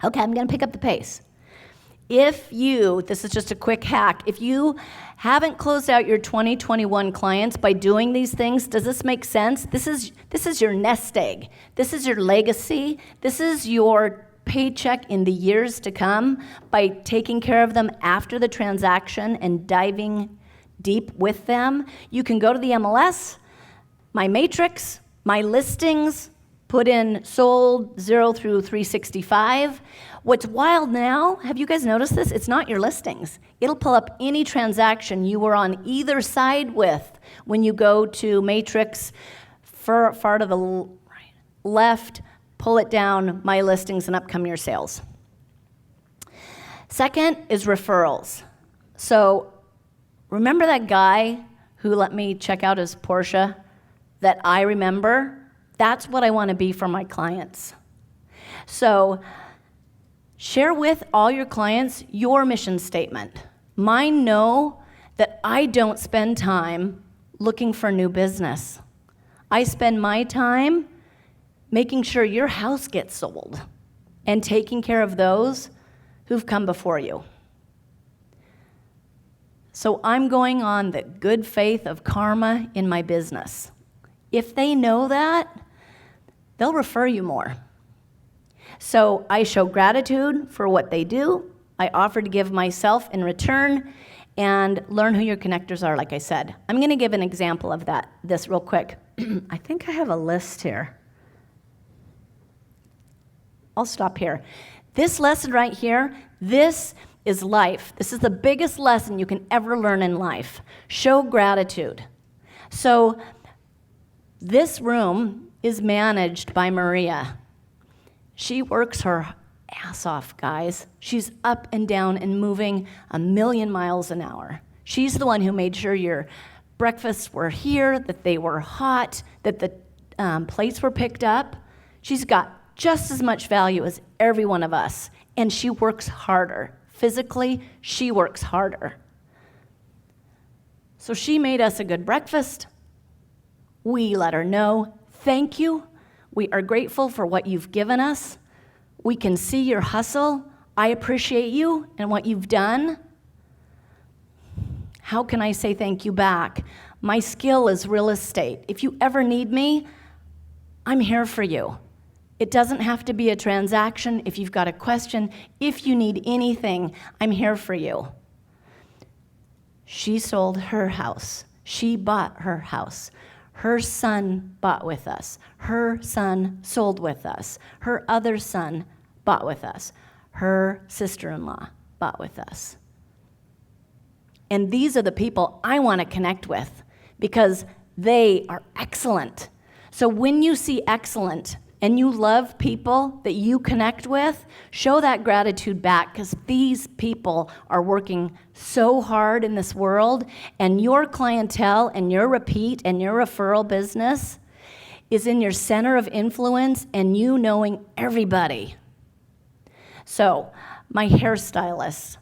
Okay, I'm going to pick up the pace. If you, this is just a quick hack, if you haven't closed out your 2021 clients by doing these things, does this make sense? This is your nest egg. This is your legacy. This is your paycheck in the years to come by taking care of them after the transaction and diving deep with them. You can go to the MLS, my matrix, my listings, put in sold 0 through 365. What's wild now, have you guys noticed this? It's not your listings. It'll pull up any transaction you were on either side with when you go to matrix, far to the left, pull it down, my listings, and up come your sales. Second is referrals. So remember that guy who let me check out his Porsche that I remember? That's what I want to be for my clients. So share with all your clients your mission statement. Mine know that I don't spend time looking for new business. I spend my time making sure your house gets sold and taking care of those who've come before you. So I'm going on the good faith of karma in my business. If they know that, they'll refer you more. So I show gratitude for what they do. I offer to give myself in return and learn who your connectors are, like I said. I'm going to give an example of this real quick. I think I have a list here. I'll stop here. This lesson right here, this is life. This is the biggest lesson you can ever learn in life. Show gratitude. So this room is managed by Maria. She works her ass off, guys. She's up and down and moving 1,000,000 miles an hour. She's the one who made sure your breakfasts were here, that they were hot, that the plates were picked up. She's got just as much value as every one of us, and she works harder. Physically, she works harder. So she made us a good breakfast. We let her know, thank you. We are grateful for what you've given us. We can see your hustle. I appreciate you and what you've done. How can I say thank you back? My skill is real estate. If you ever need me, I'm here for you. It doesn't have to be a transaction. If you've got a question, if you need anything, I'm here for you. She sold her house. She bought her house. Her son bought with us. Her son sold with us. Her other son bought with us. Her sister-in-law bought with us. And these are the people I want to connect with because they are excellent. So when you see excellent and you love people that you connect with, show that gratitude back because these people are working so hard in this world, and your clientele and your repeat and your referral business is in your center of influence and you knowing everybody. So my hairstylists,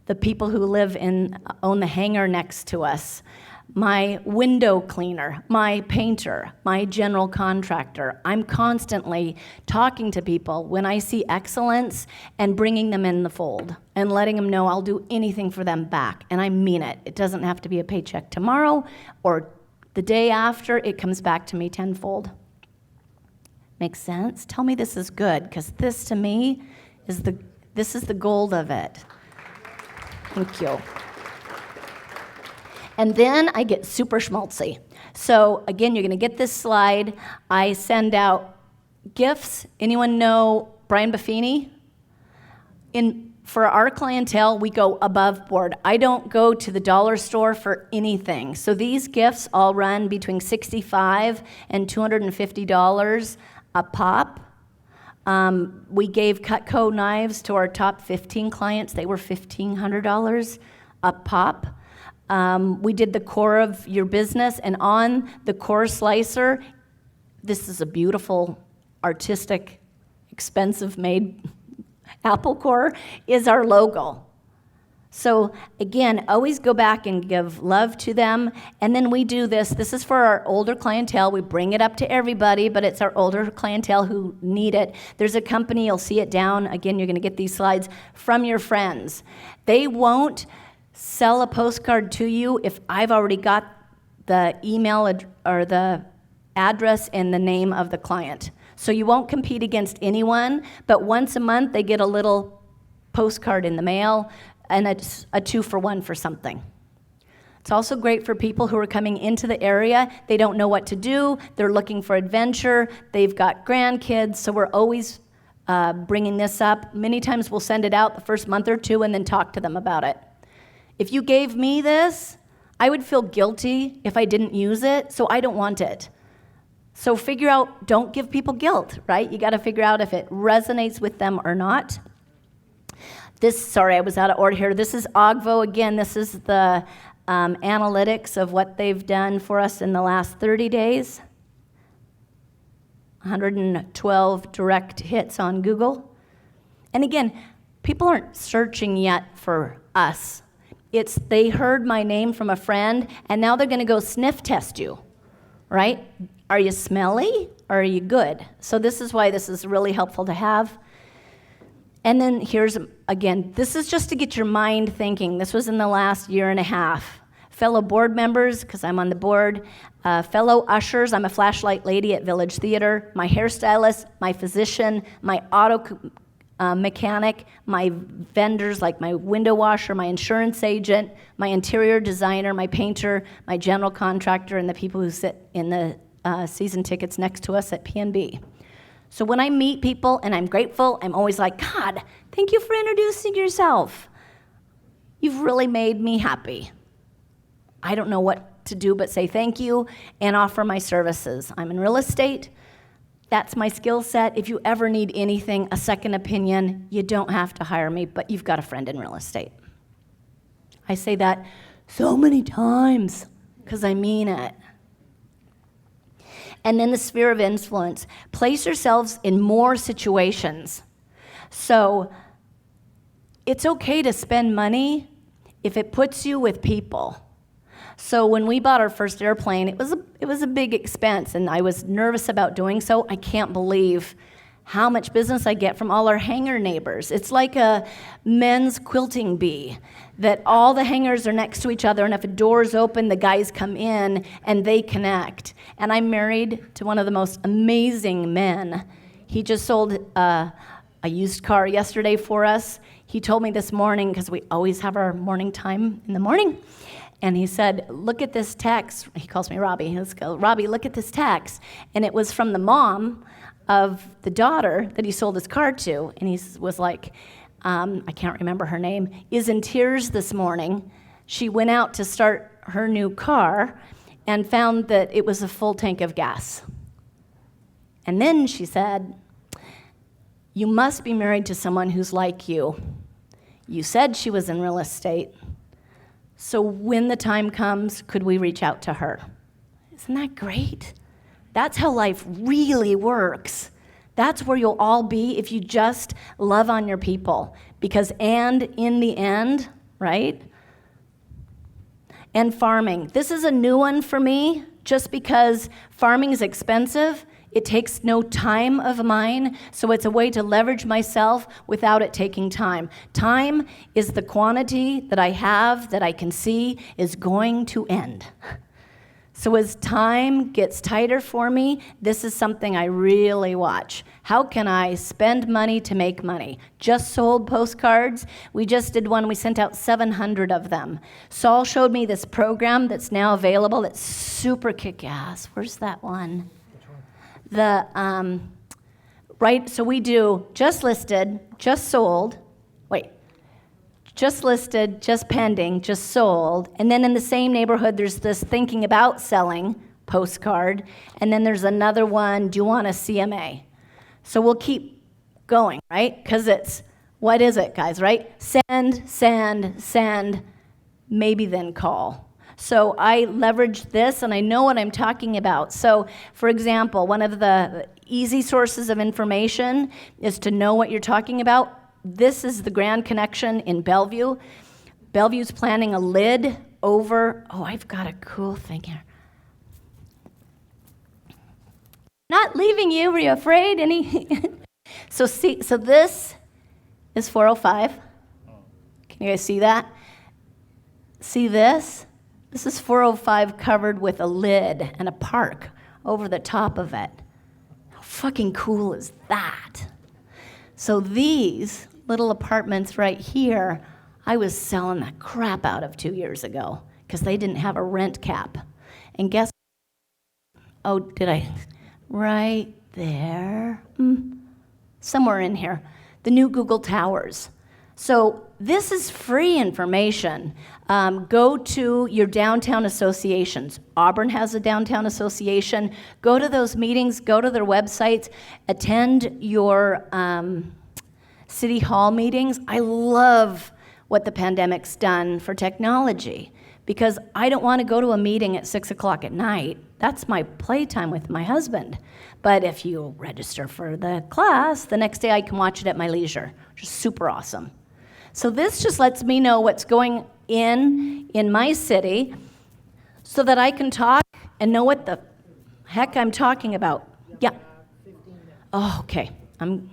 the people who own the hangar next to us, my window cleaner, my painter, my general contractor. I'm constantly talking to people when I see excellence and bringing them in the fold and letting them know I'll do anything for them back. And I mean it. It doesn't have to be a paycheck tomorrow or the day after. It comes back to me tenfold. Makes sense? Tell me this is good, because this to me is the gold of it. Thank you. And then I get super schmaltzy. So again, you're going to get this slide. I send out gifts. Anyone know Brian Buffini? For our clientele, we go above board. I don't go to the dollar store for anything. So these gifts all run between $65 and $250 a pop. We gave Cutco knives to our top 15 clients. They were $1,500 a pop. We did the core of your business, and on the core slicer, this is a beautiful, artistic, expensive made apple core, is our logo. So again, always go back and give love to them. And then we do this. This is for our older clientele. We bring it up to everybody, but it's our older clientele who need it. There's a company, you'll see it down. Again, you're going to get these slides from your friends. They won't sell a postcard to you if I've already got the email or the address and the name of the client. So you won't compete against anyone, but once a month they get a little postcard in the mail and it's a 2-for-1 for something. It's also great for people who are coming into the area. They don't know what to do. They're looking for adventure. They've got grandkids, so we're always bringing this up. Many times we'll send it out the first month or two and then talk to them about it. If you gave me this, I would feel guilty if I didn't use it, so I don't want it. So figure out, don't give people guilt, right? You got to figure out if it resonates with them or not. Sorry, I was out of order here. This is Ogvo. Again, this is the analytics of what they've done for us in the last 30 days. 112 direct hits on Google. And again, people aren't searching yet for us. It's they heard my name from a friend, and now they're going to go sniff test you, right? Are you smelly or are you good? So this is why this is really helpful to have. And then here's, again, this is just to get your mind thinking. This was in the last year and a half. Fellow board members, because I'm on the board, fellow ushers, I'm a flashlight lady at Village Theater, my hairstylist, my physician, my auto mechanic, my vendors like my window washer, my insurance agent, my interior designer, my painter, my general contractor, and the people who sit in the season tickets next to us at P&B. So when I meet people and I'm grateful, I'm always like, God, thank you for introducing yourself. You've really made me happy. I don't know what to do but say thank you and offer my services. I'm in real estate. That's my skill set. If you ever need anything, a second opinion, you don't have to hire me, but you've got a friend in real estate. I say that so many times because I mean it. And then the sphere of influence. Place yourselves in more situations. So it's okay to spend money if it puts you with people. So when we bought our first airplane, it was a big expense, and I was nervous about doing so. I can't believe how much business I get from all our hangar neighbors. It's like a men's quilting bee, that all the hangars are next to each other, and if a door is open, the guys come in and they connect. And I'm married to one of the most amazing men. He just sold a used car yesterday for us. He told me this morning, because we always have our morning time in the morning, and he said, look at this text. He calls me Robbie. He goes, Robbie, look at this text. And it was from the mom of the daughter that he sold his car to. And he was like, I can't remember her name, is in tears this morning. She went out to start her new car and found that it was a full tank of gas. And then she said, you must be married to someone who's like you. You said she was in real estate. So when the time comes, could we reach out to her? Isn't that great? That's how life really works. That's where you'll all be if you just love on your people. Because and in the end, right? And farming. This is a new one for me, just because farming is expensive. It takes no time of mine, so it's a way to leverage myself without it taking time. Time is the quantity that I have that I can see is going to end. So as time gets tighter for me, this is something I really watch. How can I spend money to make money? Just sold postcards. We just did one. We sent out 700 of them. Saul showed me this program that's now available that's super kick-ass. Where's that one? Right, so we do just listed, just sold, just listed, just pending, just sold, and then in the same neighborhood, there's this thinking about selling postcard, and then there's another one, do you want a CMA? So we'll keep going, right? Because it's, what is it, guys, right? Send, maybe then call. So I leverage this, and I know what I'm talking about. So, for example, one of the easy sources of information is to know what you're talking about. This is the Grand Connection in Bellevue. Bellevue's planning a lid over, I've got a cool thing here. Not leaving you, were you afraid? So this is 405. Can you guys see that? See this? This is 405 covered with a lid and a park over the top of it. How fucking cool is that? So these little apartments right here, I was selling the crap out of 2 years ago because they didn't have a rent cap. And guess, did I? Right there, somewhere in here, the new Google Towers. So this is free information. Go to your downtown associations. Auburn has a downtown association. Go to those meetings, go to their websites, attend your city hall meetings. I love what the pandemic's done for technology because I don't want to go to a meeting at 6 o'clock at night. That's my playtime with my husband. But if you register for the class, the next day I can watch it at my leisure, which is super awesome. So this just lets me know what's going in my city so that I can talk and know what the heck I'm talking about. Yeah. Oh, okay. I'm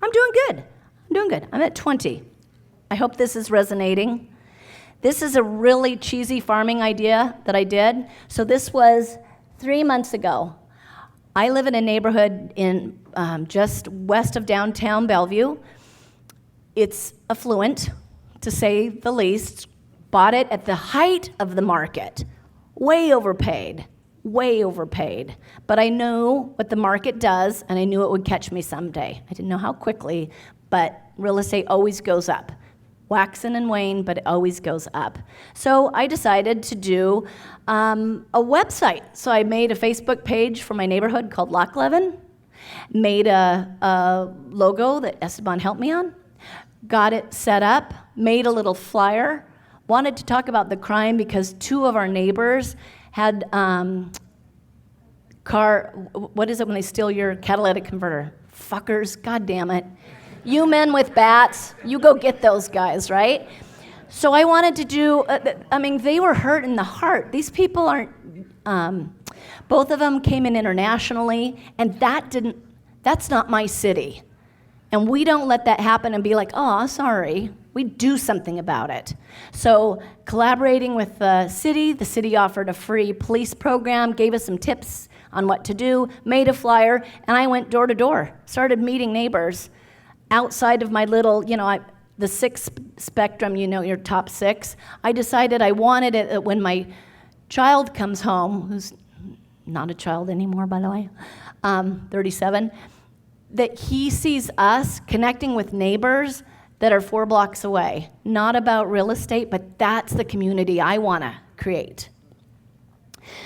doing good. I'm doing good. I'm at 20. I hope this is resonating. This is a really cheesy farming idea that I did. So this was 3 months ago. I live in a neighborhood in just west of downtown Bellevue. It's affluent, to say the least. Bought it at the height of the market. Way overpaid. But I knew what the market does, and I knew it would catch me someday. I didn't know how quickly, but real estate always goes up. Waxing and wane, but it always goes up. So I decided to do a website. So I made a Facebook page for my neighborhood called Lochleven, made a logo that Esteban helped me on, got it set up, made a little flyer, wanted to talk about the crime because 2 of our neighbors had what is it when they steal your catalytic converter? Fuckers, god damn it. You men with bats, you go get those guys, right? So I wanted to do, they were hurt in the heart. These people aren't, both of them came in internationally, and that's not my city. And we don't let that happen and be like, oh, sorry. We do something about it. So collaborating with the city offered a free police program, gave us some tips on what to do, made a flyer, and I went door to door, started meeting neighbors. Outside of my little, the 6 spectrum, your top 6, I decided I wanted it when my child comes home, who's not a child anymore, by the way, 37, that he sees us connecting with neighbors that are 4 blocks away. Not about real estate, but that's the community I want to create.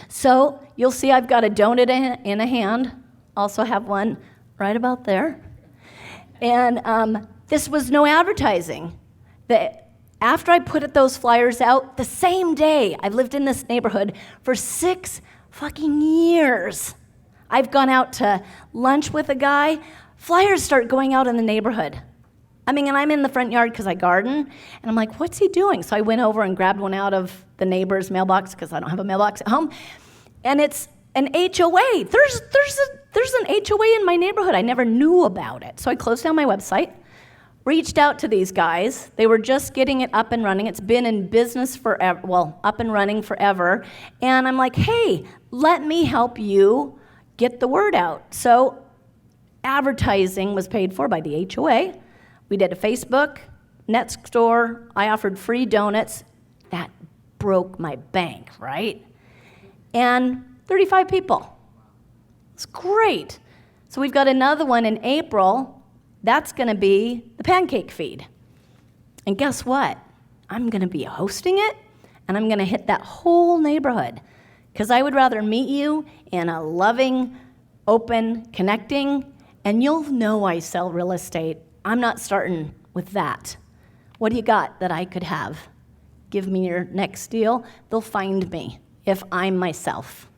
So you'll see I've got a donut in a hand, also have one right about there. And this was no advertising. After I put those flyers out, the same day, I've lived in this neighborhood for 6 fucking years. I've gone out to lunch with a guy. Flyers start going out in the neighborhood. And I'm in the front yard because I garden, and I'm like, what's he doing? So I went over and grabbed one out of the neighbor's mailbox because I don't have a mailbox at home. And it's an HOA. There's an HOA in my neighborhood. I never knew about it. So I closed down my website, reached out to these guys. They were just getting it up and running. It's been in business forever, up and running forever. And I'm like, hey, let me help you get the word out. So advertising was paid for by the HOA. We did a Facebook, Nextdoor. I offered free donuts. That broke my bank, right? And 35 people. It's great. So we've got another one in April. That's going to be the pancake feed. And guess what? I'm going to be hosting it, and I'm going to hit that whole neighborhood because I would rather meet you in a loving, open, connecting, and you'll know I sell real estate. I'm not starting with that. What do you got that I could have? Give me your next deal. They'll find me if I'm myself.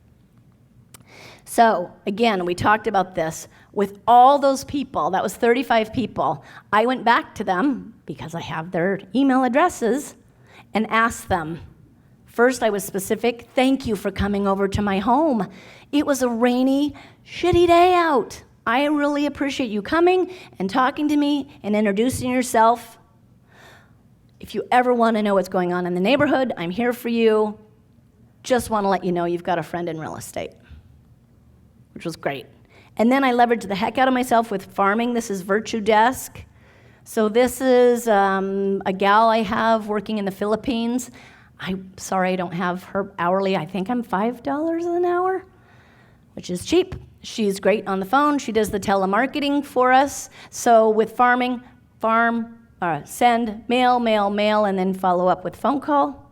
So, again, we talked about this. With all those people, that was 35 people, I went back to them, because I have their email addresses, and asked them. First, I was specific. Thank you for coming over to my home. It was a rainy, shitty day out. I really appreciate you coming and talking to me and introducing yourself. If you ever want to know what's going on in the neighborhood, I'm here for you. Just want to let you know you've got a friend in real estate, which was great. And then I leveraged the heck out of myself with farming. This is Virtue Desk. So this is a gal I have working in the Philippines. I'm sorry I don't have her hourly. I think I'm $5 an hour, which is cheap. She's great on the phone. She does the telemarketing for us. So with farming, send, mail, and then follow up with phone call.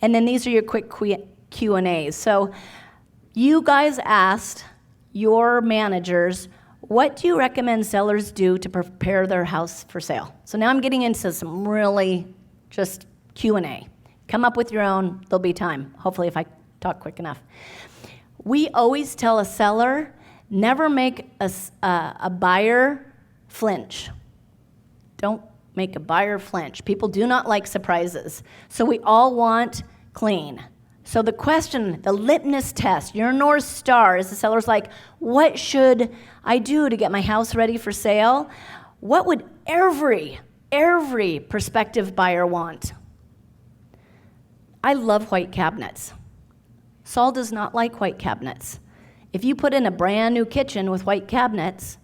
And then these are your quick Q&As. So you guys asked your managers, what do you recommend sellers do to prepare their house for sale? So now I'm getting into some really just Q&A. Come up with your own. There'll be time, hopefully, if I talk quick enough. We always tell a seller, never make a buyer flinch. Don't make a buyer flinch. People do not like surprises. So we all want clean. So the question, the litmus test, your North Star is the seller's like, what should I do to get my house ready for sale? What would every prospective buyer want? I love white cabinets. Saul does not like white cabinets. If you put in a brand new kitchen with white cabinets,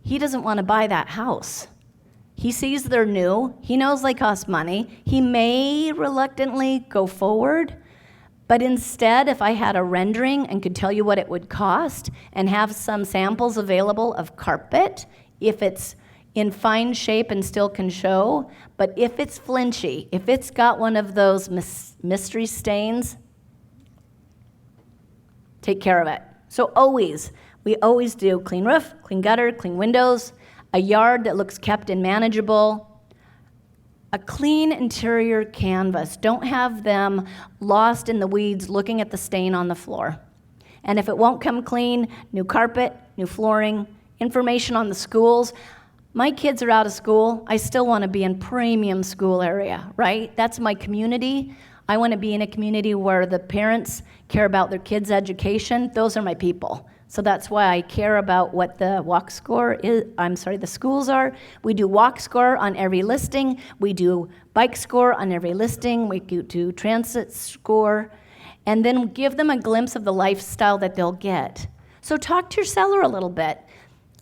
he doesn't want to buy that house. He sees they're new. He knows they cost money. He may reluctantly go forward, but instead, if I had a rendering and could tell you what it would cost and have some samples available of carpet, if it's in fine shape and still can show, but if it's flinchy, if it's got one of those mystery stains, take care of it. So we always do clean roof, clean gutter, clean windows, a yard that looks kept and manageable, a clean interior canvas. Don't have them lost in the weeds looking at the stain on the floor. And if it won't come clean, new carpet, new flooring, information on the schools. My kids are out of school. I still want to be in premium school area, right? That's my community. I want to be in a community where the parents care about their kids' education. Those are my people. So that's why I care about what the walk score is. The schools are. We do walk score on every listing. We do bike score on every listing. We do transit score. And then give them a glimpse of the lifestyle that they'll get. So talk to your seller a little bit.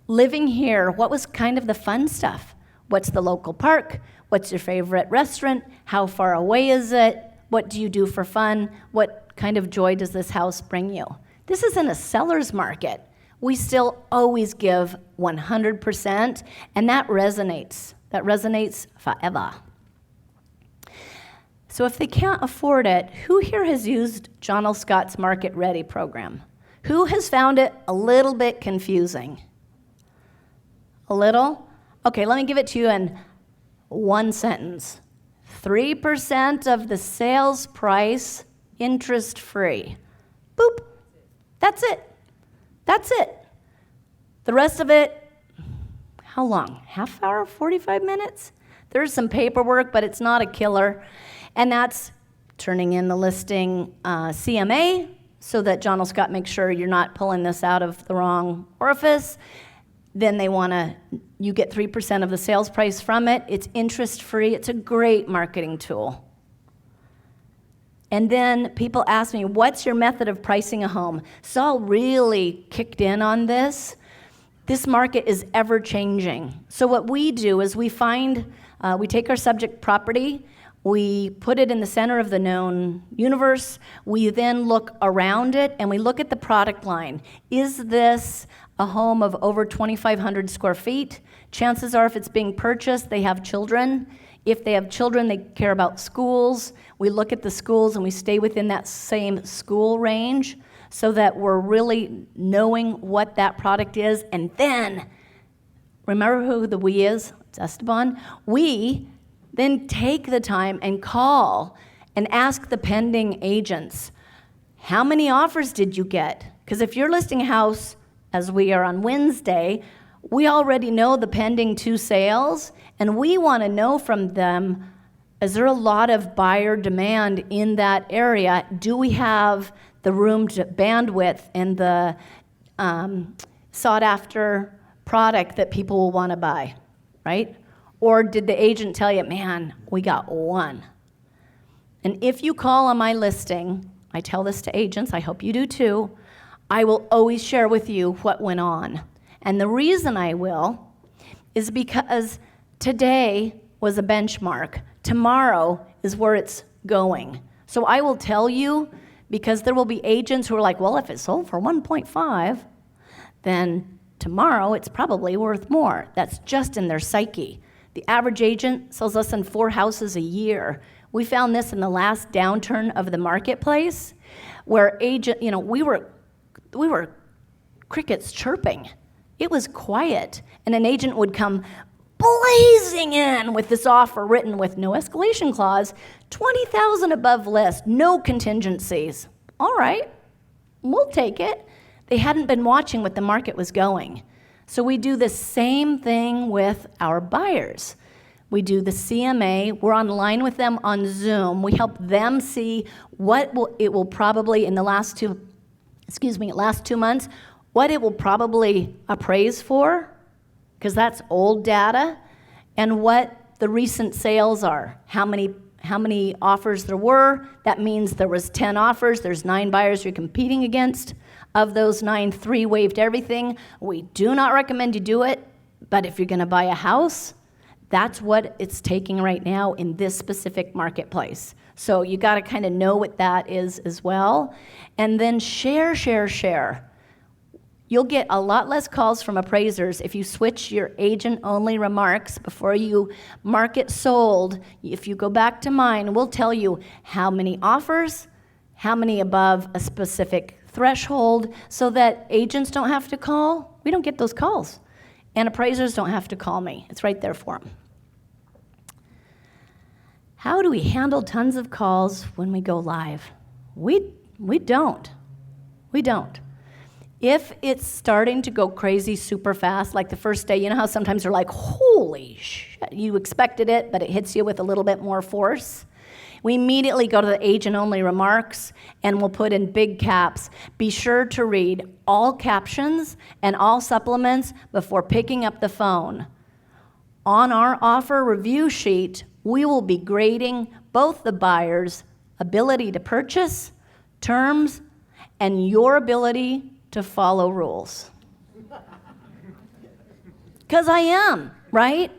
Living here, what was kind of the fun stuff? What's the local park? What's your favorite restaurant? How far away is it? What do you do for fun? What kind of joy does this house bring you? This isn't a seller's market. We still always give 100%, and that resonates. That resonates forever. So if they can't afford it, who here has used John L. Scott's Market Ready program? Who has found it a little bit confusing? A little? Okay, let me give it to you in one sentence. 3% of the sales price, interest-free. Boop. That's it. That's it. The rest of it, how long? Half hour, 45 minutes? There's some paperwork, but it's not a killer. And that's turning in the listing CMA so that John L. Scott makes sure you're not pulling this out of the wrong orifice. Then you get 3% of the sales price from it. It's interest-free. It's a great marketing tool. And then people ask me, what's your method of pricing a home? Saul really kicked in on this. This market is ever-changing. So what we do is we take our subject property, we put it in the center of the known universe, we then look around it, and we look at the product line. Is this a home of over 2,500 square feet? Chances are if it's being purchased, they have children. If they have children, they care about schools. We look at the schools and we stay within that same school range so that we're really knowing what that product is. And then, remember who the we is? It's Esteban. We then take the time and call and ask the pending agents, how many offers did you get? Because if you're listing a house, as we are on Wednesday, we already know the pending 2 sales, and we want to know from them, is there a lot of buyer demand in that area? Do we have the room to bandwidth and the sought-after product that people will want to buy, right? Or did the agent tell you, man, we got 1? And if you call on my listing, I tell this to agents, I hope you do too, I will always share with you what went on. And the reason I will is because today was a benchmark. Tomorrow is where it's going. So I will tell you, because there will be agents who are like, well, if it sold for 1.5, then tomorrow it's probably worth more. That's just in their psyche. The average agent sells less than 4 houses a year. We found this in the last downturn of the marketplace, where we were crickets chirping. It was quiet, and an agent would come blazing in with this offer written with no escalation clause, $20,000 above list, no contingencies. All right, we'll take it. They hadn't been watching what the market was going. So we do the same thing with our buyers. We do the CMA. We're online with them on Zoom. We help them see it will probably, in the last 2 months, what it will probably appraise for, because that's old data. and what the recent sales are, how many offers there were. That means there was 10 offers, there's 9 buyers you're competing against. Of those 9, 3 waived everything. We do not recommend you do it, but if you're gonna buy a house, that's what it's taking right now in this specific marketplace. So you gotta kind of know what that is as well. And then share. You'll get a lot less calls from appraisers if you switch your agent-only remarks before you mark it sold. If you go back to mine, we'll tell you how many offers, how many above a specific threshold, so that agents don't have to call. We don't get those calls. And appraisers don't have to call me. It's right there for them. How do we handle tons of calls when we go live? We don't. We don't. If it's starting to go crazy super fast, like the first day, you know how sometimes you're like, holy shit, you expected it, but it hits you with a little bit more force? We immediately go to the agent-only remarks, and we'll put in big caps. Be sure to read all captions and all supplements before picking up the phone. On our offer review sheet, we will be grading both the buyer's ability to purchase, terms, and your ability to follow rules. Because I am, right?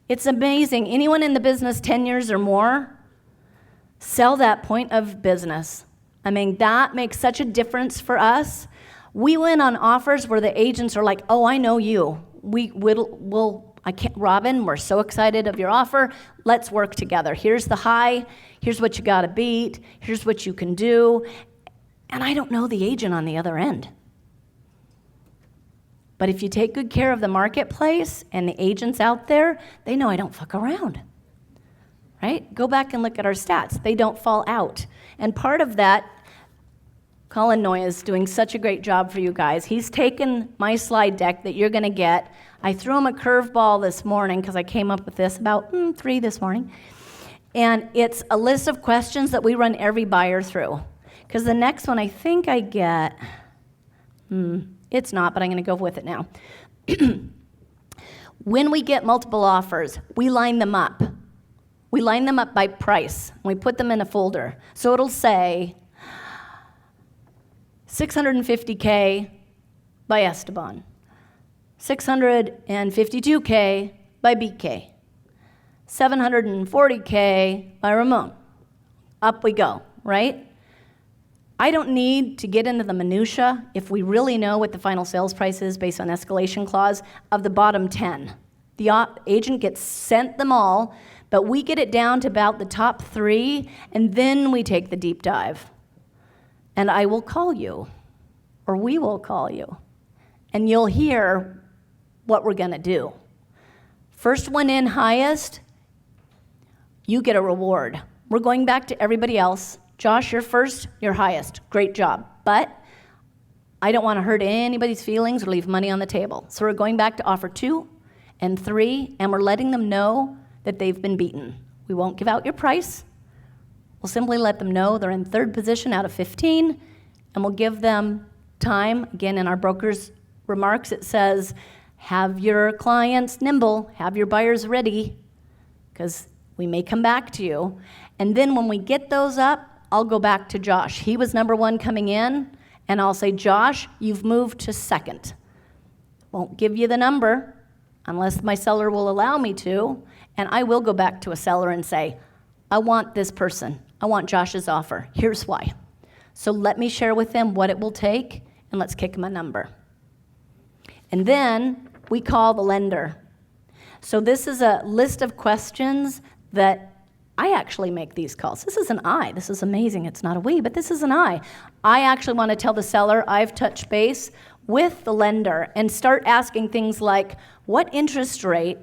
It's amazing. Anyone in the business 10 years or more, sell that point of business. I mean, that makes such a difference for us. We win on offers where the agents are like, oh, I know you. Robin, we're so excited of your offer. Let's work together. Here's the high. Here's what you got to beat. Here's what you can do. And I don't know the agent on the other end. But if you take good care of the marketplace and the agents out there, they know I don't fuck around. Right? Go back and look at our stats. They don't fall out. And part of that, Colin Noy is doing such a great job for you guys. He's taken my slide deck that you're going to get. I threw him a curveball this morning because I came up with this about 3 this morning. And it's a list of questions that we run every buyer through. Because the next one I think I get, it's not, but I'm going to go with it now. When we get multiple offers, we line them up. We line them up by price. We put them in a folder. So it'll say $650K by Esteban, $652K by BK, $740K by Ramon. Up we go, right? I don't need to get into the minutia if we really know what the final sales price is based on escalation clause of the bottom 10. The agent gets sent them all, but we get it down to about the top 3, and then we take the deep dive. And I will call you, or we will call you, and you'll hear what we're gonna do. First one in highest, you get a reward. We're going back to everybody else. Josh, you're first, you're highest. Great job. But I don't want to hurt anybody's feelings or leave money on the table. So we're going back to offer 2 and 3, and we're letting them know that they've been beaten. We won't give out your price. We'll simply let them know they're in 3rd position out of 15, and we'll give them time. Again, in our broker's remarks, it says, have your clients nimble, have your buyers ready, because we may come back to you. And then when we get those up, I'll go back to Josh. He was number 1 coming in, and I'll say, Josh, you've moved to 2nd. Won't give you the number unless my seller will allow me to, and I will go back to a seller and say, I want this person. I want Josh's offer. Here's why. So let me share with them what it will take, and let's kick them a number. And then we call the lender. So this is a list of questions that I actually make these calls. This is an I. This is amazing. It's not a we, but this is an I. I actually want to tell the seller I've touched base with the lender and start asking things like, what interest rate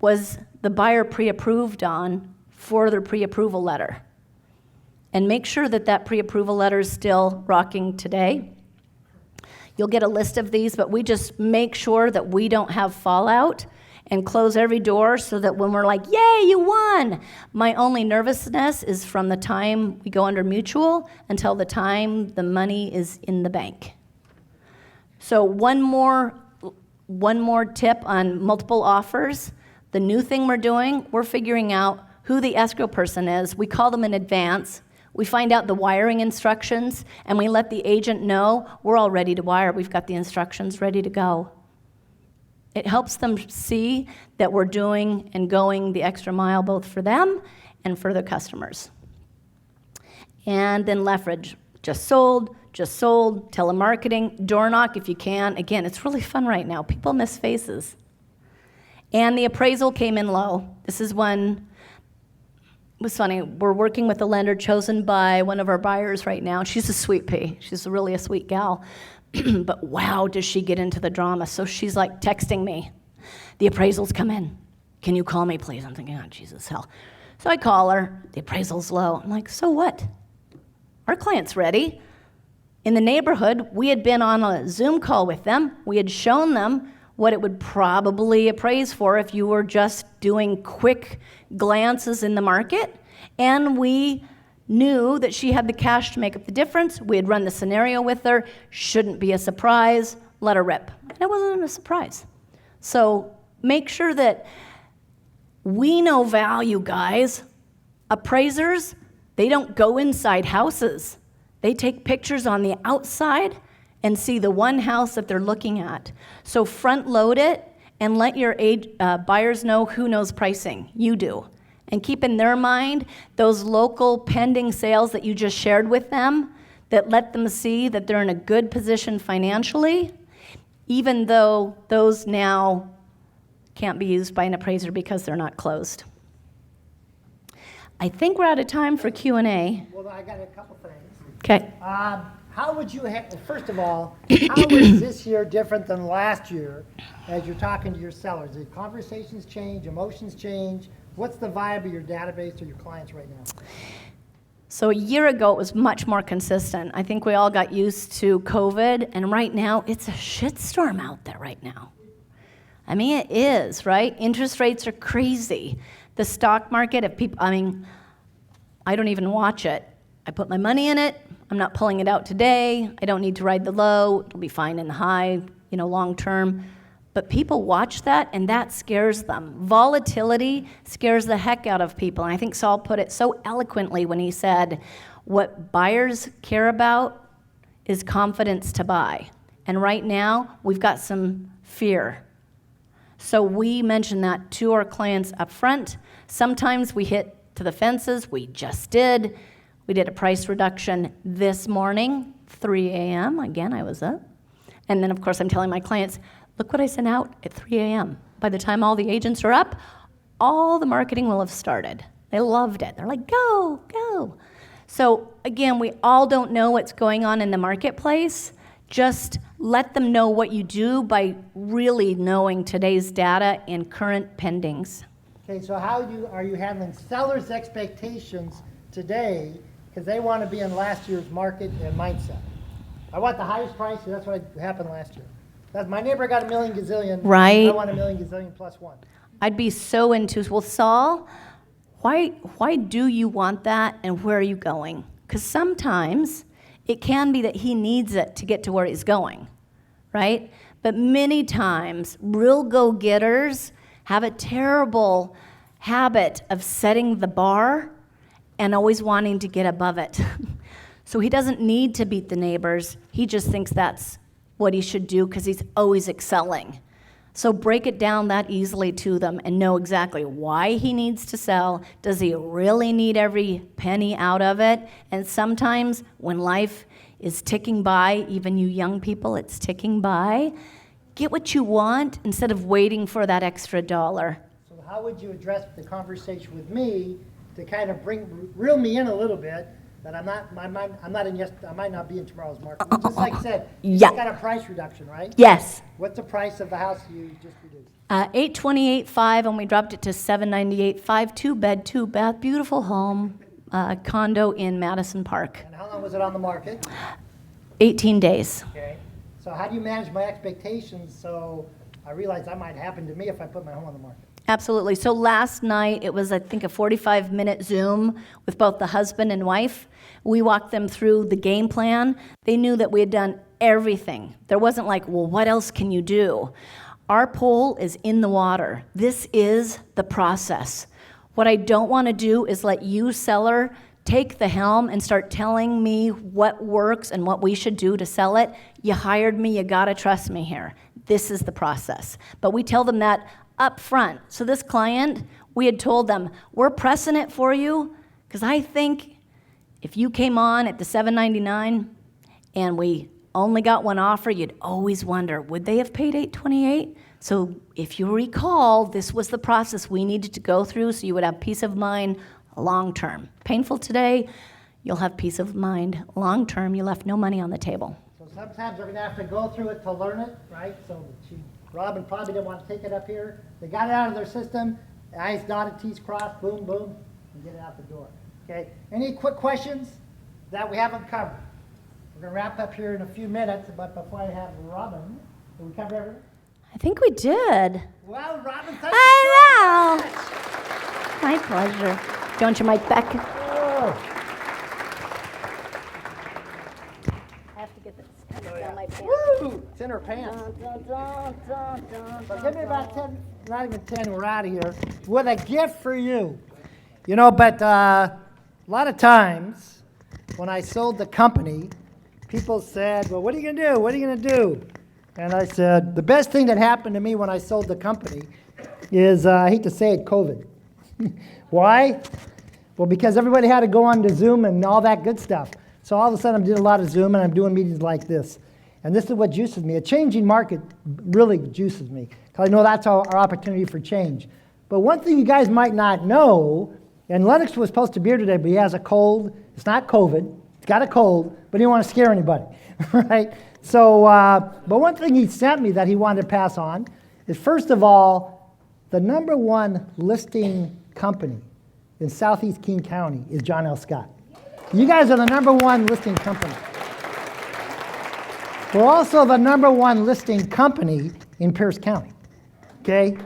was the buyer pre-approved on for their pre-approval letter? And make sure that that pre-approval letter is still rocking today. You'll get a list of these, but we just make sure that we don't have fallout and close every door so that when we're like, yay, you won. My only nervousness is from the time we go under mutual until the time the money is in the bank. So one more tip on multiple offers. The new thing we're doing, we're figuring out who the escrow person is. We call them in advance. We find out the wiring instructions, and we let the agent know we're all ready to wire. We've got the instructions ready to go. It helps them see that we're doing and going the extra mile both for them and for their customers. And then leverage. Just sold, telemarketing, door knock if you can. Again, it's really fun right now. People miss faces. And the appraisal came in low. This is one, it was funny. We're working with a lender chosen by one of our buyers right now. She's a sweet pea. She's really a sweet gal. But wow, does she get into the drama. So she's like texting me, the appraisal's come in. Can you call me, please? I'm thinking, oh, Jesus, hell. So I call her. The appraisal's low. I'm like, so what? Our client's ready. In the neighborhood, we had been on a Zoom call with them. We had shown them what it would probably appraise for if you were just doing quick glances in the market. And we knew that she had the cash to make up the difference. We had run the scenario with her. Shouldn't be a surprise. Let her rip. And it wasn't a surprise. So make sure that we know value, guys. Appraisers, they don't go inside houses. They take pictures on the outside and see the one house that they're looking at. So front load it and let your buyers know who knows pricing. You do. And keep in their mind those local pending sales that you just shared with them that let them see that they're in a good position financially, even though those now can't be used by an appraiser because they're not closed. I think we're out of time for Q&A. Well, I got a couple things. Okay. How would you, first of all, how is this year different than last year as you're talking to your sellers? Did conversations change, emotions change? What's the vibe of your database or your clients right now? So a year ago, it was much more consistent. I think we all got used to COVID, and right now, it's a shitstorm out there right now. I mean, it is, right? Interest rates are crazy. The stock market, I don't even watch it. I put my money in it. I'm not pulling it out today. I don't need to ride the low. It'll be fine in the high, long term. But people watch that, and that scares them. Volatility scares the heck out of people. And I think Saul put it so eloquently when he said, what buyers care about is confidence to buy. And right now, we've got some fear. So we mention that to our clients up front. Sometimes we hit to the fences. We just did. We did a price reduction this morning, 3 a.m. Again, I was up. And then, of course, I'm telling my clients, look what I sent out at 3 a.m. By the time all the agents are up, all the marketing will have started. They loved it. They're like, go, go. So, again, we all don't know what's going on in the marketplace. Just let them know what you do by really knowing today's data and current pendings. Okay, so how are you handling sellers' expectations today because they want to be in last year's market and mindset? I want the highest price, and that's what happened last year. My neighbor got $1 million gazillion. Right. I want $1 million gazillion plus one. I'd be so into, well, Saul, why do you want that, and where are you going? Because sometimes it can be that he needs it to get to where he's going, right? But many times, real go-getters have a terrible habit of setting the bar and always wanting to get above it. So he doesn't need to beat the neighbors. He just thinks that's what he should do because he's always excelling. So break it down that easily to them and know exactly why he needs to sell. Does he really need every penny out of it? And sometimes when life is ticking by, even you young people, it's ticking by, get what you want instead of waiting for that extra dollar. So how would you address the conversation with me to kind of reel me in a little bit that I might not be in tomorrow's market. Just like I said, you Yeah. got a price reduction, right? Yes. What's the price of the house you just reduced? $828,500, and we dropped it to $798,500, 2-bed, 2-bath, beautiful home, condo in Madison Park. And how long was it on the market? 18 days. Okay. So how do you manage my expectations so I realize that might happen to me if I put my home on the market? Absolutely. So last night, it was, I think, a 45-minute Zoom with both the husband and wife. We walked them through the game plan. They knew that we had done everything. There wasn't like, well, what else can you do? Our pole is in the water. This is the process. What I don't want to do is let you, seller, take the helm and start telling me what works and what we should do to sell it. You hired me, you gotta trust me here. This is the process. But we tell them that up front. So this client, we had told them, we're pressing it for you, because I think if you came on at the $7.99 and we only got one offer, you'd always wonder, would they have paid $8.28? So if you recall, this was the process we needed to go through so you would have peace of mind long term. Painful today, you'll have peace of mind long term. You left no money on the table. So sometimes we're going to have to go through it to learn it, right? So Robin probably didn't want to take it up here. They got it out of their system. I's dotted, T's crossed, boom, boom, and get it out the door. Okay. Any quick questions that we haven't covered? We're going to wrap up here in a few minutes, but before I have Robin, did we cover everything? I think we did. Well, Robin, thank you I so know. much. My pleasure. Do you want your mic back? Oh. I have to get this down my pants. Woo! It's in her pants. So give me about 10, not even 10, we're out of here, with a gift for you. You know, but a lot of times when I sold the company, people said, well, what are you going to do? What are you going to do? And I said, the best thing that happened to me when I sold the company is, I hate to say it, COVID. Why? Well, because everybody had to go on to Zoom and all that good stuff. So all of a sudden I'm doing a lot of Zoom and I'm doing meetings like this. And this is what juices me. A changing market really juices me, because I know that's our opportunity for change. But one thing you guys might not know, and Lennox was supposed to be here today, but he has a cold. It's not COVID. He's got a cold, but he didn't want to scare anybody, right? So, but one thing he sent me that he wanted to pass on is, first of all, the number one listing company in Southeast King County is John L. Scott. You guys are the number one listing company. We're also the number one listing company in Pierce County, okay?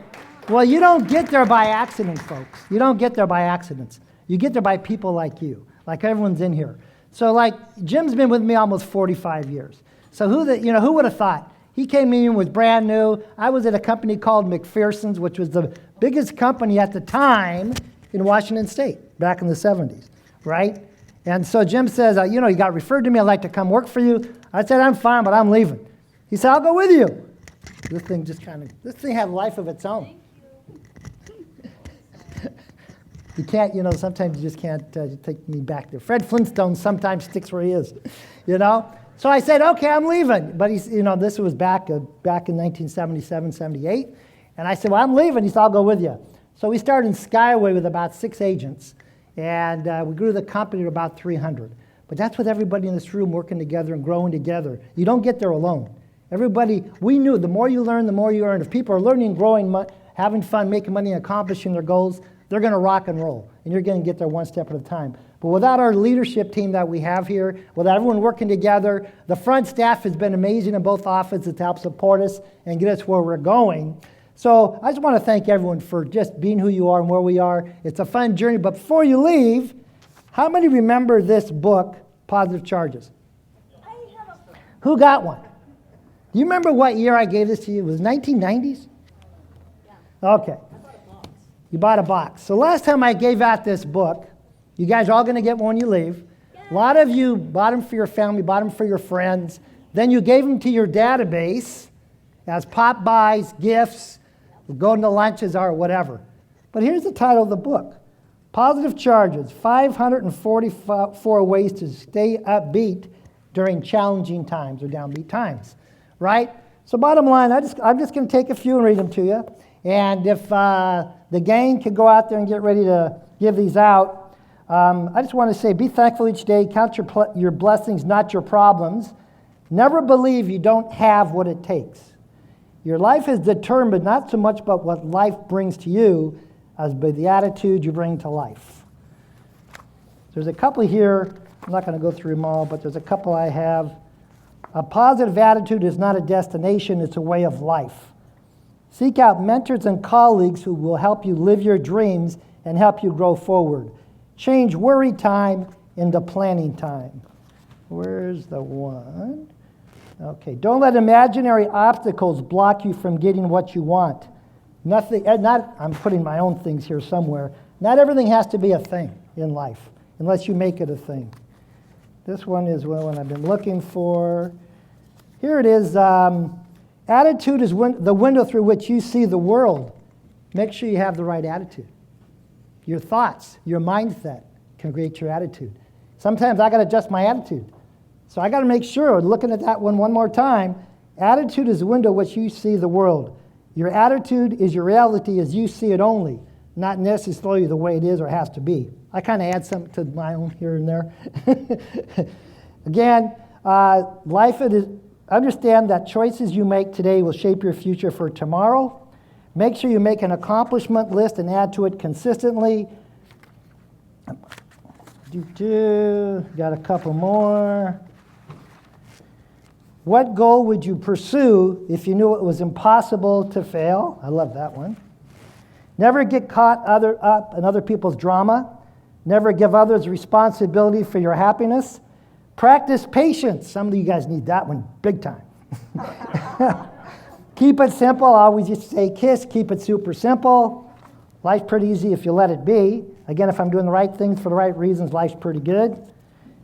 Well, you don't get there by accident, folks. You don't get there by accidents. You get there by people like you, like everyone's in here. So like Jim's been with me almost 45 years. So who would have thought? He came in, was brand new. I was at a company called McPherson's, which was the biggest company at the time in Washington State back in the 70s, right? And so Jim says, you got referred to me. I'd like to come work for you. I said, I'm fine, but I'm leaving. He said, I'll go with you. This thing had a life of its own. You can't, sometimes you just can't take me back there. Fred Flintstone sometimes sticks where he is, So I said, okay, I'm leaving. But he's, this was back in 1977, 78. And I said, well, I'm leaving. He said, I'll go with you. So we started in Skyway with about 6 agents. And we grew the company to about 300. But that's with everybody in this room working together and growing together. You don't get there alone. Everybody, we knew the more you learn, the more you earn. If people are learning, growing, having fun, making money, and accomplishing their goals, they're going to rock and roll. And you're going to get there one step at a time. But without our leadership team that we have here, without everyone working together, the front staff has been amazing in both offices to help support us and get us where we're going. So I just want to thank everyone for just being who you are and where we are. It's a fun journey. But before you leave, how many remember this book, Positive Charges? Who got one? Do you remember what year I gave this to you? It was 1990s? Yeah. Okay. You bought a box. So last time I gave out this book, you guys are all going to get one when you leave. A lot of you bought them for your family, bought them for your friends. Then you gave them to your database as pop buys, gifts, going to lunches or whatever. But here's the title of the book. Positive Charges, 544 Ways to Stay Upbeat During Challenging Times or Downbeat Times, right? So bottom line, I'm just going to take a few and read them to you. And if the gang could go out there and get ready to give these out, I just want to say, be thankful each day, count your blessings, not your problems. Never believe you don't have what it takes. Your life is determined not so much by what life brings to you as by the attitude you bring to life. There's a couple here. I'm not going to go through them all, but there's a couple I have. A positive attitude is not a destination, it's a way of life. Seek out mentors and colleagues who will help you live your dreams and help you grow forward. Change worry time into planning time. Where's the one? Okay, don't let imaginary obstacles block you from getting what you want. Nothing, I'm putting my own things here somewhere. Not everything has to be a thing in life, unless you make it a thing. This one is one I've been looking for. Here it is. Attitude is the window through which you see the world. Make sure you have the right attitude. Your thoughts, your mindset can create your attitude. Sometimes I got to adjust my attitude. So I got to make sure, looking at that one more time, attitude is the window which you see the world. Your attitude is your reality as you see it only, not necessarily the way it is or has to be. I kind of add something to my own here and there. Again, life it is. Understand that choices you make today will shape your future for tomorrow. Make sure you make an accomplishment list and add to it consistently. Got a couple more. What goal would you pursue if you knew it was impossible to fail? I love that one. Never get caught up in other people's drama. Never give others responsibility for your happiness. Practice patience. Some of you guys need that one big time. Keep it simple. I always used to say KISS. Keep it super simple. Life's pretty easy if you let it be. Again, if I'm doing the right things for the right reasons, life's pretty good.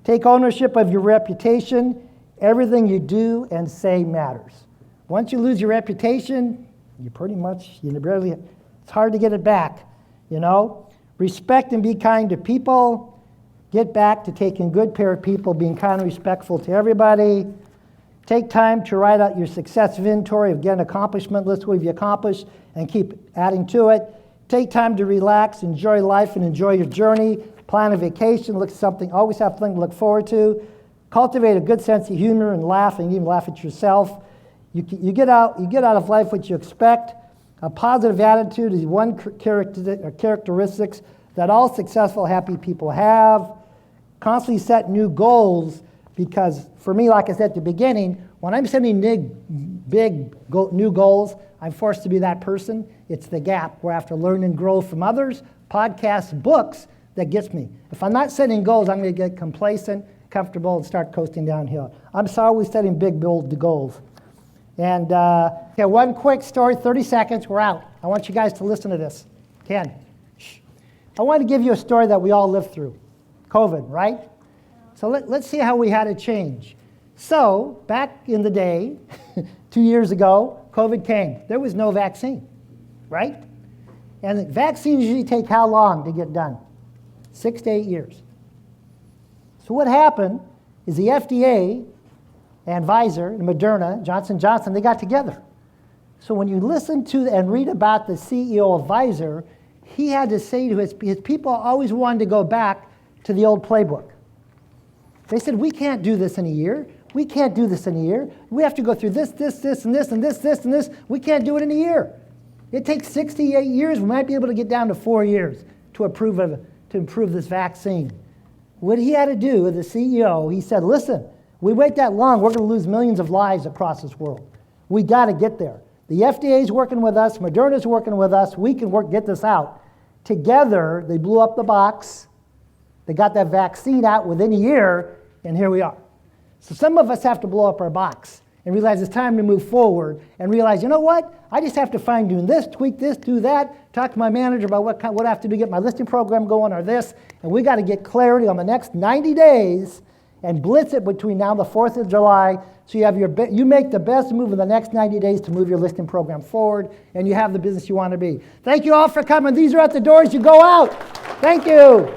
Take ownership of your reputation. Everything you do and say matters. Once you lose your reputation, it's hard to get it back, you know. Respect and be kind to people. Get back to taking good care of people, being kind and respectful to everybody. Take time to write out your success inventory, again, accomplishment list, what have you accomplished, and keep adding to it. Take time to relax, enjoy life, and enjoy your journey. Plan a vacation, always have something to look forward to. Cultivate a good sense of humor and laugh, and even laugh at yourself. You get out of life what you expect. A positive attitude is one characteristics that all successful, happy people have. Constantly set new goals, because for me, like I said at the beginning, when I'm setting new goals, I'm forced to be that person. It's the gap where I have to learn and grow from others, podcasts, books, that gets me. If I'm not setting goals, I'm going to get complacent, comfortable, and start coasting downhill. I'm always setting big, bold goals. And one quick story, 30 seconds, we're out. I want you guys to listen to this. Ken, shh. I want to give you a story that we all lived through. COVID, right? So let's see how we had to change. So back in the day, 2 years ago, COVID came. There was no vaccine, right? And vaccines usually take how long to get done? 6 to 8 years. So what happened is the FDA and Pfizer and Moderna, Johnson & Johnson, they got together. So when you listen to and read about the CEO of Pfizer, he had to say to his people always wanted to go back to the old playbook. They said, we can't do this in a year. We can't do this in a year. We have to go through this, and this, and this. We can't do it in a year. It takes 68 years. We might be able to get down to 4 years to improve this vaccine. What he had to do, the CEO, he said, listen, we wait that long, we're going to lose millions of lives across this world. We got to get there. The FDA is working with us. Moderna's working with us. We can get this out. Together, they blew up the box. They got that vaccine out within a year, and here we are. So some of us have to blow up our box and realize it's time to move forward and realize, you know what? I just have to fine-tune this, tweak this, do that, talk to my manager about what I have to do to get my listing program going or this, and we got to get clarity on the next 90 days and blitz it between now and the 4th of July so you make the best move in the next 90 days to move your listing program forward, and you have the business you want to be. Thank you all for coming. These are at the doors. You go out. Thank you.